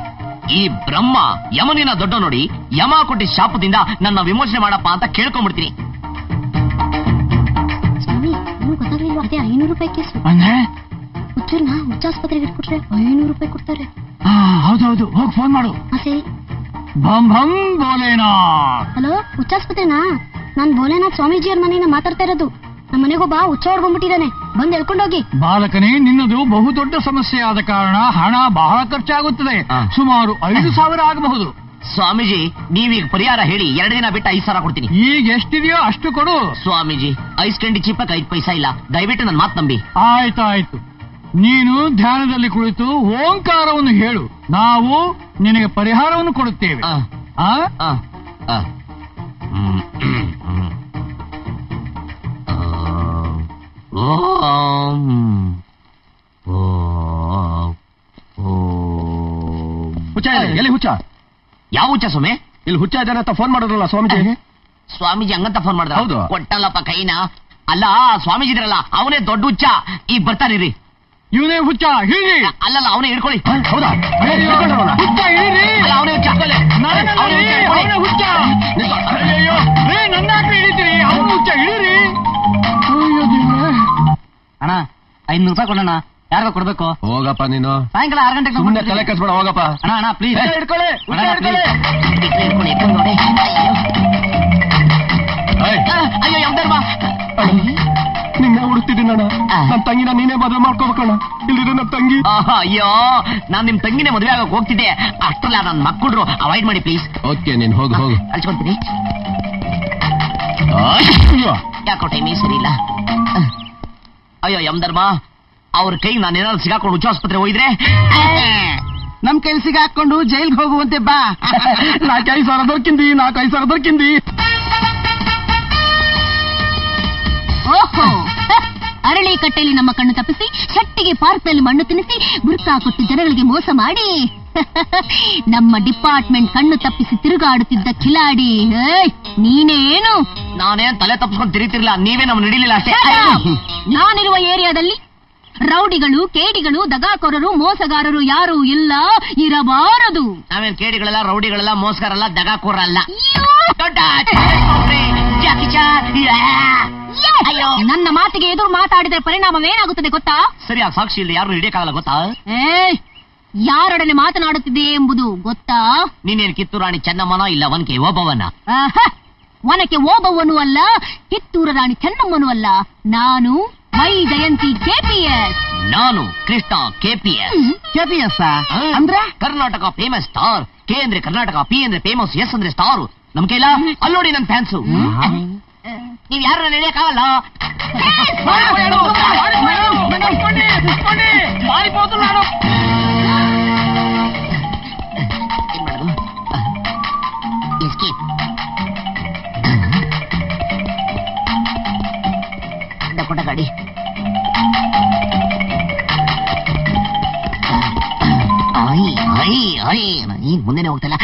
ಈ ಬ್ರಹ್ಮ ಯಮನಿನ ದೊಡ್ಡ ನೋಡಿ, ಯಮ ಕೊಟ್ಟಿ ಶಾಪದಿಂದ ನನ್ನ ವಿಮೋಚನೆ ಮಾಡಪ್ಪ ಅಂತ ಕೇಳ್ಕೊಂಡ್ಬಿಡ್ತೀನಿ. ಸ್ವಾಮಿ, ಗೊತ್ತಾಗ್ಲಿಲ್ವಾ? ಅದೇ 500 ರೂಪಾಯಿ ಕೇಸು. ಹುಚ್ಚೂರ್ನ ಹುಚ್ಚಾಸ್ಪತ್ರೆಗೆ ಇಟ್ಬಿಟ್ರೆ 500 ರೂಪಾಯಿ ಕೊಡ್ತಾರೆ. ಹೌದೌದು, ಹೋಗಿ ಫೋನ್ ಮಾಡು. ಸರಿ. ಭಂ ಭಂ ಭೋಲೆನಾಥ್. ಹಲೋ, ಹುಚ್ಚಾಸ್ಪತ್ರೆನಾ? ನಾನ್ ಭೋಲೆನಾಥ್ ಸ್ವಾಮೀಜಿಯವ್ರ ಮನೆಯಿಂದ ಮಾತಾಡ್ತಾ ಇರೋದು. ನಮ್ಮ ಮನೆಗೊಬ್ಬ ಹುಚ್ಚ ಹೊಡ್ಕೊಂಡ್ಬಿಟ್ಟಿದ್ದಾನೆ, ಬಂದ್ ಹೇಳ್ಕೊಂಡೋಗಿ. ಬಾಲಕನೇ, ನಿನ್ನದು ಬಹುದೊಡ್ಡ ಸಮಸ್ಯೆ ಆದ ಕಾರಣ ಹಣ ಬಹಳ ಖರ್ಚಾಗುತ್ತದೆ. ಸುಮಾರು 5,000 ಆಗಬಹುದು. ಸ್ವಾಮೀಜಿ, ನೀವೀಗ ಪರಿಹಾರ ಹೇಳಿ, 2 ದಿನ ಬಿಟ್ಟು 5,000 ಕೊಡ್ತೀನಿ. ಈಗ ಎಷ್ಟಿದೆಯೋ ಅಷ್ಟು ಕೊಡು. ಸ್ವಾಮೀಜಿ, 5 ಕಂಡಿ ಚಿಪ್ಪಕ್ಕೆ 5 ಪೈಸಾ ಇಲ್ಲ, ದಯವಿಟ್ಟು ನನ್ನ ಮಾತು ನಂಬಿ. ಆಯ್ತಾಯ್ತು, ನೀನು ಧ್ಯಾನದಲ್ಲಿ ಕುಳಿತು ಓಂಕಾರವನ್ನು ಹೇಳು, ನಾವು ನಿನಗೆ ಪರಿಹಾರವನ್ನು ಕೊಡುತ್ತೇವೆ. ಹುಚ್ಚ ಎಲ್ಲಿ? ಹುಚ್ಚ ಯಾವ ಹುಚ್ಚ ಸ್ವಾಮಿ? ಇಲ್ಲಿ ಹುಚ್ಚ ಇದ್ದಾನೆ ಅಂತ ಫೋನ್ ಮಾಡಿದ್ರಲ್ಲ ಸ್ವಾಮೀಜಿ. ಸ್ವಾಮೀಜಿ ಹಂಗಂತ ಫೋನ್ ಮಾಡಿದ? ಹೌದು. ಕೊಟ್ಟಲ್ಲಪ್ಪ ಕೈನ. ಅಲ್ಲ, ಸ್ವಾಮೀಜಿ ಇದ್ರಲ್ಲ ಅವನೇ ದೊಡ್ಡ ಹುಚ್ಚ. ಈಗ ಬರ್ತಾನಿರಿ. ಇವನೇ ಹುಚ್ಚ, ಹಿಡಿ. ಅಲ್ಲಲ್ಲ, ಅವನೇ ಹಿಡ್ಕೊಳ್ಳಿ. ಹೌದಾ? ಹುಚ್ಚ ಹಿಡಿ. ಅಲ್ಲ, ಅವನೇ ಹುಚ್ಚ. ಅವನೇ ಹುಚ್ಚ. ಅಯ್ಯೋ, ನನ್ನ ಹಿಡಿತೀರಿ? ಅವನು ಹುಚ್ಚ, ಹಿಡೀರಿ. ಅಣ್ಣ, 500 ರೂಪಾಯಿ ಕೊಡೋಣ. ಯಾರಿಗ ಕೊಡ್ಬೇಕು? ಹೋಗಪ್ಪ ನೀನು. ಸಾಯಂಕಾಲ 6 ಗಂಟೆಗೆ ಸುಮ್ಮನೆ ತಲೆ ಕಚ್ಬೇಡ, ಹೋಗಪ್ಪ. ಅಣ್ಣ ಪ್ಲೀಸ್ ಹಿಡ್ಕೊಳ್ಳಿ. ಹಿಡ್ಕೊಳ್ಳಿ. ಅಯ್ಯೋ ಯಮಧರ್ಮ, ನಿನ್ನೆ ಹುಡುಕ್ತಿದ್ದೀನಿ ಅಣ್ಣ. ನನ್ನ ತಂಗಿನ ನೀನೇ ಮದುವೆ ಮಾಡ್ಕೋಬೇಕಣ್ಣ, ಇಲ್ಲಿರೋ ನನ್ನ ತಂಗಿ. ಅಯ್ಯೋ, ನಾನ್ ನಿಮ್ ತಂಗಿನೇ ಮದುವೆ ಆಗಕ್ ಹೋಗ್ತಿದ್ದೆ, ಅಷ್ಟಲ್ಲ ನನ್ನ ಮಕ್ಕಳು ಅವಾಯ್ಡ್ ಮಾಡಿ ಪ್ಲೀಸ್. ಓಕೆ, ನೀನ್ ಹೋಗು ಹೋಗು. ಅಳ್ಸ್ಕೊಂತೀನಿ. ಯಾಕೋ ಟೈಮೇ ಸರಿ ಇಲ್ಲ. ಅಯ್ಯೋ ಯಮಧರ್ಮ, ಅವ್ರ ಕೈ ನಾನೇನಾದ್ರು ಸಿಗಾಕೊಂಡು ಹುಚ್ಚ ಆಸ್ಪತ್ರೆ ಹೋಗಿದ್ರೆ ನಮ್ ಕೈಲಿ ಸಿಗಾಕೊಂಡು ಜೈಲ್ಗೆ ಹೋಗುವಂತೆ ಬಾ. 4,500 ದೊರಕಿಂದಿ, 4,500 ದೊರಕಿಂದಿ. ಓಹೋ, ಅರಳಿ ಕಟ್ಟೆಯಲ್ಲಿ ನಮ್ಮ ಕಣ್ಣು ತಪ್ಪಿಸಿ, ಶೆಟ್ಟಿಗೆ ಪಾರ್ಕ್ನಲ್ಲಿ ಮಣ್ಣು ತಿನ್ನಿಸಿ, ಬುರ್ಕಾ ಕೊಟ್ಟು ಜನಗಳಿಗೆ ಮೋಸ ಮಾಡಿ ನಮ್ಮ ಡಿಪಾರ್ಟ್ಮೆಂಟ್ ಕಣ್ಣು ತಪ್ಪಿಸಿ ತಿರುಗಾಡುತ್ತಿದ್ದ ಕಿಲಾಡಿ ನೀನೇನು? ನಾನೇನ್ ತಲೆ ತಪ್ಪಿಸ್ಕೊಂಡು ತಿರುಗಿತಿರ್ಲಿಲ್ಲ, ನೀವೇ ನಮ್ಗೆ ನಡೀಲಿಲ್ಲ ಅಷ್ಟೇ. ನಾನಿರುವ ಏರಿಯಾದಲ್ಲಿ ರೌಡಿಗಳು, ಕೇಡಿಗಳು, ದಗಾಕೋರರು, ಮೋಸಗಾರರು ಯಾರೂ ಇಲ್ಲ, ಇರಬಾರದು. ನಾವೇನ್ ಕೇಡಿಗಳಲ್ಲ, ರೌಡಿಗಳಲ್ಲ, ಮೋಸಗಾರಲ್ಲ, ದಗಾಕೋರಲ್ಲ. ನನ್ನ ಮಾತಿಗೆ ಎದುರು ಮಾತಾಡಿದ್ರೆ ಪರಿಣಾಮವೇನಾಗುತ್ತದೆ ಗೊತ್ತಾ? ಸರಿಯಾಗಿ ಸಾಕ್ಷಿ ಇಲ್ಲ, ಯಾರು ಹಿಡಿಯಕ್ಕಾಗಲ್ಲ ಗೊತ್ತಾ? ಯಾರೊಡನೆ ಮಾತನಾಡುತ್ತಿದೆ ಎಂಬುದು ಗೊತ್ತಾ? ನೀನೇನು ಕಿತ್ತೂರು ರಾಣಿ ಚೆನ್ನಮ್ಮನ ಇಲ್ಲ ಒನಕೆ ಓಬವ್ವನ? ಒನಕೆ ಓಬವ್ವನೂ ಅಲ್ಲ, ಕಿತ್ತೂರು ರಾಣಿ ಚೆನ್ನಮ್ಮನೂ ಅಲ್ಲ. ನಾನು ವೈ ಜಯಂತಿ KPS. ನಾನು ಕೃಷ್ಣ KPS. KPS ಅಂದ್ರೆ ಕರ್ನಾಟಕ ಫೇಮಸ್ ಸ್ಟಾರ್. ಕೆ ಅಂದ್ರೆ ಕರ್ನಾಟಕ, ಪಿ ಅಂದ್ರೆ ಫೇಮಸ್, ಎಸ್ ಅಂದ್ರೆ ಸ್ಟಾರ್. ನಮ್ ಕೈಲ ಅಲ್ಲೋಡಿ ನನ್ ಫ್ಯಾನ್ಸು. ನೀವ್ ಯಾರ ನಡೆಯಕ್ಕಾಗಲ್ಲ. ಕೊಟ್ಟ ಗಾಡಿ ಈಗ ಮುಂದೆನೆ ಹೋಗ್ತಲ್ಲ.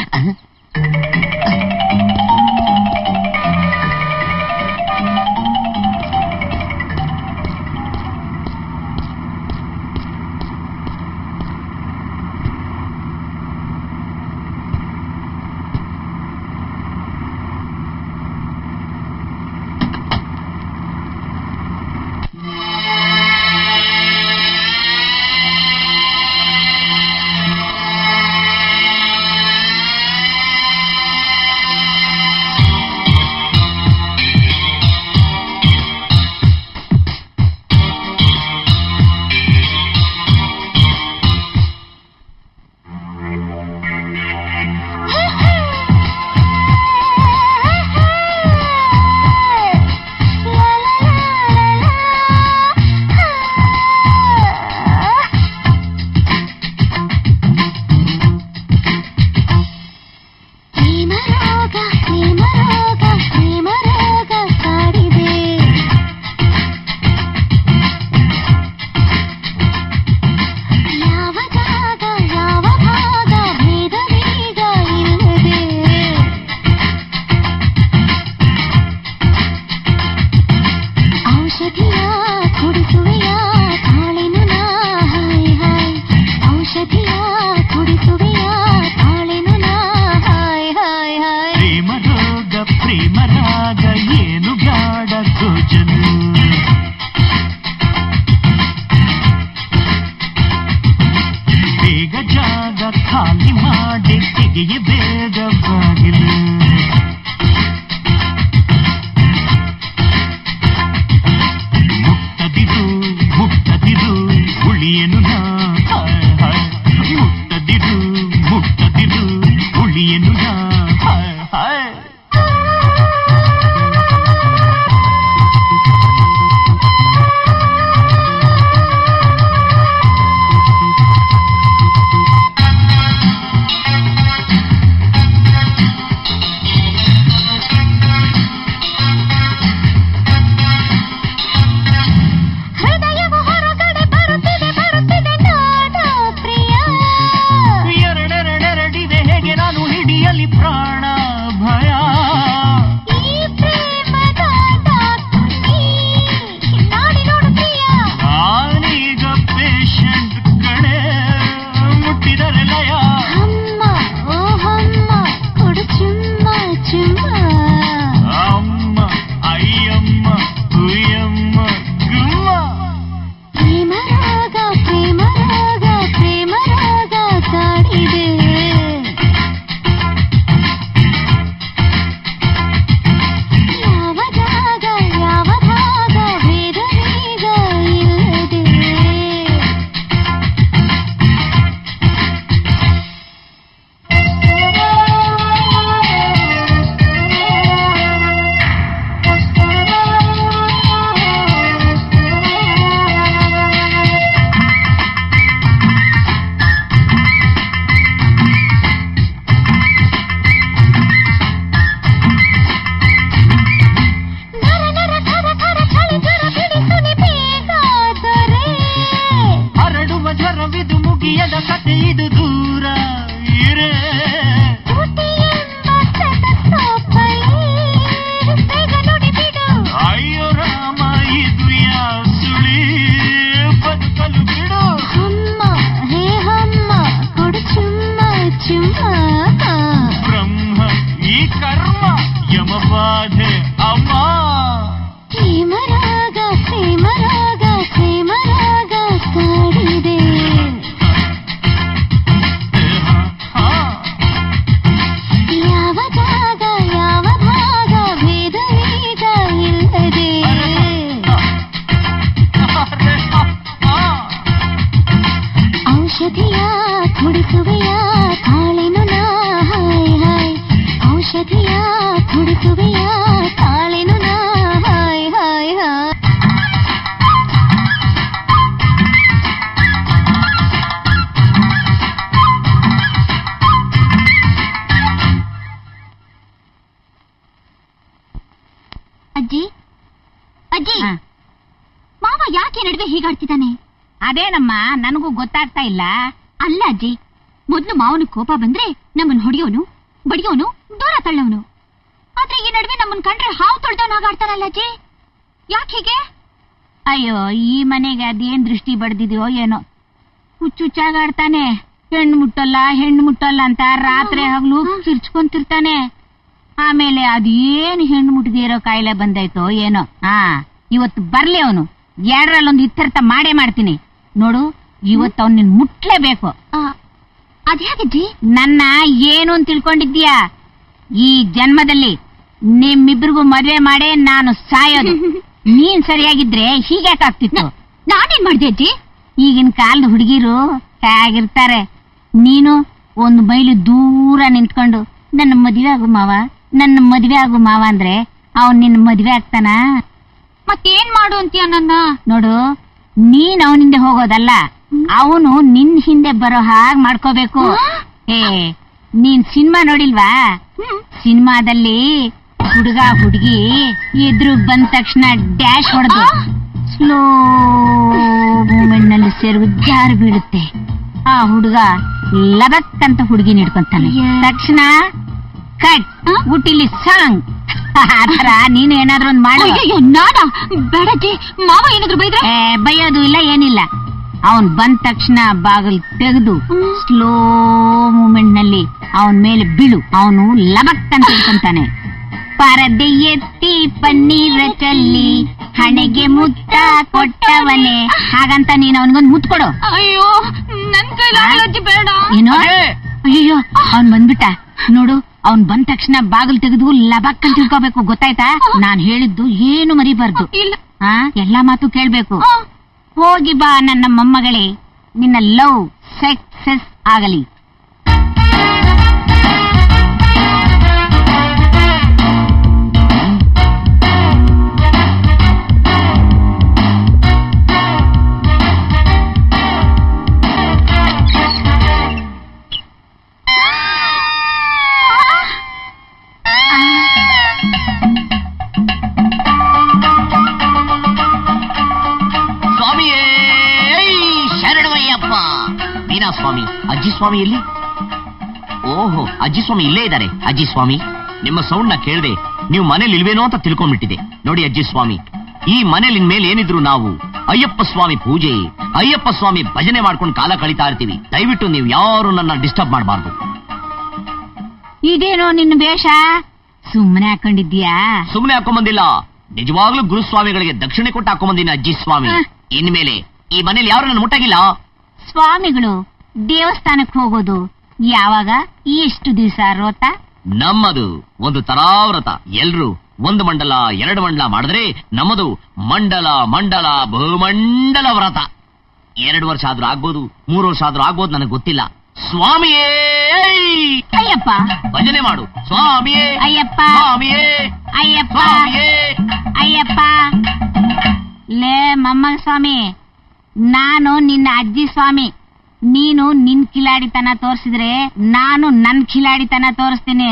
ಯಾಕೆ ನಡುವೆ ಹೀಗಾಡ್ತಿದ್ದಾನೆ? ಅದೇನಮ್ಮ ನನಗೂ ಗೊತ್ತಾಗ್ತಾ ಇಲ್ಲ. ಅಲ್ಲ ಅಜ್ಜಿ, ಮೊದ್ಲು ಮಾವನ ಕೋಪ ಬಂದ್ರೆ ನಮ್ಮನ್ ಹೊಡಿಯೋನು ಬಡಿಯೋನು ದೂರ ತಳ್ಳವನು. ಆದ್ರೆ ಈ ನಡುವೆ ನಮ್ಮನ್ ಕಂಡ್ರೆ ಹಾವು ತೊಳ್ದವನಾಗಾಡ್ತಾನಲ್ಲ ಅಜ್ಜಿ, ಯಾಕೆ ಹೀಗೆ? ಅಯ್ಯೋ, ಈ ಮನೆಗೆ ಅದೇನ್ ದೃಷ್ಟಿ ಬಡ್ದಿದ್ಯೋ ಏನೋ, ಹುಚ್ಚುಚ್ಚಾಗಾಡ್ತಾನೆ. ಹೆಣ್ಣು ಮುಟ್ಟಲ್ಲ ಅಂತ ರಾತ್ರಿ ಹಗಲು ಕಿರ್ಚ್ಕೊಂತಿರ್ತಾನೆ. ಆಮೇಲೆ ಅದೇನು ಹೆಣ್ಣು ಮುಟ್ಟದೇ ಇರೋ ಕಾಯಿಲೆ ಬಂದಾಯ್ತೋ ಏನೋ. ಇವತ್ತು ಬರ್ಲಿ ಅವನು, ಎರಡರಲ್ಲೊಂದು ಇತ್ಯರ್ಥ ಮಾಡೇ ಮಾಡ್ತೀನಿ ನೋಡು. ಇವತ್ತು ಅವ್ನು ನಿನ್ ಮುಟ್ಲೇಬೇಕು. ಅದ್ಯಾಕಜ್ಜಿ? ನನ್ನ ಏನು ಅಂತ ತಿಳ್ಕೊಂಡಿದ್ಯಾ? ಈ ಜನ್ಮದಲ್ಲಿ ನಿಮ್ಮಿಬ್ರಿಗೂ ಮದ್ವೆ ಮಾಡೇ ನಾನು ಸಾಯೋದು. ನೀನ್ ಸರಿಯಾಗಿದ್ರೆ ಹೀಗ್ಯಾಕಾಗ್ತಿತ್ತು? ನಾನೇನ್ ಮಾಡ್ದೆ ಅಜ್ಜಿ? ಈಗಿನ ಕಾಲದ ಹುಡುಗಿರು ಹೇಗಿರ್ತಾರೆ. ನೀನು ಒಂದು ಮೈಲು ದೂರ ನಿಂತ್ಕೊಂಡು ನನ್ನ ಮದುವೆ ಆಗು ಮಾವ ಅಂದ್ರೆ ಅವನ್ ನಿನ್ನ ಮದ್ವೆ ಆಗ್ತಾನ? ಮತ್ತೇನ್ ಮಾಡು ಅಂತೀಯ ನನ್ನ? ನೋಡು, ನೀನ್ ಅವನಿಂದ ಹೋಗೋದಲ್ಲ, ಅವನು ನಿನ್ ಹಿಂದೆ ಬರೋ ಹಾಗೆ ಮಾಡ್ಕೋಬೇಕು. ನೀನ್ ಸಿನಿಮಾ ನೋಡಿಲ್ವಾ? ಸಿನಿಮಾದಲ್ಲಿ ಹುಡುಗ ಹುಡುಗಿ ಎದುರು ಬಂದ ತಕ್ಷಣ ಡ್ಯಾಶ್ ಹೊಡೆದು ಸ್ಲೋ ಮೂಮೆಂಟ್ ನಲ್ಲಿ ಸೇರು ಜಾರು ಬೀಳುತ್ತೆ. ಆ ಹುಡುಗ ಲಬಕ್ ಅಂತ ಹುಡುಗಿ ಹಿಡ್ಕೊಂತಾನೆ. ತಕ್ಷಣ ಕಟ್ ಊಟಿಲಿ ಸಾಂಗ್. ಆತರ ನೀನು ಏನಾದ್ರು ಒಂದು ಮಾಡು. ಬೇಡಜ್ಜಿ, ಮಾವ ಏನಾದ್ರು ಬೈದ್ರೆ? ಬೈಯೋದು ಇಲ್ಲ, ಏನಿಲ್ಲ. ಅವನ್ ಬಂದ ತಕ್ಷಣ ಬಾಗಿಲು ತೆಗೆದು ಸ್ಲೋ ಮೂಮೆಂಟ್ ನಲ್ಲಿ ಅವನ್ ಮೇಲೆ ಬೀಳು. ಅವನು ಲಬಕ್ ಅಂತ ಹಿಡ್ಕೊಂತಾನೆ. ಪರದೆ ಎತ್ತಿ ಪನ್ನೀರ ಚೆಲ್ಲಿ ಹಣೆಗೆ ಮುತ್ತ ಕೊಟ್ಟವನೇ, ಹಾಗಂತ ನೀನು ಅವನಿಗೊಂದು ಮುತ್ತು ಕೊಡು. ಅಯ್ಯೋ, ನನ್ ಕೈಲಿ ಬೇಡ. ಏನೋ? ಅಯ್ಯೋ, ಅವನ್ ಬಂದ್ಬಿಟ್ಟ ನೋಡು. ಅವನ್ ಬಂದ ತಕ್ಷಣ ಬಾಗಿಲು ತೆಗೆದು ಲಬಕ್ ಅಂತ ತಿಳ್ಕೋಬೇಕು, ಗೊತ್ತಾಯ್ತಾ? ನಾನ್ ಹೇಳಿದ್ದು ಏನು ಮರಿಬಾರ್ದು. ಎಲ್ಲಾ ಮಾತು ಕೇಳ್ಬೇಕು. ಹೋಗಿ ಬಾ ನನ್ನ ಮೊಮ್ಮಗಳೇ, ನಿನ್ನ ಲವ್ ಸಕ್ಸಸ್ ಆಗಲಿ. ಸ್ವಾಮಿ, ಅಜ್ಜಿ ಸ್ವಾಮಿ ಎಲ್ಲಿ? ಓಹೋ, ಅಜ್ಜಿ ಸ್ವಾಮಿ ಇಲ್ಲೇ ಇದ್ದಾರೆ. ಅಜ್ಜಿ ಸ್ವಾಮಿ, ನಿಮ್ಮ ಸೌಂಡ್ ನ ಕೇಳದೆ ನೀವು ಮನೇಲಿ ಇಲ್ವೇನೋ ಅಂತ ತಿಳ್ಕೊಂಡ್ಬಿಟ್ಟಿದೆ. ನೋಡಿ ಅಜ್ಜಿ ಸ್ವಾಮಿ, ಈ ಮನೇಲಿ ಇನ್ಮೇಲೆ ಏನಿದ್ರು ನಾವು ಅಯ್ಯಪ್ಪ ಸ್ವಾಮಿ ಪೂಜೆ, ಅಯ್ಯಪ್ಪ ಸ್ವಾಮಿ ಭಜನೆ ಮಾಡ್ಕೊಂಡು ಕಾಲ ಕಳೀತಾ ಇರ್ತೀವಿ. ದಯವಿಟ್ಟು ನೀವು ಯಾರು ನನ್ನ ಡಿಸ್ಟರ್ಬ್ ಮಾಡಬಾರ್ದು. ಇದೇನೋ ನಿನ್ನ ವೇಷ? ಸುಮ್ಮನೆ ಹಾಕೊಂಡಿದ್ಯಾ? ಸುಮ್ಮನೆ ಹಾಕೊಂಬಂದಿಲ್ಲ, ನಿಜವಾಗ್ಲೂ ಗುರುಸ್ವಾಮಿಗಳಿಗೆ ದಕ್ಷಿಣೆ ಕೊಟ್ಟು ಹಾಕೊಂಬಂದಿನ ಅಜ್ಜಿ ಸ್ವಾಮಿ. ಇನ್ಮೇಲೆ ಈ ಮನೇಲಿ ಯಾರು ನನ್ನ ಮುಟ್ಟಾಗಿಲ್ಲ. ಸ್ವಾಮಿಗಳು ದೇವಸ್ಥಾನಕ್ಕೆ ಹೋಗೋದು ಯಾವಾಗ? ಎಷ್ಟು ದಿವಸ ವ್ರತ? ನಮ್ಮದು ಒಂದು ತರಾವ್ರತ. ಎಲ್ರು ಒಂದು ಮಂಡಲ ಎರಡು ಮಂಡಲ ಮಾಡಿದ್ರೆ ನಮ್ಮದು ಮಂಡಲ ಮಂಡಲ ಬಹುಮಂಡಲ ವ್ರತ. 2 ವರ್ಷ ಆದ್ರೂ ಆಗ್ಬೋದು, 3 ವರ್ಷ ಆದ್ರೂ ಆಗ್ಬೋದು, ನನಗೆ ಗೊತ್ತಿಲ್ಲ. ಸ್ವಾಮಿಯೇ ಅಯ್ಯಪ್ಪ ಭಜನೆ ಮಾಡು. ಸ್ವಾಮಿಯೇ ಅಯ್ಯಪ್ಪ, ಸ್ವಾಮಿಯೇ ಅಯ್ಯಪ್ಪ, ಸ್ವಾಮಿಯೇ ಅಯ್ಯಪ್ಪ. ಲೇ ಮೊಮ್ಮಗ ಸ್ವಾಮಿ, ನಾನು ನಿನ್ನ ಅಜ್ಜಿ ಸ್ವಾಮಿ. ನೀನು ನಿನ್ ಕಿಲಾಡಿತನ ತೋರಿಸಿದ್ರೆ ನಾನು ನನ್ ಕಿಲಾಡಿತನ ತೋರಿಸ್ತೀನಿ.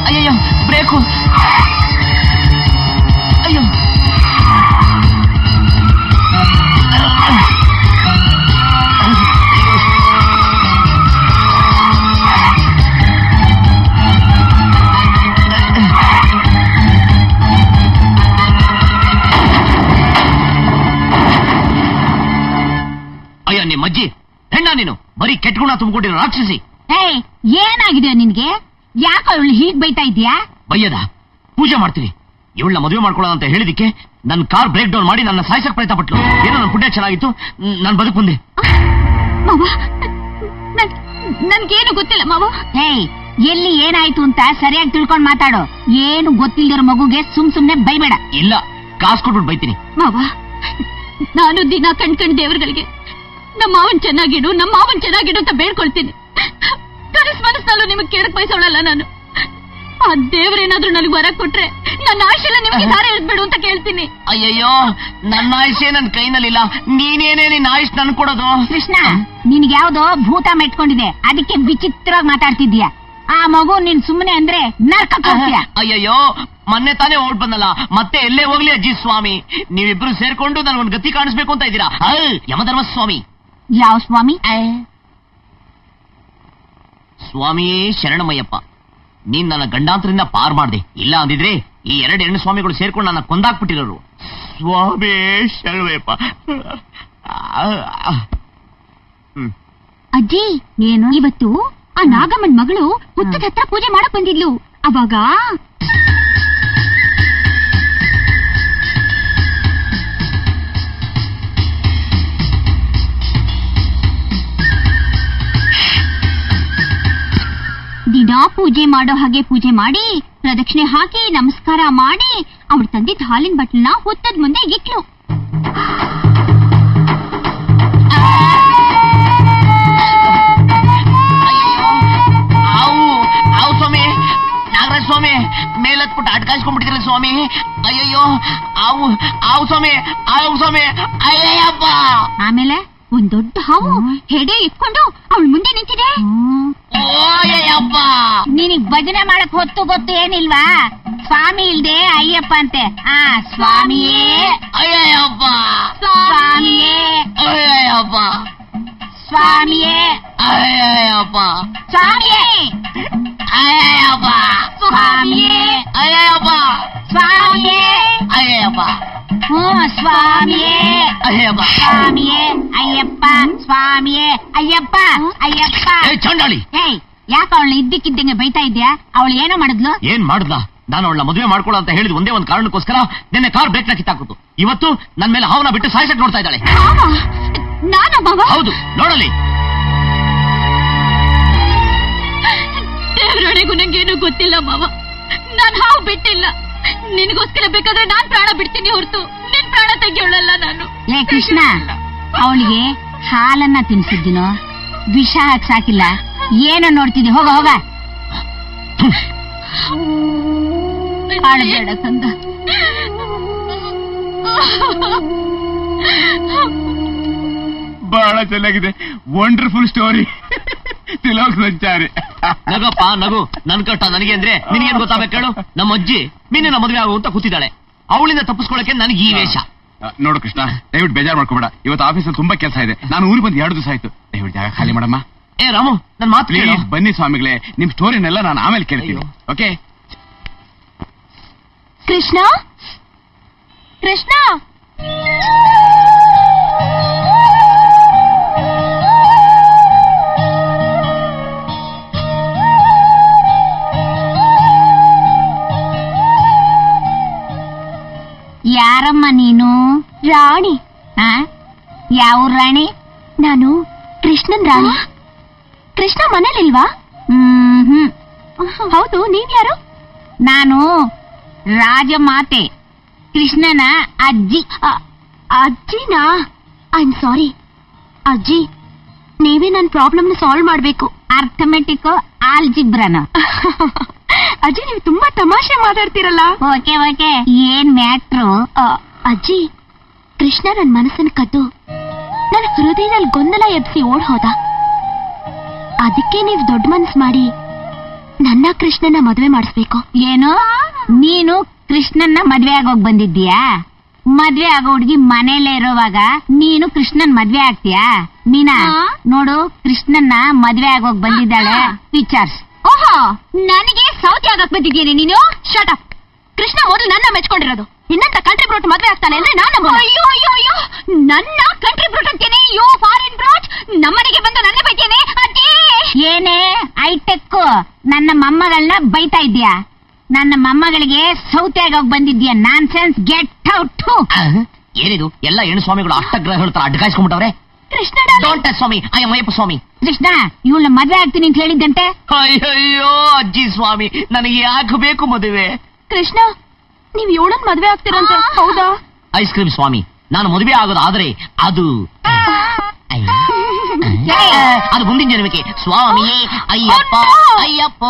ಅಯ್ಯೋ, ಬ್ರೇಕು. ಅಯ್ಯೋ, ಅಯ್ಯೋ, ನಿಮ್ಮಜ್ಜಿ ಹೆಣ್ಣ ನೀನು, ಬರೀ ಕೆಟ್ಗುಣ ತುಂಬಿಕೊಂಡಿರೋ ರಾಕ್ಷಸಿ. ಏನಾಗಿದೆ ನಿನ್ಗೆ? ಯಾಕೆ ಅವಳು ಹೀಗ್ ಬೈತಾ ಇದ್ಯಾ? ಬಯ್ಯದ, ಪೂಜೆ ಮಾಡ್ತೀವಿ. ಇವಳನ್ನ ಮದುವೆ ಮಾಡ್ಕೊಳ್ಳೋಣ ಅಂತ ಹೇಳಿದಿಕ್ಕೆ ನನ್ನ ಕಾರ್ ಬ್ರೇಕ್ ಡೌನ್ ಮಾಡಿ ನನ್ನ ಸಾಯಿಸಕ್ ಪ್ರಯತ್ನ ಪಟ್ಲು. ಏನೋ ನನ್ನ ಪುಣ್ಯ ಚೆನ್ನಾಗಿತ್ತು, ನಾನು ಬದುಕು ಮುಂದೆ. ಮಾವ, ನನ್ಗೇನು ಗೊತ್ತಿಲ್ಲ ಮಾವ. ಏಯ್, ಎಲ್ಲಿ ಏನಾಯ್ತು ಅಂತ ಸರಿಯಾಗಿ ತಿಳ್ಕೊಂಡ್ ಮಾತಾಡು. ಏನು ಗೊತ್ತಿಲ್ದಿರೋ ಮಗುಗೆ ಸುಮ್ನೆ ಬೈಬೇಡ. ಇಲ್ಲ, ಕಾಸು ಕೊಟ್ಬಿಟ್ಟು ಬೈತೀನಿ. ಮಾವ, ನಾನು ದಿನ ಕಣ್ಕಂಡ್ ದೇವರುಗಳಿಗೆ ನಮ್ಮ ಮಾವನ್ ಚೆನ್ನಾಗಿಡು ಅಂತ ಬೇಡ್ಕೊಳ್ತೀನಿ. ಕನಸ್ ಮನಸ್ಸಲ್ಲೂ ನಿಮಗ್ ಕೇಳಕ್ ಬಯಸೋಳಲ್ಲ ನಾನು. ಆ ದೇವರೇನಾದ್ರೂ ನನಗೆ ವರ ಕೊಟ್ರೆ ನನ್ನ ಆಯುಷ್ಯೆಲ್ಲ ನಿಮಗೆ ದಾರ ಎಳ್ದ್ಬಿಡು ಅಂತ ಕೇಳ್ತೀನಿ. ಅಯ್ಯಯ್ಯೋ, ನನ್ನ ಆಯುಷ್ಯೇ ನನ್ನ ಕೈನಲ್ಲಿಲ್ಲ, ನೀನೇನೇ ನಿನ್ನ ಆಯುಷ್ ನನ್ ಕೊಡೋದು? ಕೃಷ್ಣ, ನಿನ್ಗೆ ಯಾವ್ದೋ ಭೂತ ಮೆಟ್ಕೊಂಡಿದೆ, ಅದಕ್ಕೆ ವಿಚಿತ್ರವಾಗಿ ಮಾತಾಡ್ತಿದ್ಯಾ. ಆ ಮಗು ನೀನ್ ಸುಮ್ಮನೆ ಅಂದ್ರೆ ನರ್ಕಕ್ಕೆ ಹೋಗ್ತೀಯ. ಅಯ್ಯಯ್ಯೋ, ಮೊನ್ನೆ ತಾನೇ ಓಡ್ ಬಂದಲ್ಲ, ಮತ್ತೆ ಎಲ್ಲೇ ಹೋಗ್ಲಿ ಅಜ್ಜಿ ಸ್ವಾಮಿ, ನೀವಿಬ್ರು ಸೇರ್ಕೊಂಡು ನನಗೊಂದು ಗತಿ ಕಾಣಿಸ್ಬೇಕು ಅಂತ ಇದ್ದೀರಾ. ಯಮಧರ್ಮ ಸ್ವಾಮಿ. ಯಾವ ಸ್ವಾಮಿ? ಸ್ವಾಮಿಯೇ ಶರಣಮಯ್ಯಪ್ಪ, ನೀನ್ ನನ್ನ ಗಂಡಾಂತರಿಂದ ಪಾರ್ ಮಾಡ್ದೆ. ಇಲ್ಲ ಅಂದಿದ್ರೆ ಈ ಎರಡು ಸ್ವಾಮಿಗಳು ಸೇರ್ಕೊಂಡು ನನ್ನ ಕೊಂದಾಕ್ಬಿಟ್ಟಿರೋರು. ಸ್ವಾಮಿ ಶರಣಮಯ್ಯಪ್ಪ. ಅಜ್ಜಿ, ಏನು ಇವತ್ತು ಆ ನಾಗಮ್ಮನ್ ಮಗಳು ಹುತ್ತದ ಹತ್ರ ಪೂಜೆ ಮಾಡಕ್ ಬಂದಿದ್ಲು. ಅವಾಗ ದಿನಾ ಪೂಜೆ ಮಾಡೋ ಹಾಗೆ ಪೂಜೆ ಮಾಡಿ, ಪ್ರದಕ್ಷಿಣೆ ಹಾಕಿ ನಮಸ್ಕಾರ ಮಾಡಿ, ಅವ್ರ ತಂದಿದ್ದ ಹಾಲಿನ ಬಟ್ಲನ್ನ ಹುತ್ತದ ಮುಂದೆ ಇಟ್ಲು. ಸ್ವಾಮಿ, ನಾಗರಾಜ ಸ್ವಾಮಿ, ಮೇಲತ್ಬಿಟ್ಟು ಅಡ್ಕಾಯಿಸ್ಕೊಂಡ್ಬಿಟ್ಟಿದ್ರೆ ಸ್ವಾಮಿ. ಅಯ್ಯಯ್ಯೋ, ಆವು ಸ್ವಾಮಿ, ಅಯ್ಯಯ್ಯಪ್ಪ. ಆಮೇಲೆ ಒಂದ್ ದೊಡ್ಡ ಹಾವು ಹೆಡೆ ಇಟ್ಕೊಂಡು ಅವಳ ಮುಂದೆ ನಿಂತಿದೆ. ನಿನಗ್ ಭಜನೆ ಮಾಡಕ್ ಹೊತ್ತು ಗೊತ್ತು ಏನಿಲ್ವಾ? ಸ್ವಾಮಿ ಇಲ್ದೆ ಅಯ್ಯಪ್ಪ ಅಂತೆ. ಸ್ವಾಮಿಯೇ ಅಯ್ಯಯ್ಯಪ್ಪ, ಸ್ವಾಮಿಯೇ ಅಯ್ಯಯ್ಯಪ್ಪ, ಸ್ವಾಮಿಯೇ ಅಯ್ಯಯ್ಯಪ್ಪ, ಸ್ವಾಮಿಯೇ ಅಯ್ಯಯ್ಯಪ್ಪ, ಸ್ವಾಮಿಯೇ ಅಯ್ಯಯ್ಯಪ್ಪ, ಸ್ವಾಮಿಯೇ ಅಯ್ಯಯ್ಯಪ್ಪ, ಸ್ವಾಮಿಯೇ ಅಯ್ಯಪ್ಪ, ಸ್ವಾಮಿಯೇ ಅಯ್ಯಪ್ಪ, ಸ್ವಾಮಿಯೇ ಅಯ್ಯಪ್ಪ, ಅಯ್ಯಪ್ಪ. ಚಂಡಾಳಿ, ಯಾಕ ಅವಳನ್ನ ಇದ್ದಕ್ಕಿದ್ದಂಗೆ ಬೈತಾ ಇದ್ಯಾ? ಅವಳು ಏನೋ ಮಾಡಿದ್ಲು? ಏನ್ ಮಾಡಿದ್ಲ? ನಾನು ಅವಳನ್ನ ಮದುವೆ ಮಾಡ್ಕೊಳ್ಳೋ ಅಂತ ಹೇಳಿದ್ ಒಂದೇ ಒಂದು ಕಾರಣಕ್ಕೋಸ್ಕರ ನಿನ್ನೆ ಕಾರ್ ಬ್ರೇಕ್ ನ ಕಿತ್ತಾಕುತ್ತು. ಇವತ್ತು ನನ್ ಮೇಲೆ ಹಾವನ್ನ ಬಿಟ್ಟು ಸಾಯಿಸಕ್ ನೋಡ್ತಾ ಇದ್ದಾಳೆ. ಹೌದು, ನೋಡಲಿ. ದೇವರೊಳಗೂ ನಂಗೇನು ಗೊತ್ತಿಲ್ಲ ಮಾವ, ನಾನ್ ಹಾವು ಬಿಟ್ಟಿಲ್ಲ. ನಿನಗೋಸ್ಕರ ಬೇಕಾದ್ರೆ ನಾನ್ ಪ್ರಾಣ ಬಿಡ್ತೀನಿ ಹೊರತು ನಿನ್ ಪ್ರಾಣ ತೆಗಿಯೋಳಲ್ಲ ನಾನು. ಕೃಷ್ಣ, ಅವಳಿಗೆ ಹಾಲನ್ನ ತಿನ್ಸಿದ್ದೀನೋ, ವಿಷ ಹಾಕಿ ಸಾಕಿಲ್ಲ. ಏನೋ ನೋಡ್ತಿದ್ದೆ, ಹೋಗ ಹೋಗ. ಆಳಬೇಡ ತಂದ. ಬಹಳ ಚೆನ್ನಾಗಿದೆ, ವಂಡರ್ಫುಲ್ ಸ್ಟೋರಿ. ತಿಲೋಕ್ ಸಂಚಾರಿ. ನಗಪ್ಪ ನಗು, ನನ್ ಕಷ್ಟ ನನಗೆ ಅಂದ್ರೆ ನಿನಗೇನ್ ಗೊತ್ತಾಗಬೇಕು ಹೇಳು? ನಮ್ಮ ಅಜ್ಜಿ ಮೀನಿನ ಮದುವೆ ಆಗು ಅಂತ ಕೂತಿದ್ದಾಳೆ. ಅವಳಿಂದ ತಪ್ಪಿಸ್ಕೊಳ್ಳಕ್ಕೆ ನನಗೆ ಈ ವೇಷ. ನೋಡು ಕೃಷ್ಣ, ದಯವಿಟ್ಟು ಬೇಜಾರು ಮಾಡ್ಕೋಬೇಡ. ಇವತ್ತು ಆಫೀಸಲ್ಲಿ ತುಂಬಾ ಕೆಲಸ ಇದೆ. ನಾನು ಊರಿಗೆ ಬಂದು 2 ದಿವಸ ಆಯ್ತು. ದಯವಿಟ್ಟು ಜಾಗ ಖಾಲಿ ಮಾಡಮ್ಮ. ರಾಮು, ನನ್ ಮಾತು ಪ್ಲೀಸ್ ಬನ್ನಿ ಸ್ವಾಮಿಗಳೇ, ನಿಮ್ ಸ್ಟೋರಿನೆಲ್ಲ ನಾನು ಆಮೇಲೆ ಕೇಳ್ತೀನಿ. ಓಕೆ? ಕೃಷ್ಣ, ಕೃಷ್ಣ, ಯಾರಮ್ಮ ನೀನು? ರಾಣಿ. ಯಾವ ರಾಣಿ? ನಾನು ಕೃಷ್ಣನ್ ರಾಣಿ. ಕೃಷ್ಣ ಮನೇಲಿಲ್ವಾ? ಹೌದು, ನೀವ್ಯಾರು? ನಾನು ರಾಜಮಾತೆ, ಕೃಷ್ಣನ ಅಜ್ಜಿ. ಅಜ್ಜಿನಾ? ಐ ಆಮ್ ಸಾರಿ ಅಜ್ಜಿ, ನೀವೇ ನನ್ನ ಪ್ರಾಬ್ಲಮ್ ಸಾಲ್ವ್ ಮಾಡ್ಬೇಕು. ಅರ್ಥಮೆಟಿಕ್ ಆಲ್ಜಿಬ್ರನ. ಅಜ್ಜಿ, ನೀವು ತುಂಬಾ ತಮಾಷೆ ಮಾತಾಡ್ತಿರಲ್ಲ. ಓಕೆ ಓಕೆ, ಏನ್ ಮ್ಯಾಟ್ರು? ಅಜ್ಜಿ, ಕೃಷ್ಣ ನನ್ನ ಮನಸ್ಸನ್ನು ಕದ್ದು ನನ್ನ ಹೃದಯದಲ್ಲಿ ಗೊಂದಲ ಎಬ್ಸಿ ಓಡ್ ಹೋದ. ಅದಕ್ಕೆ ನೀವು ದೊಡ್ಡ ಮನಸ್ಸು ಮಾಡಿ ನನ್ನ ಕೃಷ್ಣನ ಮದುವೆ ಮಾಡಿಸ್ಬೇಕು. ಏನೋ ನೀನು ಕೃಷ್ಣನ್ನ ಮದ್ವೆ ಆಗೋಗ್ ಬಂದಿದ್ದೀಯಾ? ಮದ್ವೆ ಆಗೋ ಹುಡುಗಿ ಮನೇಲೆ ಇರೋವಾಗ ನೀನು ಕೃಷ್ಣನ್ ಮದ್ವೆ ಆಗ್ತೀಯಾ? ಮೀನಾ, ನೋಡು, ಕೃಷ್ಣನ್ನ ಮದ್ವೆ ಆಗೋಗ್ ಬಂದಿದ್ದಾಳೆ, ವಿಚಾರ್ಸ್. ಓಹೋ, ನನಗೆ ಸೌತಿ ಆಗಕ್ ಬಂದಿದ್ದೀನಿ ನೀನು? Shut up. ಕೃಷ್ಣ ಮೊದಲು ನನ್ನ ಮೆಚ್ಕೊಂಡಿರೋದು. ಇನ್ನಂತ ಕಂಟ್ರಿ ಬ್ರೋಟ್ ಮದ್ವೆ ಆಗ್ತಾನೆ ಅಂದ್ರೆ ನಾನು. ಅಯ್ಯೋ ಅಯ್ಯೋ ಅಯ್ಯೋ, ನನ್ನ ಕಂಟ್ರಿ ಬ್ರೋಟ್ ಅಂತೇನೆ? ಯೋ ಫಾರಿನ್ ಬ್ರೋಟ್, ನಮ್ಮನೆಗೆ ಬಂದು ನನ್ನ ಬೈತೇನೆ. ಏನೇ ಐಟೆಕ್ ನನ್ನ ಮೊಮ್ಮಗಳನ್ನ ಬೈತಾ ಇದ್ಯಾ? ನನ್ನ ಮೊಮ್ಮಗಳಿಗೆ ಸೌತಿ ಆಗೋಗ್ ಬಂದಿದ್ಯಾ? ನಾನ್ ಸೆನ್ಸ್, ಗೆಟ್ ಏನಿದು ಎಲ್ಲ ಹೆಣ್ಣು ಸ್ವಾಮಿಗಳು ಅಷ್ಟಗ್ರಹಗಳ ತರ ಅಡ್ಗಾಯಿಸ್ಕೊಂಡ್ಬಿಟ್ಟವ್ರೆ. ಕೃಷ್ಣ ಡೋಂಟ್ ಟಚ್ ಸ್ವಾಮಿ, ಐ ಆಮ್ ಅಯ್ಯಪ್ಪ ಸ್ವಾಮಿ. ಕೃಷ್ಣ ಇವಳ ಮದ್ವೆ ಆಗ್ತೀನಿ ಅಂತ ಹೇಳಿದ್ದಂತೆ. ಅಯ್ಯಯ್ಯೋ ಅಜ್ಜಿ ಸ್ವಾಮಿ, ನನಗೆ ಯಾಕೆ ಬೇಕು ಮದುವೆ? ಕೃಷ್ಣ ನೀವ್ ಇವಳನ್ ಮದ್ವೆ ಆಗ್ತೀರಂತೆ, ಹೌದಾ? ಐಸ್ ಕ್ರೀಮ್ ಸ್ವಾಮಿ, ನಾನು ಮದುವೆ ಆಗೋದಾದ್ರೆ ಅದು ಅದು ಮುಂದಿನ ಜನ್ಮಕ್ಕೆ. ಸ್ವಾಮಿ ಅಯ್ಯಪ್ಪ ಅಯ್ಯಪ್ಪ.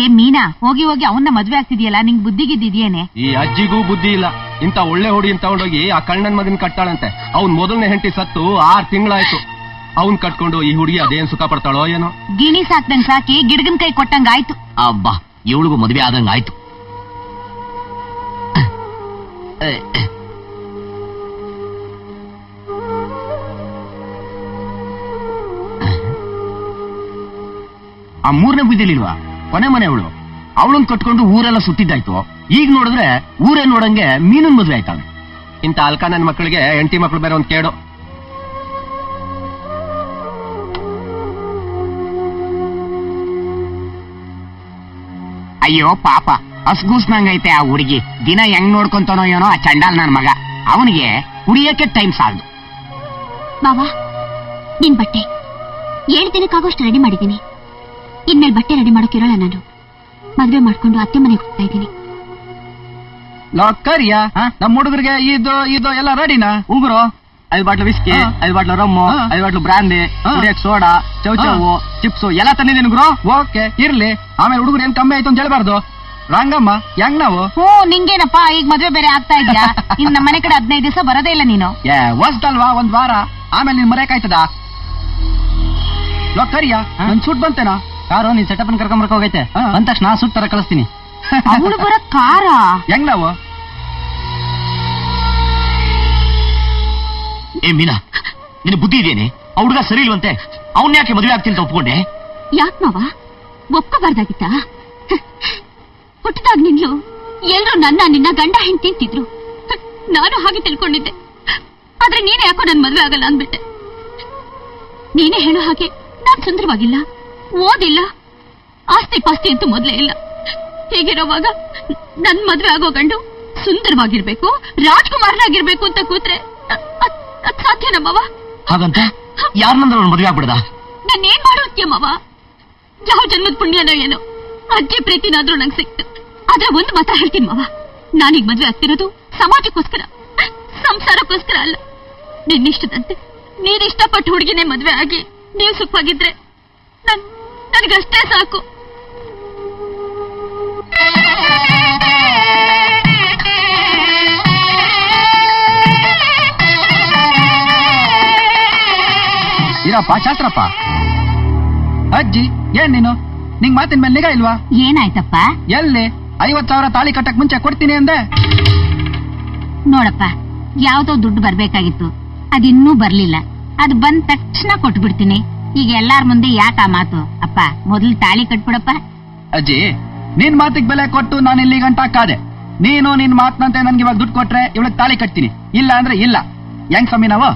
ಏ ಮೀನಾ, ಹೋಗಿ ಹೋಗಿ ಅವನ್ನ ಮದ್ವೆ ಆಗ್ತಿದ್ಯಲ್ಲ, ನಿಂಗ್ ಬುದ್ಧಿಗಿದ್ದೇನೆ? ಈ ಅಜ್ಜಿಗೂ ಬುದ್ಧಿ ಇಲ್ಲ. ಇಂತ ಒಳ್ಳೆ ಹುಡಿ ಅಂತ ತಗೊಂಡೋಗಿ ಆ ಕಣ್ಣನ್ ಮಗನ್ ಕಟ್ಟಾಳಂತೆ. ಅವ್ನ್ ಮೊದಲನೇ ಹೆಂಡತಿ ಸತ್ತು 6 ತಿಂಗಳಾಯ್ತು. ಅವ್ನ್ ಕಟ್ಕೊಂಡು ಈ ಹುಡುಗಿ ಅದೇನ್ ಸುಖ ಪಡ್ತಾಳೋ ಏನೋ. ಗಿಣಿ ಸಾಕ್ದಂಗ್ ಸಾಕಿ ಗಿಡಗನ್ ಕೈ ಕೊಟ್ಟಂಗ ಆಯ್ತು. ಅಬ್ಬಾ, ಇವಳಿಗೂ ಮದುವೆ ಆದಂಗ ಆಯ್ತು. ಆ 3ನೇ ಬುದ್ಧಿಲಿಲ್ವಾ ಕೊನೆ ಮನೆಯವಳು, ಅವಳನ್ ಕಟ್ಕೊಂಡು ಊರೆಲ್ಲ ಸುತ್ತಿದ್ದಾಯ್ತು. ಈಗ ನೋಡಿದ್ರೆ ಊರೇ ನೋಡಂಗೆ ಮೀನನ್ ಮದುವೆ ಆಯ್ತಾಳೆ. ಇಂತ ಅಲ್ಕ ನನ್ ಮಕ್ಕಳಿಗೆ ಹೆಂಡತಿ ಮಕ್ಕಳು ಬೇರೆ ಒಂದ್ ಕೇಡು. ಅಯ್ಯೋ ಪಾಪ, ಹಸ್ಗೂಸ್ನಂಗೈತೆ ಆ ಹುಡುಗಿ. ದಿನ ಹೆಂಗ್ ನೋಡ್ಕೊಂತಾನೋ ಏನೋ ಆ ಚಂಡಾಲ್ ನನ್ ಮಗ. ಅವನಿಗೆ ಕುಡಿಯಕ್ಕೆ ಟೈಮ್ ಸಾಲದು. ಬಾವಾ, ನಿನ್ ಬಟ್ಟೆ 7 ದಿನಕ್ಕಾಗೋಷ್ಟು ರೆಡಿ ಮಾಡಿದ್ದೀನಿ. ಇನ್ಮೇಲೆ ಬಟ್ಟೆ ರೆಡಿ ಮಾಡೋಕಿರೋಲ್ಲ. ನಾನು ಮದ್ವೆ ಮಾಡ್ಕೊಂಡು ಅತ್ತೆ ಮನೆಗೆ ಹೋಗ್ತಾ ಇದ್ದೀನಿ. ಕರಿಯ ನಮ್ ಹುಡುಗರಿಗೆ ಇದು ಇದು ಎಲ್ಲ ರೆಡಿನಾ? ಉಗುರು 5 bottle whisky, 5 bottle rum, 5 bottle brandy, soda, ಚೌಚೌವು, ಚಿಪ್ಸು ಎಲ್ಲ ತಂದಿದ್ದೀನಿ ಗುರು. ಓಕೆ ಇರ್ಲಿ. ಆಮೇಲೆ ಹುಡುಗರು ಏನ್ ಕಮ್ಮಿ ಆಯ್ತು ಅಂತ ಹೇಳ್ಬಾರ್ದು. ರಂಗಮ್ಮ ಹೆಂಗ್ ನಾವು? ನಿಂಗೇನಪ್ಪ ಈಗ ಮದ್ವೆ ಬೇರೆ ಆಗ್ತಾ ಇದ್ಯಾ? ಇನ್ನು ನಮ್ಮ ಮನೆ ಕಡೆ 15 ದಿವಸ ಬರೋದೇ ಇಲ್ಲ ನೀನು. ಹೊಸ್ದಲ್ವಾ, 1 ವಾರ. ಆಮೇಲೆ ನೀನ್ ಮರೆಯಕಾಯ್ತದ? ಕರಿಯ ನನ್ ಸೂಟ್ ಬಂತೇನಾ? ಕಾರು ನೀನ್ ಸೆಟಪ್ ಅನ್ ಕರ್ಕೊಂಬರ್ಕ ಹೋಗೈತೆ. ಅಂದ ತಕ್ಷಣ ಸೂಟ್ ತರ ಕಳಿಸ್ತೀನಿ. ಅವಳು ಬರೋ ಕಾರ ಹೆಂಗ್ ನಾವು? ಏ ಮೀನಾ, ನಿನ್ನ ಬುದ್ಧಿ ಇದೇನೆ? ಆ ಹುಡುಗ ಸರಿ ಇಲ್ವಂತೆ, ಅವನ್ ಯಾಕೆ ಮದುವೆ ಆಗ್ತೀನಿ ಅಂತ ಒಪ್ಕೊಂಡೆ? ಯಾಕೆ ಮಾವ ಒಪ್ಕೋಬಾರ್ದಾಗಿತ್ತ? ಹುಟ್ಟಿದಾಗ ನಿನ್ಲು ಎಲ್ರು ನಿನ್ನ ಗಂಡ ಹೆಂಡತಿ ಅಂತಿದ್ರು. ನಾನು ಹಾಗೆ ತಿಳ್ಕೊಂಡಿದ್ದೆ. ಆದ್ರೆ ನೀನೇ ಯಾಕೋ ನನ್ ಮದ್ವೆ ಆಗಲ್ಲ ಅಂದ್ಬಿಟ್ಟೆ. ನೀನೇ ಹೇಳೋ ಹಾಗೆ ನಾನ್ ಸುಂದರವಾಗಿಲ್ಲ, ಓದಿಲ್ಲ, ಆಸ್ತಿ ಪಾಸ್ತಿ ಅಂತೂ ಮೊದ್ಲೇ ಇಲ್ಲ. ಹೀಗಿರೋವಾಗ ನನ್ ಮದ್ವೆ ಆಗೋ ಗಂಡು ಸುಂದರವಾಗಿರ್ಬೇಕು, ರಾಜ್ಕುಮಾರನಾಗಿರ್ಬೇಕು ಅಂತ ಕೂತ್ರೆ ಅದ್ ಸಾಧ್ಯ ನಮ್ಮವ? ಹಾಗಂತ ಯಾರನ್ನಂದ್ರೆ ಮದುವೆ ಆಗ್ಬಿಡದ? ನಾನೇನ್ ಮಾಡೋದ್ಯ ಮಾವ? ಯಾವ ಜನ್ಮದ ಪುಣ್ಯನೋ ಏನೋ ಅಜ್ಜಿ ಪ್ರೀತಿನಾದ್ರೂ ನಂಗೆ ಸಿಕ್ತು. ಆದ್ರೆ ಒಂದು ಮಾತ್ರ ಹೇಳ್ತೀನಿ ಮಾವ, ನಾನೀಗ ಮದ್ವೆ ಆಗ್ತಿರೋದು ಸಮಾಜಕ್ಕೋಸ್ಕರ, ಸಂಸಾರಕ್ಕೋಸ್ಕರ ಅಲ್ಲ. ನಿನ್ನಿಷ್ಟದಂತೆ ನೀನ್ ಇಷ್ಟಪಟ್ಟು ಹುಡುಗಿನೇ ಮದ್ವೆ ಆಗಿ ನೀವು ಸುಖವಾಗಿದ್ರೆ ನನಗಷ್ಟೇ ಸಾಕು. ಇರಪ್ಪ ಶಾಸ್ತ್ರಪ್ಪ. ಅಜ್ಜಿ ಏನ್ ನೀನು, ನಿಂಗ್ ಮಾತಿನ ಮೇಲೆ ನಿಗಾ ಇಲ್ವಾ? ಏನಾಯ್ತಪ್ಪ? ಎಲ್ಲಿ 50,000 ತಾಳಿ ಕಟ್ಟಕ್ ಮುಂಚೆ ಕೊಡ್ತೀನಿ ಅಂದೆ. ನೋಡಪ್ಪ, ಯಾವ್ದೋ ದುಡ್ಡು ಬರ್ಬೇಕಾಗಿತ್ತು, ಅದಿನ್ನೂ ಬರ್ಲಿಲ್ಲ. ಅದು ಬಂದ ತಕ್ಷಣ ಕೊಟ್ಬಿಡ್ತೀನಿ. ಈಗ ಎಲ್ಲಾರ ಮುಂದೆ ಯಾಕ ಆ ಮಾತು? ಅಪ್ಪ ಮೊದಲು ತಾಳಿ ಕಟ್ಬಿಡಪ್ಪ. ಅಜ್ಜಿ ನಿನ್ ಮಾತಿಗೆ ಬೆಲೆ ಕೊಟ್ಟು ನಾನು ಇಲ್ಲಿ ಗಂಟ ಕಾದೆ. ನೀನು ನಿನ್ ಮಾತನಂತೆ ನನ್ಗೆ ಇವಾಗ ದುಡ್ಡು ಕೊಟ್ರೆ ಇವಳಿಗೆ ತಾಳಿ ಕಟ್ತೀನಿ, ಇಲ್ಲ ಅಂದ್ರೆ ಇಲ್ಲ. ಹೆಂಗ್ ಸ್ವಾಮಿ ನಾವು?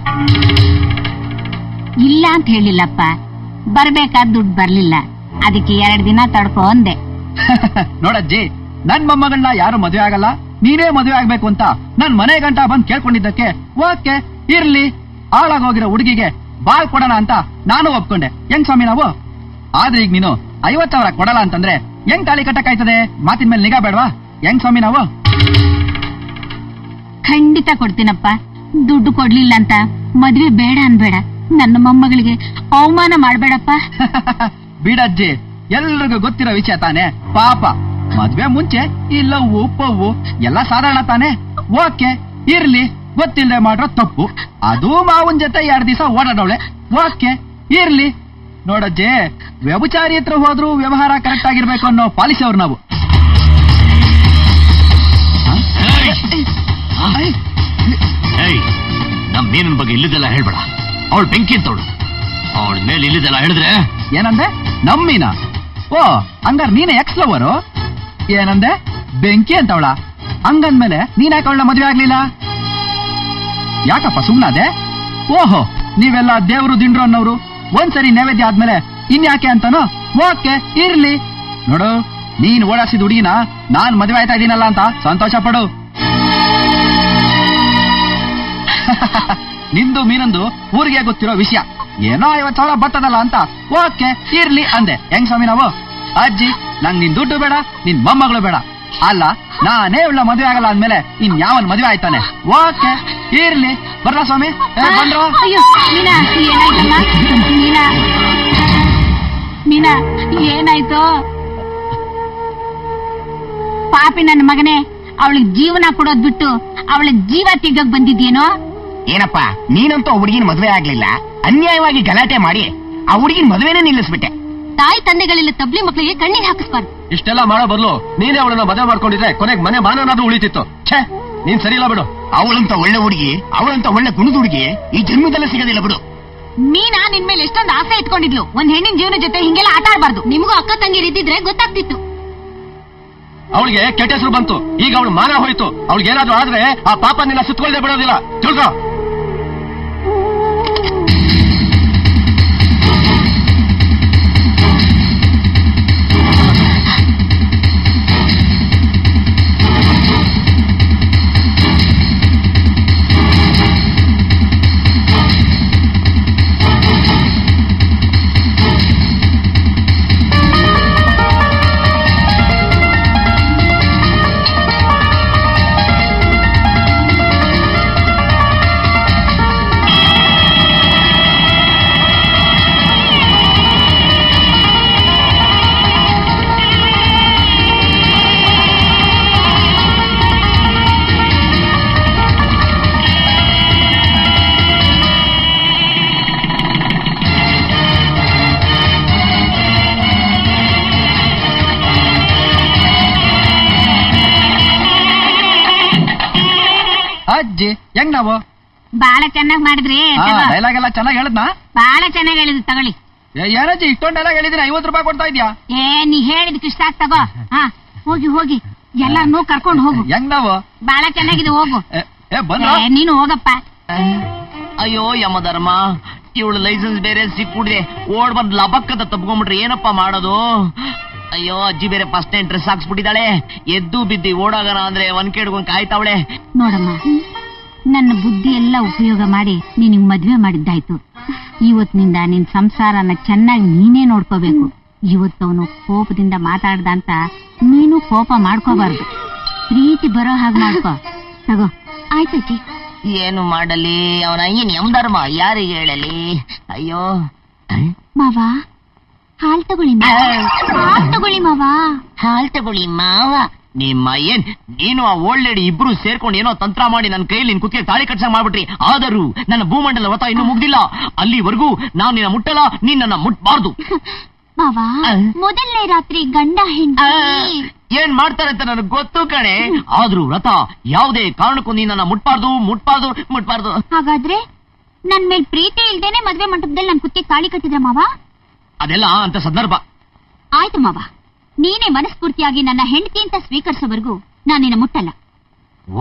ಇಲ್ಲ ಅಂತ ಹೇಳಿಲ್ಲಪ್ಪ, ಬರ್ಬೇಕಾದ ದುಡ್ಡು ಬರ್ಲಿಲ್ಲ, ಅದಕ್ಕೆ 2 ದಿನ ತಡ್ಕೊ ಅಂದೆ. ನೋಡಜ್ಜಿ, ನನ್ ಮೊಮ್ಮಗಳನ್ನ ಯಾರು ಮದುವೆ ಆಗಲ್ಲ, ನೀನೇ ಮದುವೆ ಆಗ್ಬೇಕು ಅಂತ ನನ್ ಮನೆ ಗಂಟ ಬಂದ್ ಕೇಳ್ಕೊಂಡಿದ್ದಕ್ಕೆ ಓಕೆ ಇರ್ಲಿ, ಹಾಳಾಗೋಗಿರೋ ಹುಡುಗಿಗೆ ಬಾಳ್ ಕೊಡೋಣ ಅಂತ ನಾನು ಒಪ್ಕೊಂಡೆ. ಹೆಂಗ್ ಸ್ವಾಮಿ ನಾವು? ಆದ್ರೆ ಈಗ ನೀನು 50,000 ಕೊಡಲ್ಲ ಅಂತಂದ್ರೆ ಹೆಂಗ್ ತಾಳಿ ಕಟ್ಟಕ್ಕಾಯ್ತದೆ? ಮಾತಿನ ಮೇಲೆ ನಿಗಾ ಬೇಡವಾ? ಹೆಂಗ್ ಸ್ವಾಮಿ ನಾವು? ಖಂಡಿತ ಕೊಡ್ತೀನಪ್ಪ. ದುಡ್ಡು ಕೊಡ್ಲಿಲ್ಲ ಅಂತ ಮದ್ವೆ ಬೇಡ ಅನ್ಬೇಡ. ನನ್ನ ಮೊಮ್ಮಗಳಿಗೆ ಅವಮಾನ ಮಾಡ್ಬೇಡಪ್ಪ. ಬಿಡಜ್ಜಿ, ಎಲ್ರಿಗೂ ಗೊತ್ತಿರೋ ವಿಷಯ ತಾನೆ. ಪಾಪ ಮದ್ವೆ ಮುಂಚೆ ಈ ಲವ್ವು ಪವ್ವು ಎಲ್ಲ ಸಾಧಾರಣ ತಾನೆ. ಓಕೆ ಇರ್ಲಿ, ಗೊತ್ತಿಲ್ಲದೆ ಮಾಡ್ರೋ ತಪ್ಪು. ಅದು ಮಾವನ್ ಜೊತೆ 2 ದಿವಸ ಓಡಾಡವಳೆ. ಓಕೆ ಇರ್ಲಿ. ನೋಡಜ್ಜಿ, ವ್ಯಭಿಚಾರಿ ಹತ್ರ ಹೋದ್ರು ವ್ಯವಹಾರ ಕರೆಕ್ಟ್ ಆಗಿರ್ಬೇಕು ಅನ್ನೋ ಪಾಲಿಸಿ ಅವ್ರು ನಾವು. ನಮ್ ಮೀನನ್ ಬಗ್ಗೆ ಇಲ್ಲಿದೆಲ್ಲ ಹೇಳ್ಬೇಡ. ಅವಳು ಬೆಂಕಿ ಅಂತವಳು. ಅವಳ ಮೇಲೆ ಇಲ್ಲಿದೆಲ್ಲ ಹೇಳಿದ್ರೆ ಏನಂದೆ? ನಮ್ಮೀನ? ಓ ಹಂಗಾರ ನೀನೆ ಎಕ್ಸ್ ಲವರು? ಏನಂದೆ? ಬೆಂಕಿ ಅಂತವಳ? ಹಂಗಂದ್ಮೇಲೆ ನೀನ್ ಯಾಕೆ ಅವಳನ್ನ ಮದ್ವೆ ಆಗ್ಲಿಲ್ಲ? ಯಾಕಪ್ಪ ಸುಮ್ನಾದೆ? ಓಹೋ, ನೀವೆಲ್ಲ ದೇವ್ರು ದಿಂಡ್ರು ಅನ್ನೋರು ಒಂದ್ಸರಿ ನೈವೇದ್ಯ ಆದ್ಮೇಲೆ ಇನ್ಯಾಕೆ ಅಂತಾನೋ ಓಕೆ ಇರ್ಲಿ. ನೋಡು, ನೀನ್ ಓಡಾಸಿದ ಹುಡುಗಿನ ನಾನ್ ಮದುವೆ ಆಯ್ತಾ ಇದೀನಲ್ಲ ಅಂತ ಸಂತೋಷ ಪಡು. ನಿಂದು ಮೀನಂದು ಊರಿಗೆ ಗೊತ್ತಿರೋ ವಿಷಯ. ಏನೋ 50,000 ಬರ್ತದಲ್ಲ ಅಂತ ಓಕೆ ಇರ್ಲಿ ಅಂದೆ. ಹೆಂಗ್ ಸ್ವಾಮಿ ನಾವು? ಅಜ್ಜಿ, ನಂಗ್ ನಿನ್ ದುಡ್ಡು ಬೇಡ, ನಿನ್ ಮೊಮ್ಮಗಳು ಬೇಡ. ಅಲ್ಲ, ನಾನೇ ಉಳ್ಳ ಮದುವೆ ಆಗಲ್ಲ ಅಂದ್ಮೇಲೆ ಇನ್ ಯಾವನ್ ಮದುವೆ ಆಯ್ತಾನೆ? ಓಕೆ ಇರ್ಲಿ. ಬರ್ಲಾ ಸ್ವಾಮಿ? ಬಂದ್ರು. ಮೀನಾ, ಏನಾಯ್ತು? ಪಾಪಿ ನನ್ನ ಮಗನೇ, ಅವಳಿಗೆ ಜೀವನ ಕೊಡೋದ್ ಬಿಟ್ಟು ಅವಳ ಜೀವ ತೆಗಕ್ ಬಂದಿದ್ಯೇನೋ? ಏನಪ್ಪ, ನೀನಂತೂ ಆ ಹುಡುಗಿನ ಮದುವೆ ಆಗ್ಲಿಲ್ಲ, ಅನ್ಯಾಯವಾಗಿ ಗಲಾಟೆ ಮಾಡಿ ಆ ಹುಡುಗಿನ ಮದುವೆನೇ ನಿಲ್ಲಿಸ್ಬಿಟ್ಟೆ. ತಾಯಿ ತಂದೆಗಳಿಲ್ಲ ತಬ್ಲಿ ಮಕ್ಕಳಿಗೆ ಕಣ್ಣೀರ್ ಹಾಕಿಸ್ಬಾರ್ದು. ಇಷ್ಟೆಲ್ಲ ಮಾಡೋ ಬದಲು ನೀನೇ ಅವಳನ್ನ ಮದುವೆ ಮಾಡ್ಕೊಂಡಿದ್ರೆ ಕೊನೆಗೆ ಮನೆ ಮಾನನಾದ್ರೂ ಉಳಿತಿತ್ತು. ಛೇ, ನೀನ್ ಸರಿ ಇಲ್ಲ ಬಿಡು. ಅವಳಂತ ಒಳ್ಳೆ ಹುಡುಗಿ, ಅವಳಂತ ಒಳ್ಳೆ ಗುಣದ ಹುಡುಗಿ ಈ ಜನ್ಮದಲ್ಲೇ ಸಿಗೋದಿಲ್ಲ ಬಿಡು. ಮೀನಾ ನಿನ್ ಮೇಲೆ ಎಷ್ಟೊಂದು ಆಸೆ ಇಟ್ಕೊಂಡಿದ್ಲು. ಒಂದ್ ಹೆಣ್ಣಿನ ಜೀವನ ಜೊತೆ ಹಿಂಗೆಲ್ಲ ಆಟ ಆಡ್ಬಾರ್ದು. ನಿಮಗೂ ಅಕ್ಕ ತಂಗಿರು ಇದ್ದಿದ್ರೆ ಗೊತ್ತಾಗ್ತಿತ್ತು. ಅವಳಿಗೆ ಕೆಟ್ಟ ಹೆಸರು ಬಂತು, ಈಗ ಅವಳು ಮಾನ ಹೋಯ್ತು. ಅವಳಿಗೆ ಏನಾದ್ರೂ ಆದ್ರೆ ಆ ಪಾಪ ನಿನ್ನ ಸುತ್ತಕೊಳ್ಳದೆ ಬಿಡೋದಿಲ್ಲ, ತಿಳ್ಕೊ. ಅಜ್ಜಿ, ಹೆಂಗ್ ನಾವು? ಬಾಳ ಚೆನ್ನಾಗ್ ಮಾಡಿದ್ರಿ. ಡೈಲಾಗ್ ಎಲ್ಲ ಚೆನ್ನಾಗಿ ಹೇಳದ್ನಾ? ಬಾಳ ಚೆನ್ನಾಗಿ ಹೇಳಿದ್ ತಗೊಳ್ಳಿ. ಏನಜ್ಜಿ ಇಷ್ಟೊಂದು ಡೈಲಾಗ್ ಹೇಳಿದ್ರೆ 50 ರೂಪಾಯಿ ಕೊಡ್ತಾ ಇದ್ಯಾ? ನೀ ಹೇಳಿದಕ್ಕೆ ಇಷ್ಟ ಆಗ್ ತಗೋ. ಹೋಗಿ ಹೋಗಿ ಎಲ್ಲಾರನ್ನೂ ಕರ್ಕೊಂಡು ಹೋಗು. ಹೆಂಗ್ ನಾವು? ಬಾಳ ಚೆನ್ನಾಗಿದೆ, ಹೋಗು. ನೀನು ಹೋಗಪ್ಪ. ಅಯ್ಯೋ ಯಮಧರ್ಮ, ಇವಳು ಲೈಸೆನ್ಸ್ ಬೇರೆ ಸಿಕ್ಬಿಡಿದೆ. ಓಡ್ ಬಂದ್ ಲಬಕ್ಕದ ತಪ್ಕೊಂಡ್ಬಿಟ್ರೆ ಏನಪ್ಪಾ ಮಾಡೋದು? ಅಯ್ಯೋ, ಅಜ್ಜಿ ಬೇರೆ ಫಸ್ಟ್ ಟೈಮ್ ಡ್ರೆಸ್ ಹಾಕ್ಸ್ಬಿಟ್ಟಿದ್ದಾಳೆ. ಎದ್ದು ಬಿದ್ದಿ ಓಡಾಗೋಣ ಅಂದ್ರೆ ಒಂದ್ಕೆಡ್ಕೊಂಡ್ ಕಾಯ್ತಾವಳೆ. ನೋಡಮ್ಮ, ನನ್ನ ಬುದ್ಧಿ ಎಲ್ಲ ಉಪಯೋಗ ಮಾಡಿ ನಿನಗ್ ಮದ್ವೆ ಮಾಡಿದ್ದಾಯ್ತು. ಇವತ್ತಿನಿಂದ ನಿನ್ ಸಂಸಾರನ ಚೆನ್ನಾಗಿ ನೀನೇ ನೋಡ್ಕೋಬೇಕು. ಇವತ್ತವನು ಕೋಪದಿಂದ ಮಾತಾಡ್ದ ಅಂತ ನೀನು ಕೋಪ ಮಾಡ್ಕೋಬಾರ್ದು. ಪ್ರೀತಿ ಬರೋ ಹಾಗೆ ಮಾಡ್ಕೋ. ತಗೋ. ಆಯ್ತಜ್ಜಿ. ಏನು ಮಾಡಲಿ, ಅವನ ಏನ್ ಯಮಧರ್ಮ ಯಾರಿಗೆ ಹೇಳಲಿ? ಅಯ್ಯೋ ಮಾವ, ಹಾಲ್ ತಗೊಳ್ಳಿ ಹಾಲ್ ತಗೊಳ್ಳಿ ಮಾವ. ಹಾಲ್ ತಗೊಳ್ಳಿ ಮಾವ. ನಿಮ್ಮ ಏನ್ ನೀನು ಆ ಓಲ್ಡ್ ಲೇಡಿ ಇಬ್ರು ಸೇರ್ಕೊಂಡು ಏನೋ ತಂತ್ರ ಮಾಡಿ ನನ್ನ ಕೈಯಲ್ಲಿ ನಿನ್ ಕುತ್ತಿಗೆ ತಾಳಿ ಕಟ್ಸಂಗ್ ಮಾಡ್ಬಿಟ್ರಿ. ಆದರೂ ನನ್ನ ಭೂಮಂಡಲ ವ್ರತ ಇನ್ನೂ ಮುಗ್ದಿಲ್ಲ. ಅಲ್ಲಿವರೆಗೂ ನಾನು ನಿನ್ನ ಮುಟ್ಟಲ್ಲ, ನೀನ್ ನನ್ನ ಮುಟ್ಬಾರ್ದು. ಮಾವ, ಮೊದಲನೇ ರಾತ್ರಿ ಗಂಡ ಹೆಂಡತಿ ಏನ್ ಮಾಡ್ತಾರೆ ಅಂತ ನನಗೆ ಗೊತ್ತು ಕಣೆ. ಆದ್ರೂ ವ್ರತ ಯಾವುದೇ ಕಾರಣಕ್ಕೂ ನೀನ್ ನನ್ನ ಮುಟ್ಬಾರ್ದು ಮುಟ್ಬಾರ್ದು ಮುಟ್ಬಾರ್ದು. ಹಾಗಾದ್ರೆ ನನ್ ಮೇಲ್ ಪ್ರೀತಿ ಇಲ್ದೇನೆ ಮದ್ವೆ ಮಂಟಪದಲ್ಲಿ ನನ್ ಕುತ್ತಿಗೆ ತಾಳಿ ಕಟ್ಟಿದ್ರ ಮಾವ? ಅದೆಲ್ಲ ಅಂತ ಸಂದರ್ಭ. ಆಯ್ತು ಮಾವ, ನೀನೇ ಮನಸ್ಫೂರ್ತಿಯಾಗಿ ನನ್ನ ಹೆಂಡತಿ ಅಂತ ಸ್ವೀಕರಿಸೋವರೆಗೂ ನಾನು ನಿನ್ನ ಮುಟ್ಟಲ್ಲ.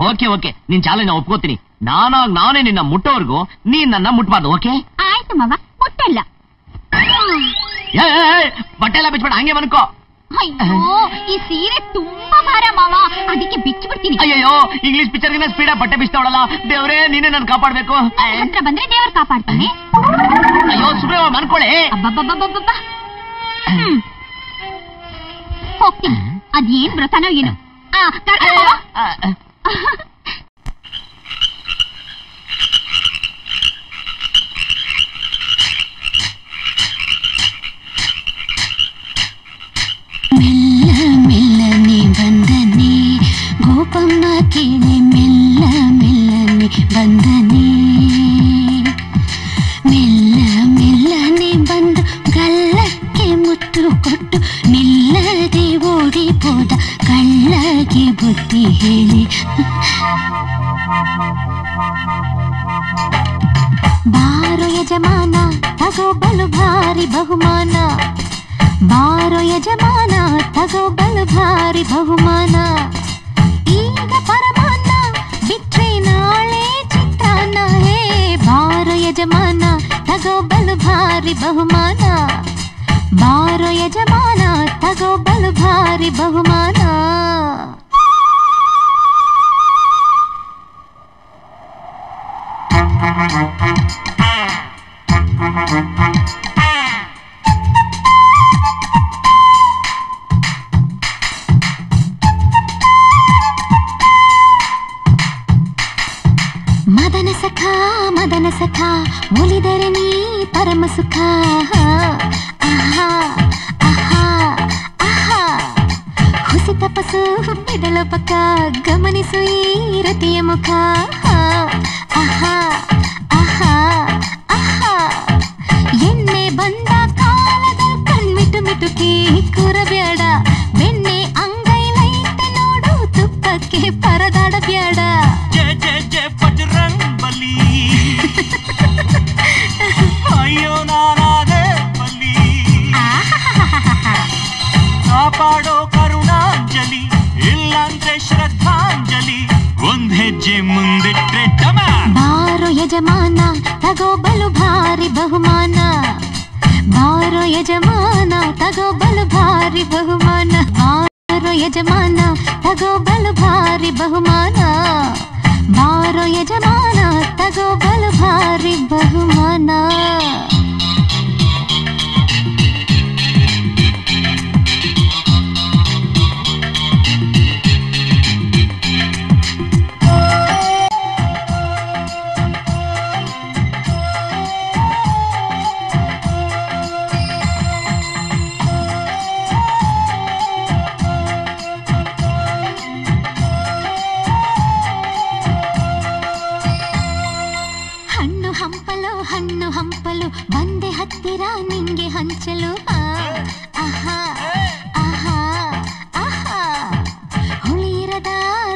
ಓಕೆ ಓಕೆ, ನಿನ್ ಚಾಲೆಂಜ್ ನಾ ಒಪ್ಕೋತೀನಿ. ನಾನೇ ನಿನ್ನ ಮುಟ್ಟೋವರೆಗೂ ನೀನ್ ನನ್ನ ಮುಟ್ಬಾರ್ದು. ಓಕೆ ಆಯ್ತು ಮಾವ, ಮುಟ್ಟಲ್ಲ. ಬಟ್ಟೆ ಎಲ್ಲ ಬಿಚ್ಬೇಡ, ಹಂಗೆ ಬನ್ಕೋ. ಅಯ್ಯೋ, ಈ ಸೀರೆ ತುಂಬಾ ಭಾರ ಮಾವ, ಅದಕ್ಕೆ ಬಿಚ್ಚು ಬಿಡ್ತೀನಿ. ಅಯ್ಯೋ, ಇಂಗ್ಲಿಷ್ ಪಿಕ್ಚರ್ಗಿನ ಸ್ಪೀಡ ಬಟ್ಟೆ ಬಿಚ್ತಾವಳಲ್ಲ. ದೇವ್ರೇ, ನೀನೇ ನನ್ ಕಾಪಾಡ್ಬೇಕು. ಹತ್ರ ಬಂದ್ರೆ ದೇವ್ರ ಕಾಪಾಡ್ತಾನೆ. ಅಯ್ಯೋ, ಸುಮ್ಮನೆ ಮನ್ಕೊಳ್ಳೆ. ಅಬ್ಬಬ್ಬಬ್ಬಬ್ಬ. ಹೋಗ್ತೀನಿ. ಅದೇನ್ ವ್ರತನೋ ಏನು. ಮೆಲ್ಲ ಮೆಲ್ಲನೆ ಬಂದನೆ ಗೋಪಮ್ಮ ಕೇಳೆ, ಮೆಲ್ಲ ಮೆಲ್ಲನೆ ಬಂದನೆ. ಮೆಲ್ಲ ಮೆಲ್ಲನೆ ಬಂದು ಗಲ್ಲಕ್ಕೆ ಮುತ್ತು ಕೊಟ್ಟು ನಿಲ್ಲದೆ ಓಡಿపోದ ಕಳ್ಳಗೆ ಬುದ್ಧಿ ಹೇಳಿ. ಬಾರೋ ಯಜಮಾನ, ತಗೋ ಬಲು ಭಾರಿ ಬಹುಮಾನ. ಬಾರೋ ಯಜಮಾನ, ತಗೋ ಬಲು ಭಾರಿ ಬಹುಮಾನ. ಈಗ ಪರಮಾನ, ಬಿಟ್ರೆ ನಾಳೆ ಚಿತ್ರಾನ್ನ. ಹೇ ಬಾರೋ ಯಜಮಾನ, ತಗೋ ಬಲು ಭಾರಿ ಬಹುಮಾನ ಬಾರೋ ಯಜಮಾನ ತಗೋ ಬಲು ಭಾರಿ ಬಹುಮಾನ ಮದನ ಸಖ ಒಲಿದರೆ ನೀ ಪರಮ ಸುಖ ಆಹಾ ಆಹಾ ಆಹಾ ಹುಸಿ ತಪಸ್ಸು ಬಿಡಲ ಪಕ್ಕ ಗಮನಿಸು ಈ ರತಿಯ ಮುಖ ಆಹಾ ಆಹಾ ಆಹಾ ಎಣ್ಣೆ ಬಂದ ಕಾಲದ ಕಣ್ಮಿಟು ಮಿಟುಕಿ ಕೂರಬೇಡ ಬೆಣ್ಣೆ ಅಂಗೈಲೈತೆ ನೋಡು ತುಪ್ಪಕ್ಕೆ ಪರದಾಡಬೇಡ ಅಯ್ಯೋ ನಾನಾದೆ ಬಲ್ಲಿ ಕಾಪಾಡೋ ಕರುಣಾಂಜಲಿ ಇಲ್ಲಂದ್ರೆ ಶ್ರದ್ಧಾಂಜಲಿ ಒಂದ್ ಹೆಜ್ಜೆ ಮುಂದಿಟ್ರೆ ಬಾರೋ ಯಜಮಾನ ತಗೋ ಬಲು ಭಾರಿ ಬಹುಮಾನ ಬಾರೋ ಯಜಮಾನ ತಗೋ ಬಲು ಭಾರಿ ಬಹುಮಾನ ಬಾರೋ ಯಜಮಾನ ತಗೋ ಬಲು ಭಾರಿ ಬಹುಮಾನ ಬಾರೋ ಯಜಮಾನ ತಗೋ ಬಲು ಭಾರಿ ಬಹುಮಾನ ಹಣ್ಣು ಹಂಪಲು ಬಂದೆ ಹತ್ತಿರ ನಿಂಗೆ ಹಂಚಲು ಆಹಾ ಆಹಾ ಆಹಾ ಹುಳಿರದ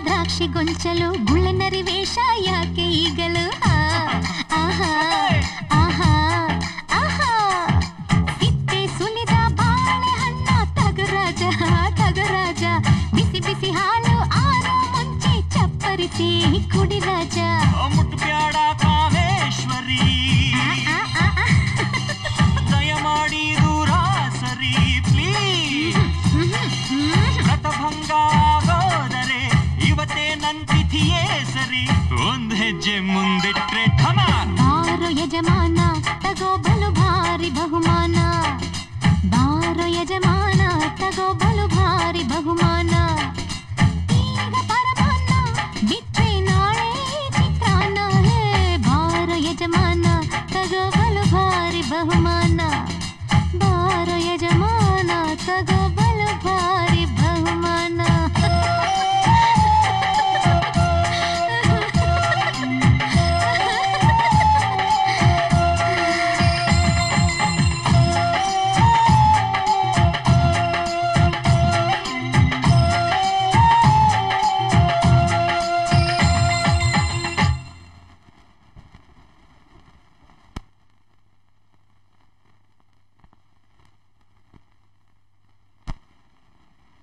ದ್ರಾಕ್ಷಿ ಗೊಂಚಲು ಗುಳ್ಳೆನರಿ ವೇಷ ಯಾಕೆ ಈಗಲು ಆಹಾ ಆಹಾ ಆಹಾ ಸಿಪ್ಪೆ ಸುಲಿದ ಬಾಳೆಹಣ್ಣ ತಗರಾಜ ತಗರಾಜ ಬಿಸಿ ಬಿಸಿ ಹಾಲು ಆರೋ ಮುಂಚೆ ಚಪ್ಪರಿಸಿ ಕುಡಿ ರಾಜ ಮುಟ್ಬ್ಯಾಡ ಕಾವೇಶ್ವರಿ ದಯಮಾಡಿ ದೂರ ಸರಿ ಪ್ಲೀಸ್ ವ್ರತಭಂಗ ಆಗೋದರೆ ಇವತ್ತೇ ನನ್ ತಿಥಿಯೇ ಸರಿ ಒಂದ್ ಹೆಜ್ಜೆ ಮುಂದಿಟ್ರೆ ಧಮಾನ್ ಬಾರೋ ಯಜಮಾನ ತಗೋ ಬಲು ಭಾರಿ ಬಹುಮಾನ ಬಾರೋ ಯಜಮಾನ ತಗೋ ಬಲು ಭಾರಿ ಬಹುಮಾನ ಈಗ ಪರಮಾನ ಬಿಟ್ರೆ ನಾಳೆ ಚಿತ್ರಾನ್ನ ಹೇ ಬಾರೋ ಯಜಮಾನ ತಗೋ ಬಲು ಭಾರಿ ಬಹುಮಾನ ಬಾರೋ ಯಜಮಾನ ತಗೋ ಬಲು ಭಾರಿ ಬಹುಮಾನ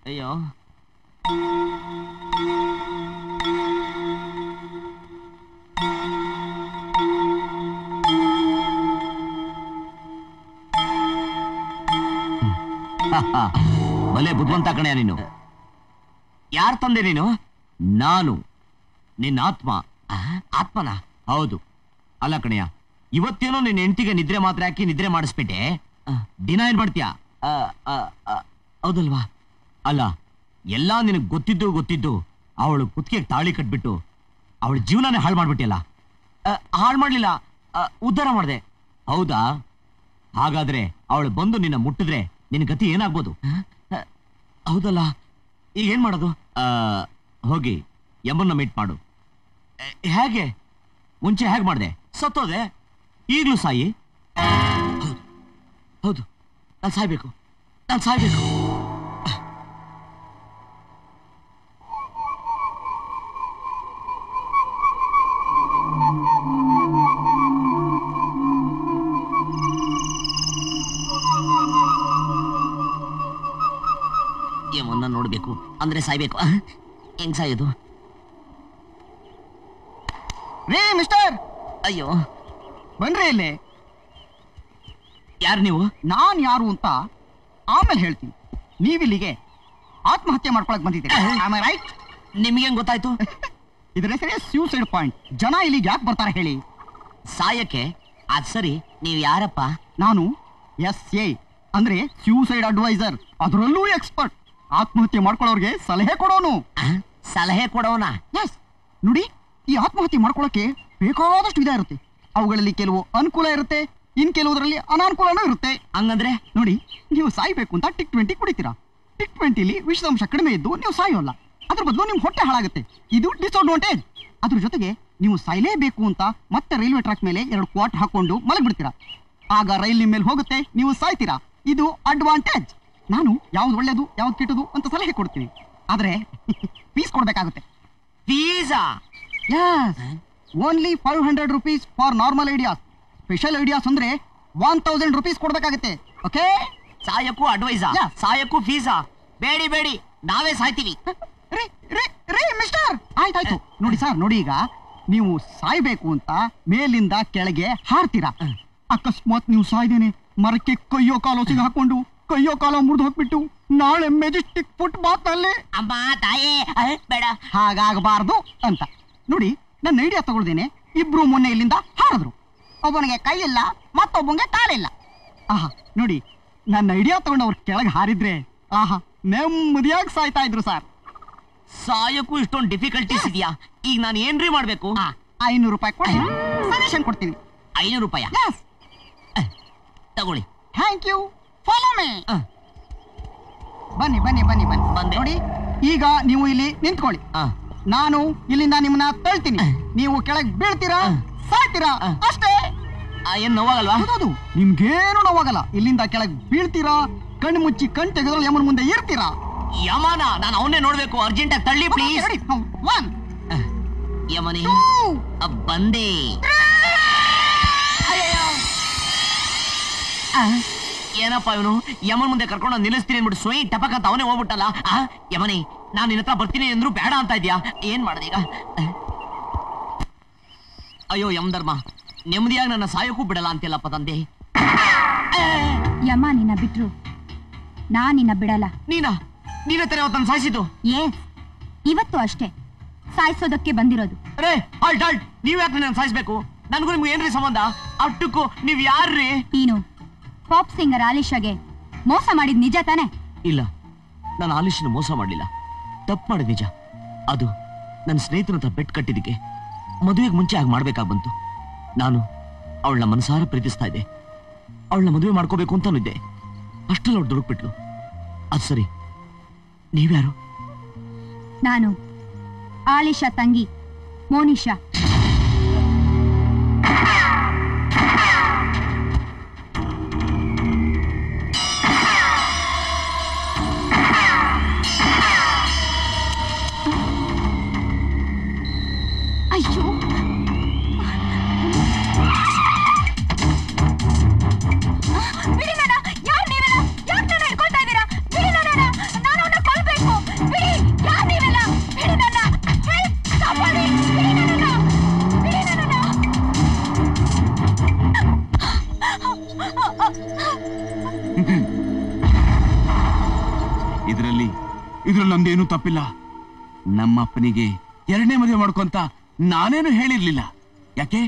ಅಯ್ಯೋ ಭಲೆ ಬುದ್ಧಿವಂತ ಕಣೆಯ ನೀನು. ಯಾರ್ ತಂದೆ ನೀನು? ನಾನು ನಿನ್ನ ಆತ್ಮ. ಆತ್ಮನ? ಹೌದು. ಅಲ್ಲ ಕಣೆಯ, ಇವತ್ತೇನೋ ನಿನ್ನ ಹೆಂಡತಿಗೆ ನಿದ್ರೆ ಮಾತ್ರ ಹಾಕಿ ನಿದ್ರೆ ಮಾಡಿಸ್ಬಿಟ್ಟೆ. ದಿನ ಏನ್ ಮಾಡ್ತೀಯ? ಹೌದಲ್ವಾ? ಅಲ್ಲ, ಎಲ್ಲಾ ನಿನಗ್ ಗೊತ್ತಿದ್ದು ಅವಳು ಕುತ್ತಿಗೆ ತಾಳಿ ಕಟ್ಬಿಟ್ಟು ಅವಳ ಜೀವನನೇ ಹಾಳು ಮಾಡ್ಬಿಟ್ಟಿಯಲ್ಲ. ಹಾಳು ಮಾಡ್ಲಿಲ್ಲ, ಉದ್ಧಾರ ಮಾಡಿದೆ. ಹೌದಾ? ಹಾಗಾದ್ರೆ ಅವಳು ಬಂದು ನಿನ್ನ ಮುಟ್ಟಿದ್ರೆ ನಿನ್ನ ಗತಿ ಏನಾಗ್ಬೋದು? ಹೌದಲ್ಲ, ಈಗ ಏನ್ ಮಾಡೋದು? ಹೋಗಿ ಯಮನ್ನ ಮೀಟ್ ಮಾಡು. ಹೇಗೆ? ಮುಂಚೆ ಹೇಗೆ ಮಾಡಿದೆ? ಸತ್ತೋದೆ, ಈಗ್ಲೂ ಸಾಯಿ. ಹೌದು, ನಾನು ಸಾಯ್ಬೇಕು. ಯಮನ್ನ ನೋಡ್ಬೇಕು ಅಂದ್ರೆ ಸಾಯ್ಬೇಕು. ಹೆಂಗ್ ಸಾಯೋದು? ರೇ ಮಿಸ್ಟರ್, ಅಯ್ಯೋ ಬನ್ರಿ ಇಲ್ಲಿ. ಯಾರು ನೀವು? ನಾನ್ ಯಾರು ಅಂತ ಆಮೇಲೆ ಹೇಳ್ತೀನಿ. ನೀವಿಲ್ಲಿಗೆ ಆತ್ಮಹತ್ಯೆ ಮಾಡ್ಕೊಳಕ್ ಬಂದಿದ್ದೀರಿ, ರೈಟ್? ನಿಮ್ಗೆ ಗೊತ್ತಾಯ್ತು? ಇದ್ರ ಹೆಸರೇ ಸೂಸೈಡ್ ಪಾಯಿಂಟ್. ಜನ ಇಲ್ಲಿಗೆ ಯಾಕೆ ಬರ್ತಾರೆ ಹೇಳಿ? ಸಾಯಕ್ಕೆ. ಅದ್ ಸರಿ, ನೀವ್ ಯಾರಪ್ಪ? ನಾನು SA ಅಂದ್ರೆ ಸೂಸೈಡ್ ಅಡ್ವೈಸರ್, ಅದರಲ್ಲೂ ಎಕ್ಸ್ಪರ್ಟ್. ಆತ್ಮಹತ್ಯೆ ಮಾಡ್ಕೊಳ್ಳೋರ್ಗೆ ಸಲಹೆ ಕೊಡೋನು. ಸಲಹೆ ಕೊಡೋನ? ನೋಡಿ, ಈ ಆತ್ಮಹತ್ಯೆ ಮಾಡ್ಕೊಳ್ಳೋಕೆ ಬೇಕಾದಷ್ಟು ವಿಧ ಇರುತ್ತೆ. ಅವುಗಳಲ್ಲಿ ಕೆಲವು ಅನುಕೂಲ ಇರುತ್ತೆ, ಇನ್ ಕೆಲವುದರಲ್ಲಿ ಅನಾನುಕೂಲನೂ ಇರುತ್ತೆ. ಹಂಗಂದ್ರೆ ನೋಡಿ, ನೀವು ಸಾಯ್ಬೇಕು ಅಂತ ಟಿಕ್ 20 ಕುಡಿತೀರಾ. ಟಿಕ್ 20ಲಿ ವಿಷಾಂಶ ಕಡಿಮೆ ಇದ್ದು ನೀವು ಸಾಯೋಲ್ಲ, ಅದ್ರ ಬದಲು ನಿಮ್ ಹೊಟ್ಟೆ ಹಾಳಾಗುತ್ತೆ. ಇದು ಡಿಸ್ಅಡ್ವಾಂಟೇಜ್. ಅದ್ರ ಜೊತೆಗೆ ನೀವು ಸಾಯ್ಲೇಬೇಕು ಅಂತ ಮತ್ತೆ ರೈಲ್ವೆ ಟ್ರ್ಯಾಕ್ ಮೇಲೆ 2 ಕ್ವಾಟ್ ಹಾಕೊಂಡು ಮಲಗ್ಬಿಡ್ತೀರಾ. ಆಗ ರೈಲ್ ನಿಮ್ಮ ಮೇಲೆ ಹೋಗುತ್ತೆ, ನೀವು ಸಾಯ್ತೀರಾ. ಇದು ಅಡ್ವಾಂಟೇಜ್. ನಾನು ಯಾವ್ದು ಒಳ್ಳೇದು ಯಾವ್ದು ಕೆಟ್ಟದು ಅಂತ ಸಲಹೆ ಕೊಡ್ತೀನಿ, ಆದ್ರೆ ಫೀಸ್ ಕೊಡ್ಬೇಕಾಗುತ್ತೆ. ಫೀಸಾ? Only 500 rupees for normal ideas. Special ideas ಅಂದ್ರೆ 1000 rupees ಕೊಡ್ಬೇಕಾಗುತ್ತೆ. ಓಕೆ? ಸಾಯಕ್ಕೂ ಅಡ್ವೈಸಾ, ಸಾಯಕ್ಕೂ ಫೀಸಾ? ಬೇಡಿ ಬೇಡಿ, ನಾವೇ ಸಾಯ್ತೀವಿ. ಮಿಸ್ಟರ್, ಆಯ್ತಾಯ್ತು. ನೋಡಿ ಸರ್, ನೋಡಿ, ಈಗ ನೀವು ಸಾಯ್ಬೇಕು ಅಂತ ಮೇಲಿಂದ ಕೆಳಗೆ ಹಾರ್ತೀರಾ. ಅಕಸ್ಮಾತ್ ನೀವು ಸಾಯ್ದೇನೆ ಮರಕ್ಕೆ ಕೈಯೋ ಕಾಲೋ ಸಿಗ ಹಾಕೊಂಡು ಕೈಯೋ ಕಾಲೋ ಮುರಿದು ಹೋಗ್ಬಿಟ್ಟು ನಾಳೆ ಮೆಜೆಸ್ಟಿಕ್ ಫುಟ್ ಬಾತ್ ನಲ್ಲಿ ಅಮ್ಮ ತಾಯೇ ಬೇಡ, ಹಾಗಾಗಬಾರ್ದು ಅಂತ ನೋಡಿ ನನ್ನ ಐಡಿಯಾ ತಗೊಳ್ದೇನೆ ಇಬ್ರು ಮೊನ್ನೆ ಇಲ್ಲಿಂದ ಹಾರಿದ್ರು. ಒಬ್ಬನಿಗೆ ಕೈ ಇಲ್ಲ, ಮತ್ತೊಬ್ಬನಿಗೆ ಕಾಲಿಲ್ಲ. ಆಹಾ, ನೋಡಿ, ನನ್ನ ಐಡಿಯಾ ತಗೊಂಡು ಅವ್ರು ಕೆಳಗೆ ಹಾರಿದ್ರೆ ಆಹಾ ನೆಮ್ಮದಿಯಾಗಿ ಸಾಯ್ತಾ ಇದ್ರು ಸರ್. ಸಾಯಕ್ಕೂ ಇಷ್ಟೊಂದು ಡಿಫಿಕಲ್ಟೀಸ್ ಇದೆಯಾ? ಈಗ ನಾನು ಏನ್ರಿ ಮಾಡ್ಬೇಕು? 500 ರೂಪಾಯಿ ಕೊಡಿ, ಸಜೆಷನ್ ಕೊಡ್ತೀನಿ. 500 ರೂಪಾಯಿ ತಗೊಳ್ಳಿ. Thank you. Follow me. ಬನ್ನಿ ಬನ್ನಿ ಬನ್ನಿ ಬನ್ನಿ. ನೋಡಿ, ಈಗ ನೀವು ಇಲ್ಲಿ ನಿಂತ್ಕೊಳ್ಳಿ. ನಾನು ಇಲ್ಲಿಂದ ನಿಮ್ಮನ್ನ ತಳ್ತೀನಿ, ನೀವು ಕೆಳಗೆ ಬೀಳ್ತೀರಾ, ಸಾಯ್ತೀರಾ, ಅಷ್ಟೇ. ಏನ್ ನೋವಾಗಲ್ವಾ? ಹೌದು, ನಿಮ್ಗೇನು ನೋವಾಗಲ್ಲ. ಇಲ್ಲಿಂದ ಕೆಳಗೆ ಬೀಳ್ತೀರಾ, ಕಣ್ಣು ಮುಚ್ಚಿ ಕಣ್ ತೆಗೆದ್ರೆ ಯಮನ ಮುಂದೆ ಇರ್ತೀರಾ. ಯಮನ? ನಾನು ಅವನ್ನೇ ನೋಡ್ಬೇಕು, ಅರ್ಜೆಂಟ್ ಆಗಿ ತಳ್ಳಿ ಪ್ಲೀಸ್. 1 ಯಮನಿ ಬಂದೆ. ಏನಪ್ಪ ಇವನು ಯಮನ್ ಮುಂದೆ ಕರ್ಕೊಂಡು ನಿಲ್ಲಿಸ್ತೀನಿ ಅಂದ್ಬಿಟ್ಟು ಸ್ವಯಂ ಟಪಕ್ ಅಂತ ಅವನೇ ಹೋಗ್ಬಿಟ್ಟಲ್ಲ. ಯಮನಿ, ನಾನು ನಿನ್ನ ಹತ್ರ ಬರ್ತೀನಿ ಅಂದ್ರು ಬೇಡ ಅಂತ ಇದ್ಯಾ? ಏನ್ ಮಾಡ್ದೀಗ? ಅಯ್ಯೋ ಯಮಧರ್ಮ, ನೆಮ್ಮದಿಯಾಗಿ ನನ್ನ ಸಾಯಕ್ಕೂ ಬಿಡಲ್ಲ ಅಂತಿಲ್ಲಪ್ಪ ತಂದೆ. ಯಮ ನಿನ್ನ ಬಿಟ್ರು ನಾ ನಿನ್ನ ಬಿಡಲ್ಲ. ನೀನೇ ತರ ಅವತ್ತನ್ನು ಸಾಯಿಸಿದ್ದು? ಇವತ್ತು ಅಷ್ಟೇ ಸಾಯಿಸೋದಕ್ಕೆ ಬಂದಿರೋದು. ರೇ ಹಾಲ್ಟ್ ಹಾಲ್ಟ್, ನೀವ್ ಯಾಕೆ ನನ್ನ ಸಾಯಿಸ್ಬೇಕು? ನನ್ಗೂ ನಿಮ್ಗೆ ಏನ್ರಿ ಸಂಬಂಧ? ಅಷ್ಟಕ್ಕೂ ನೀವ್ ಯಾರ್ರಿ? ನೀನು ಪಾಪ್ ಸಿಂಗರ್ ಆಲಿಶಾಗೆ ಮೋಸ ಮಾಡಿದ್ ನಿಜ ತಾನೆ? ಇಲ್ಲ, ನಾನು ಆಲಿಶನ ಮೋಸ ಮಾಡ್ಲಿಲ್ಲ, ತಪ್ಪು ಮಾಡಿದ ನಿಜ. ಅದು ನನ್ನ ಸ್ನೇಹಿತನ ಹತ್ರ ಬೆಟ್ ಕಟ್ಟಿದ್ದಕ್ಕೆ ಮದುವೆಗೆ ಮುಂಚೆ ಆಗಿ ಮಾಡ್ಬೇಕಾಗ್ ಬಂತು. ನಾನು ಅವಳನ್ನ ಮನಸಾರ ಪ್ರೀತಿಸ್ತಾ ಇದ್ದೆ, ಅವಳನ್ನ ಮದುವೆ ಮಾಡ್ಕೋಬೇಕು ಅಂತಾನು ಇದ್ದೆ. ಅಷ್ಟರಲ್ಲಿ ಅವಳು ದುಡುಕ್ಬಿಟ್ಲು. ಅದು ಸರಿ, ನೀವ್ಯಾರು? ನಾನು ಆಲಿಶಾ ತಂಗಿ ಮೋನಿಶಾ. ಅಯ್ಯೋ, ಬಿಡಿ ನನ್ನ. ಯಾರು ನೀವೆಲ್ಲ? ಯಾಕೆ ನನ್ನ ಹಿಡ್ಕೊಳ್ತಾ ಇದ್ದೀರಾ? ಬಿಡಿ ನನ್ನ, ನಾನು ಅವನ್ನ ಕೊಲ್ಬೇಕು. ಬಿಡಿ, ಯಾರು ನೀವೆಲ್ಲ? ಬಿಡಿ ನನ್ನ. ಕಾಪಾಡಿ, ಬಿಡಿ ನನ್ನ, ಬಿಡಿ ನನ್ನ. ಇದರಲ್ಲಿ ನಮ್ದೇನು ತಪ್ಪಿಲ್ಲ. ನಮ್ಮಪ್ಪನಿಗೆ 2ನೇ ಮದುವೆ ಮಾಡ್ಕೊಂತ ನಾನೇನು ಹೇಳಿರ್ಲಿಲ್ಲ. ಯಾಕೆ?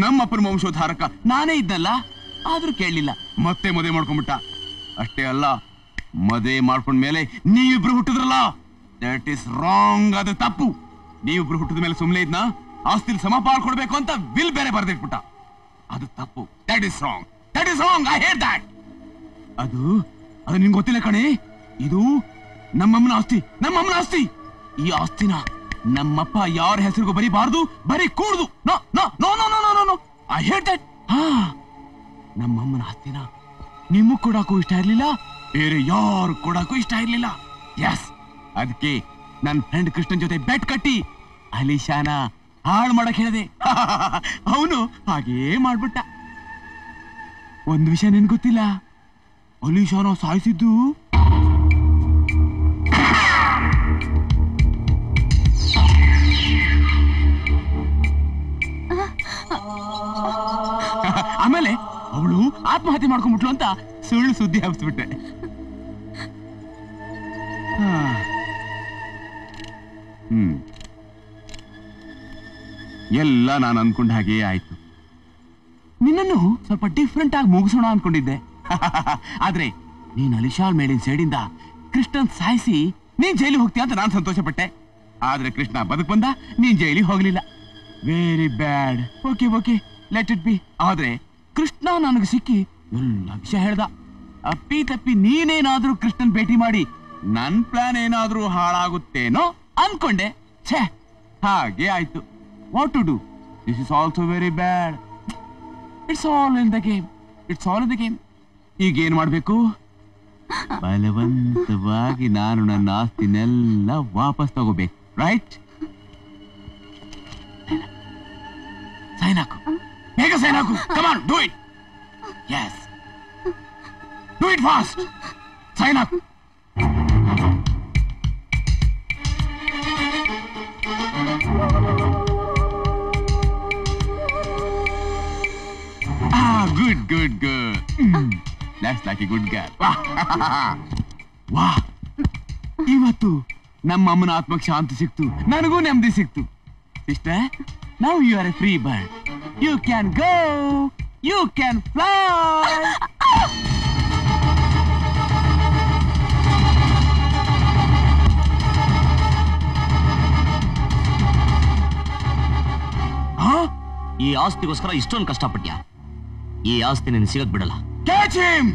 ನಮ್ಮಪ್ಪನ ವಂಶೋದ್ಧಾರಕ ನಾನೇ ಇದ್ದಲ್ಲ, ಆದ್ರೂ ಕೇಳಲಿಲ್ಲ, ಮತ್ತೆ ಮದುವೆ ಮಾಡ್ಕೊಂಡ್ಬಿಟ್ಟ. ಅಷ್ಟೇ ಅಲ್ಲ, ಮದುವೆ ಮಾಡ್ಕೊಂಡ್ಮೇಲೆ ನೀವಿಬ್ರು ಹುಟ್ಟಿದ್ರಲ್ಲ, ದಟ್ ಇಸ್ ರಾಂಗ್. ಅದು ತಪ್ಪು. ನೀವಿಬ್ರು ಹುಟ್ಟಿದ ಮೇಲೆ ಸುಮ್ಮನೆ ಇದ್ನ ಆಸ್ತಿಲ್ ಸಮಪಾಲ್ ಕೊಡ್ಬೇಕು ಅಂತ ಬಿಲ್ ಬೇರೆ ಬರ್ದಿಟ್ಬಿಟ್ಟ. ಅದು ತಪ್ಪು. That is wrong, that is wrong. I hear that. ಅದು ನಿಮ್ಗೆ ಗೊತ್ತಿಲ್ಲ ಕಣೆ, ಇದು ನಮ್ಮಮ್ಮನ ಆಸ್ತಿ, ನಮ್ಮಮ್ಮನ ಆಸ್ತಿ. ಈ ಆಸ್ತಿನ ನಮ್ಮಪ್ಪ ಯಾರ ಹೆಸರಿಗೂ ಬರೀಬಾರ್ದು, ಬರೀ ಕೂಡುದು. No no no no no no no, I hear that. ನಮ್ಮಮ್ಮನ ಆಸ್ತಿನ ನಿಮಗ್ ಕೊಡಾಕು ಇಷ್ಟ ಇರ್ಲಿಲ್ಲ, ಬೇರೆ ಯಾರು ಕೊಡಾಕು ಇಷ್ಟ ಇರ್ಲಿಲ್ಲ. ಎಸ್, ಅದಕ್ಕೆ ನನ್ನ ಫ್ರೆಂಡ್ ಕೃಷ್ಣನ್ ಜೊತೆ ಬೆಟ್ ಕಟ್ಟಿ ಅಲಿಶಾನ ಹಾಳು ಮಾಡಕ್ ಹೇಳಿದೆ. ಅವನು ಹಾಗೇ ಮಾಡ್ಬಿಟ್ಟ. ಒಂದು ವಿಷಯ ನಿನ್ ಗೊತ್ತಿಲ್ಲ, ಅಲಿಶಾನ ಸಾಯಿಸಿದ್ದು ಆಮೇಲೆ ಅವಳು ಆತ್ಮಹತ್ಯೆ ಮಾಡ್ಕೊಂಡ್ಬಿಟ್ಲು ಅಂತ ಸುಳ್ಳು ಸುದ್ದಿ ಹಬ್ಬಿಸ್ಬಿಟ್ಟೆ. ಎಲ್ಲ ನಾನು ಅನ್ಕೊಂಡ ಹಾಗೆ ಆಯ್ತು. ನಿನ್ನನ್ನು ಸ್ವಲ್ಪ ಡಿಫ್ರೆಂಟ್ ಆಗಿ ಮುಗಿಸೋಣ ಅನ್ಕೊಂಡಿದ್ದೆ. ಆದ್ರೆ ನೀನ್ ಅಲಿಶಾಲ್ ಮೇಲಿನ ಸೈಡಿಂದ ಕೃಷ್ಣನ್ ಸಾಯಿಸಿ ನೀನ್ ಜೈಲಿಗೆ ಹೋಗ್ತೀಯ ಅಂತ ನಾನು ಸಂತೋಷ ಪಟ್ಟೆ. ಆದ್ರೆ ಕೃಷ್ಣ ಬದುಕ್ ಬಂದ, ನೀನ್ ಜೈಲಿಗೆ ಹೋಗ್ಲಿಲ್ಲ. Very bad. Okay okay, let it be. ಆದ್ರೆ ಕೃಷ್ಣ ನನಗೆ ಸಿಕ್ಕಿ ಎಲ್ಲ ವಿಷಯ ಹೇಳ್ದ. ಅಪ್ಪಿ ತಪ್ಪಿ ನೀನೇನಾದ್ರೂ ಕೃಷ್ಣನ್ ಭೇಟಿ ಮಾಡಿ ನನ್ ಪ್ಲಾನ್ ಏನಾದ್ರೂ ಹಾಳಾಗುತ್ತೇನೋ ಅನ್ಕೊಂಡೆ. ಛೇ, ಹಾಗೆ ಆಯ್ತು. What to do? This is also very bad. It's all in the game. It's all in the game. ಈಗ ಏನ್ ಮಾಡ್ಬೇಕು? ಬಲವಂತವಾಗಿ ನಾನು ನನ್ನ ಆಸ್ತಿನೆಲ್ಲ ವಾಪಸ್ ತಗೋಬೇಕು. ರೈಟ್? ಸೈನ್ ಹಾಕು, ಬೇಗ ಸೈನ್ ಹಾಕು. Come on, do it. Yes, do it fast. Sign ಹಾಕು. Good, good, good. That's like a good girl. ವಾ, ಇವತ್ತು ನಮ್ಮ ಅಮ್ಮನ ಆತ್ಮಕ್ಕೆ ಶಾಂತಿ ಸಿಕ್ತು, ನನಗೂ ನೆಮ್ಮದಿ ಸಿಕ್ತು. Sister, now you are a free bird. You can go, you can fly. ಈ ಆಸ್ತಿಗೋಸ್ಕರ ಇಷ್ಟೊಂದು ಕಷ್ಟಪಟ್ಯಾ? ಈ ಆಸ್ತಿ ನಿನ್ನ ಸಿಗಕ್ ಬಿಡಲ್ಲ. Catch him!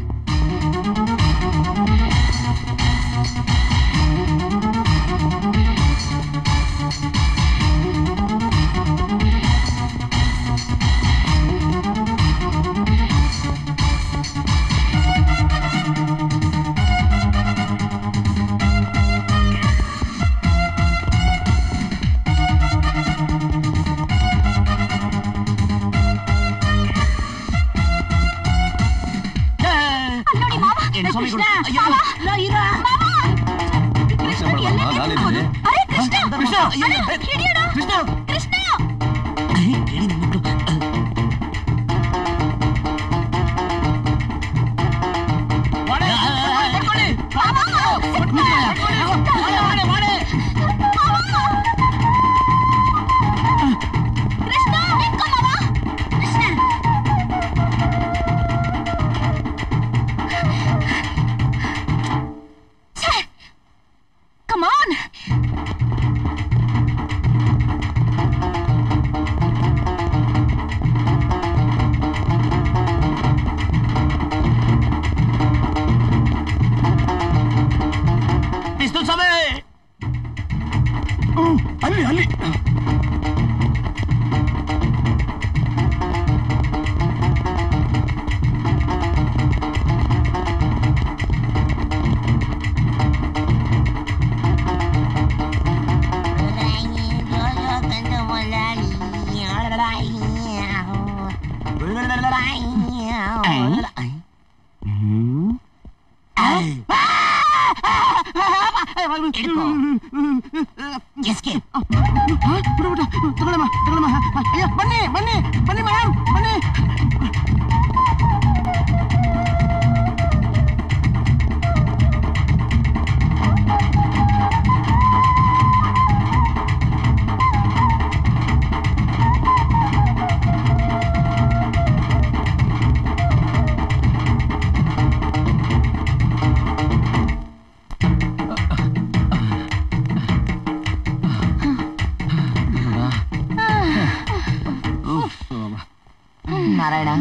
ನಾರಾಯಣ,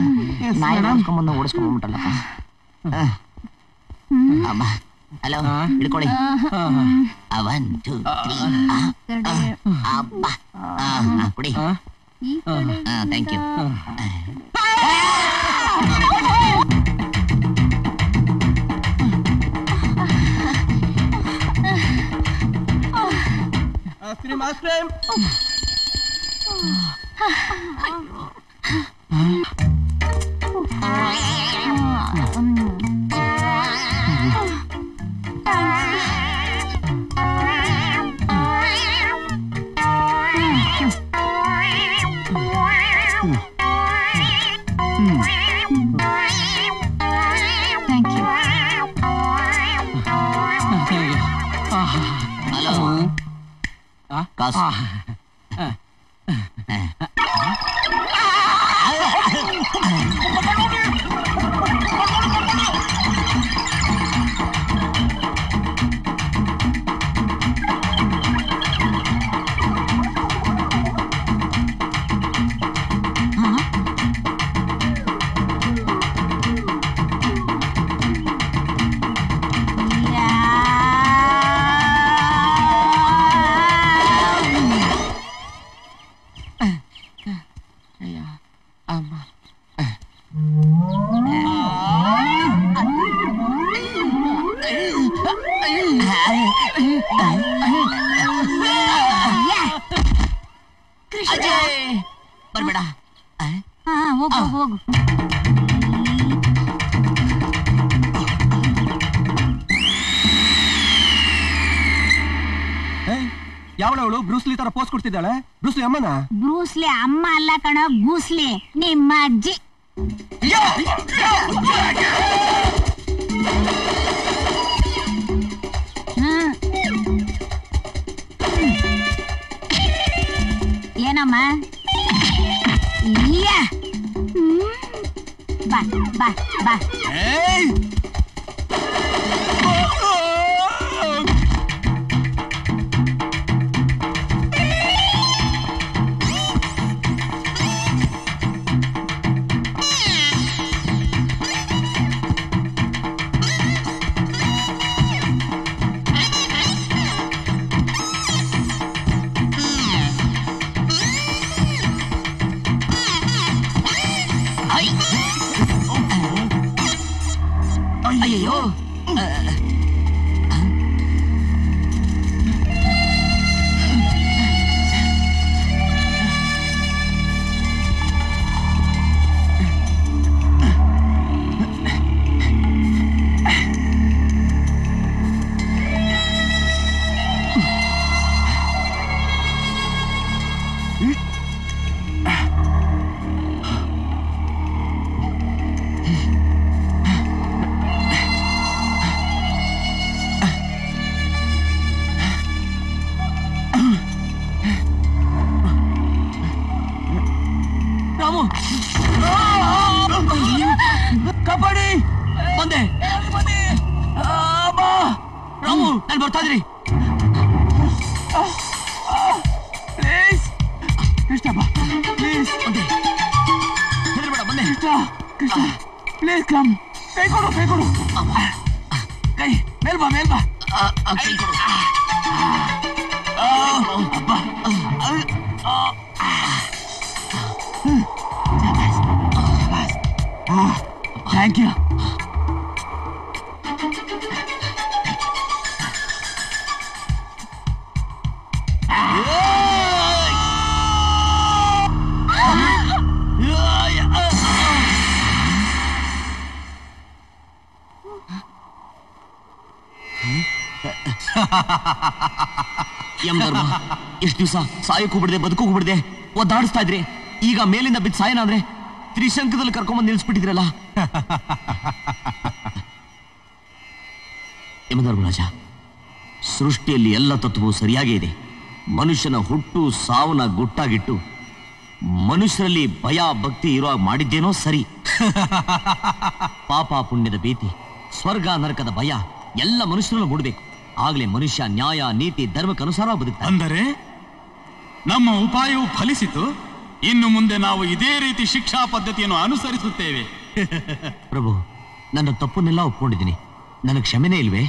ನಾಯಿ ಓಡಿಸ್ಕೊಂಬಂದು ಓಡಿಸ್ಕೊಂಡ್ಬಿಟ್ಟಲ್ಲಪ್ಪ. ಅಮ್ಮ, ಹಲೋ, ಹಿಡ್ಕೊಳ್ಳಿ. 1 2 3 ಅಪ್ಪ, ಕುಡಿ. Thank you. ಹಲೋ ಕಾಸು ಬರ್ಬೇಡ. ಹೋಗು ಹೋಗು. ಯಾವಳವಳು ಬ್ರೂಸ್ಲಿ ತರ ಪೋಸ್ಟ್ ಕೊಡ್ತಿದ್ದಾಳೆ? ಬ್ರೂಸ್ಲಿ ಅಮ್ಮನ? ಬ್ರೂಸ್ಲಿ ಅಮ್ಮ ಅಲ್ಲ ಕಣೋ, ಗೂಸ್ಲಿ ನಿಮ್ಮ ಅಜ್ಜಿ. ಏನಮ್ಮ? ಬಾ ಬಾ ಬಾ. ಅಯ್ಯೋ ಕಬಡ್ಡಿ ಬಂದೆ. ರಾಮು ನಾನು ಬರ್ತಾ ಇದ್ರಿ. ಪ್ಲೀಸ್ ಕೃಷ್ಣ ಬಾ, ಪ್ಲೀಸ್. ಬಂದೆ, ಹೆದರ್ಬೇಡ. ಬಂದೆ ಕೃಷ್ಣ ಪ್ಲೀಸ್ ಕಮ್. ಕೈ ಕೊಡು, ಕೈ ಕೊಡು. ಕೈ ಮೇಲ್ ಬಾ, ಮೇಲ್ ಬಾ. ಕೈ ಕೊಡು. Thank you. ಯಮಧರ್ಮ, ಎಷ್ಟು ದಿವಸ ಸಾಯಕ್ಕೂ ಬಿಡದೆ ಬದುಕೋಗೂ ಬಿಡದೆ ಒದ್ದಾಡಿಸ್ತಾ ಇದ್ರಿ. ಈಗ ಮೇಲಿಂದ ಬಿದ್ದು ಸಾಯನ ಅಂದ್ರೆ ತ್ರಿಶಂಕದಲ್ಲಿ ಕರ್ಕೊಂಬಂದು ನಿಲ್ಲಿಸ್ಬಿಟ್ಟಿದ್ರಲ್ಲ. ಯಮಧರ್ಮರಾಜ, ಸೃಷ್ಟಿಯಲ್ಲಿ ಎಲ್ಲ ತತ್ವವು ಸರಿಯಾಗೇ ಇದೆ. ಮನುಷ್ಯನ ಹುಟ್ಟು ಸಾವನ್ನ ಗುಟ್ಟಾಗಿಟ್ಟು ಮನುಷ್ಯರಲ್ಲಿ ಭಯ ಭಕ್ತಿ ಇರೋ ಮಾಡಿದ್ದೇನೋ ಸರಿ. ಪಾಪ ಪುಣ್ಯದ ಭೀತಿ, ಸ್ವರ್ಗ ನರಕದ ಭಯ ಎಲ್ಲ ಮನುಷ್ಯರಲ್ಲೂ ಮೂಡಬೇಕು. ಆಗ್ಲೇ ಮನುಷ್ಯ ನ್ಯಾಯ ನೀತಿ ಧರ್ಮಕ್ಕನುಸಾರ ಬದುಕ್ತಾನೆ. ಅಂದರೆ ನಮ್ಮ ಉಪಾಯವು ಫಲಿಸಿತು. ಇನ್ನು ಮುಂದೆ ನಾವು ಇದೇ ರೀತಿ ಶಿಕ್ಷಾ ಪದ್ಧತಿಯನ್ನು ಅನುಸರಿಸುತ್ತೇವೆ. ಪ್ರಭು, ನನ್ನ ತಪ್ಪನ್ನೆಲ್ಲ ಒಪ್ಕೊಂಡಿದ್ದೀನಿ. ನನಗೆ ಕ್ಷಮೆನೇ ಇಲ್ವೇ?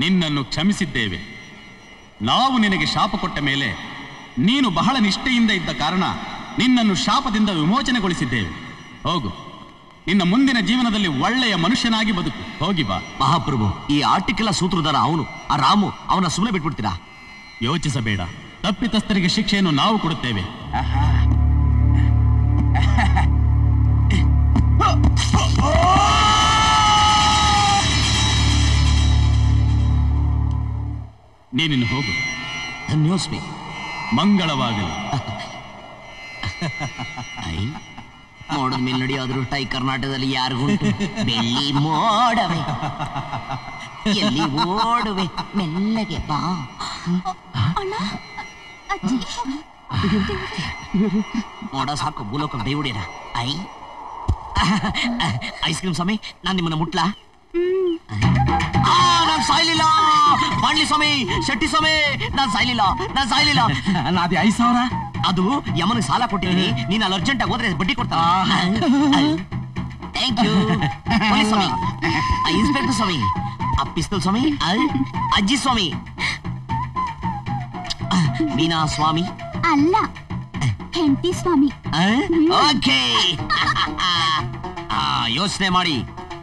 ನಿನ್ನನ್ನು ಕ್ಷಮಿಸಿದ್ದೇವೆ. ನಾವು ನಿನಗೆ ಶಾಪ ಕೊಟ್ಟ ಮೇಲೆ ನೀನು ಬಹಳ ನಿಷ್ಠೆಯಿಂದ ಇದ್ದ ಕಾರಣ ನಿನ್ನನ್ನು ಶಾಪದಿಂದ ವಿಮೋಚನೆಗೊಳಿಸಿದ್ದೇವೆ. ಹೋಗು, ನಿನ್ನ ಮುಂದಿನ ಜೀವನದಲ್ಲಿ ಒಳ್ಳೆಯ ಮನುಷ್ಯನಾಗಿ ಬದುಕು. ಹೋಗಿ ಬಾ. ಮಹಾಪ್ರಭು, ಈ ಆರ್ಟಿಕಲ್ ಸೂತ್ರಧಾರ ಅವನು, ಆ ರಾಮು, ಅವನ ಸುಮ್ಮನೆ ಬಿಟ್ಬಿಡ್ತೀರಾ? ಯೋಚಿಸಬೇಡ. ತಪ್ಪಿತಸ್ಥರಿಗೆ ಶಿಕ್ಷೆಯನ್ನು ನಾವು ಕೊಡುತ್ತೇವೆ. ನೀನಿನ್ನು ಹೋಗು. ಧನ್ಯೋಸ್ಮಿ. ಮಂಗಳವಾಗಲಿ. ಮೋಡದ ಮೇಲೆ ನಡೆಯೋ ಅದೃಷ್ಟ ಈ ಕರ್ನಾಟಕದಲ್ಲಿ ಯಾರಿಗುಂಟು? ಬೆಳ್ಳಿ ಮೋಡವೇ. ಎಲ್ಲಿ ಓಡುವೆ ಮೆಲ್ಲಗೆ ಬಾ. ನೋಡ ಸಾಕು ಭೂಲೋಕ ಬೇವುಡಿನ. ಐಸ್ ಕ್ರೀಮ್ ಸ್ವಾಮಿ, ನಾನ್ ನಿಮ್ಮನ್ನ ಮುಟ್ಲಾ? ನಾನ್ ಸಾಯ್ಲಿಲ್ಲ. ಮಾಡ್ಲಿ ಸ್ವಾಮಿ, ಶೆಟ್ಟಿ ಸ್ವಾಮಿ, ನಾನ್ ಸಾಯ್ಲಿಲ್ಲ. ಅದೇ 5,000 ಅದು ಯಮನಿಗೆ ಸಾಲ ಕೊಟ್ಟಿದ್ದೀನಿ. ನೀನ್ ಅಲ್ಲಿ ಅರ್ಜೆಂಟ್ ಆಗಿ ಹೋದ್ರೆ ಬಡ್ಡಿ ಕೊಡ್ತಾ. Thank you. ಪೊಲೀಸ್ ಸ್ವಾಮಿ, ಇನ್ಸ್ಪೆಕ್ಟರ್ ಸ್ವಾಮಿ, ಪಿಸ್ತೂಲ್ ಸ್ವಾಮಿ, ಅಜ್ಜಿ ಸ್ವಾಮಿ, ಮೀನಾ ಸ್ವಾಮಿ ಅಲ್ಲ, ಹೆಂಡತಿ ಸ್ವಾಮಿ. ಓಕೆ. ಯೋಚನೆ ಮಾಡಿ.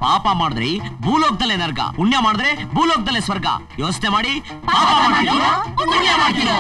ಪಾಪ ಮಾಡಿದ್ರಿ ಭೂಲೋಕದಲ್ಲೇ ನರ್ಕ, ಪುಣ್ಯ ಮಾಡಿದ್ರೆ ಭೂಲೋಕದಲ್ಲೇ ಸ್ವರ್ಗ. ಯೋಚನೆ ಮಾಡಿ. ಪಾಪ ಮಾಡ್ತೀರೋ ಪುಣ್ಯ ಮಾಡ್ತೀರೋ?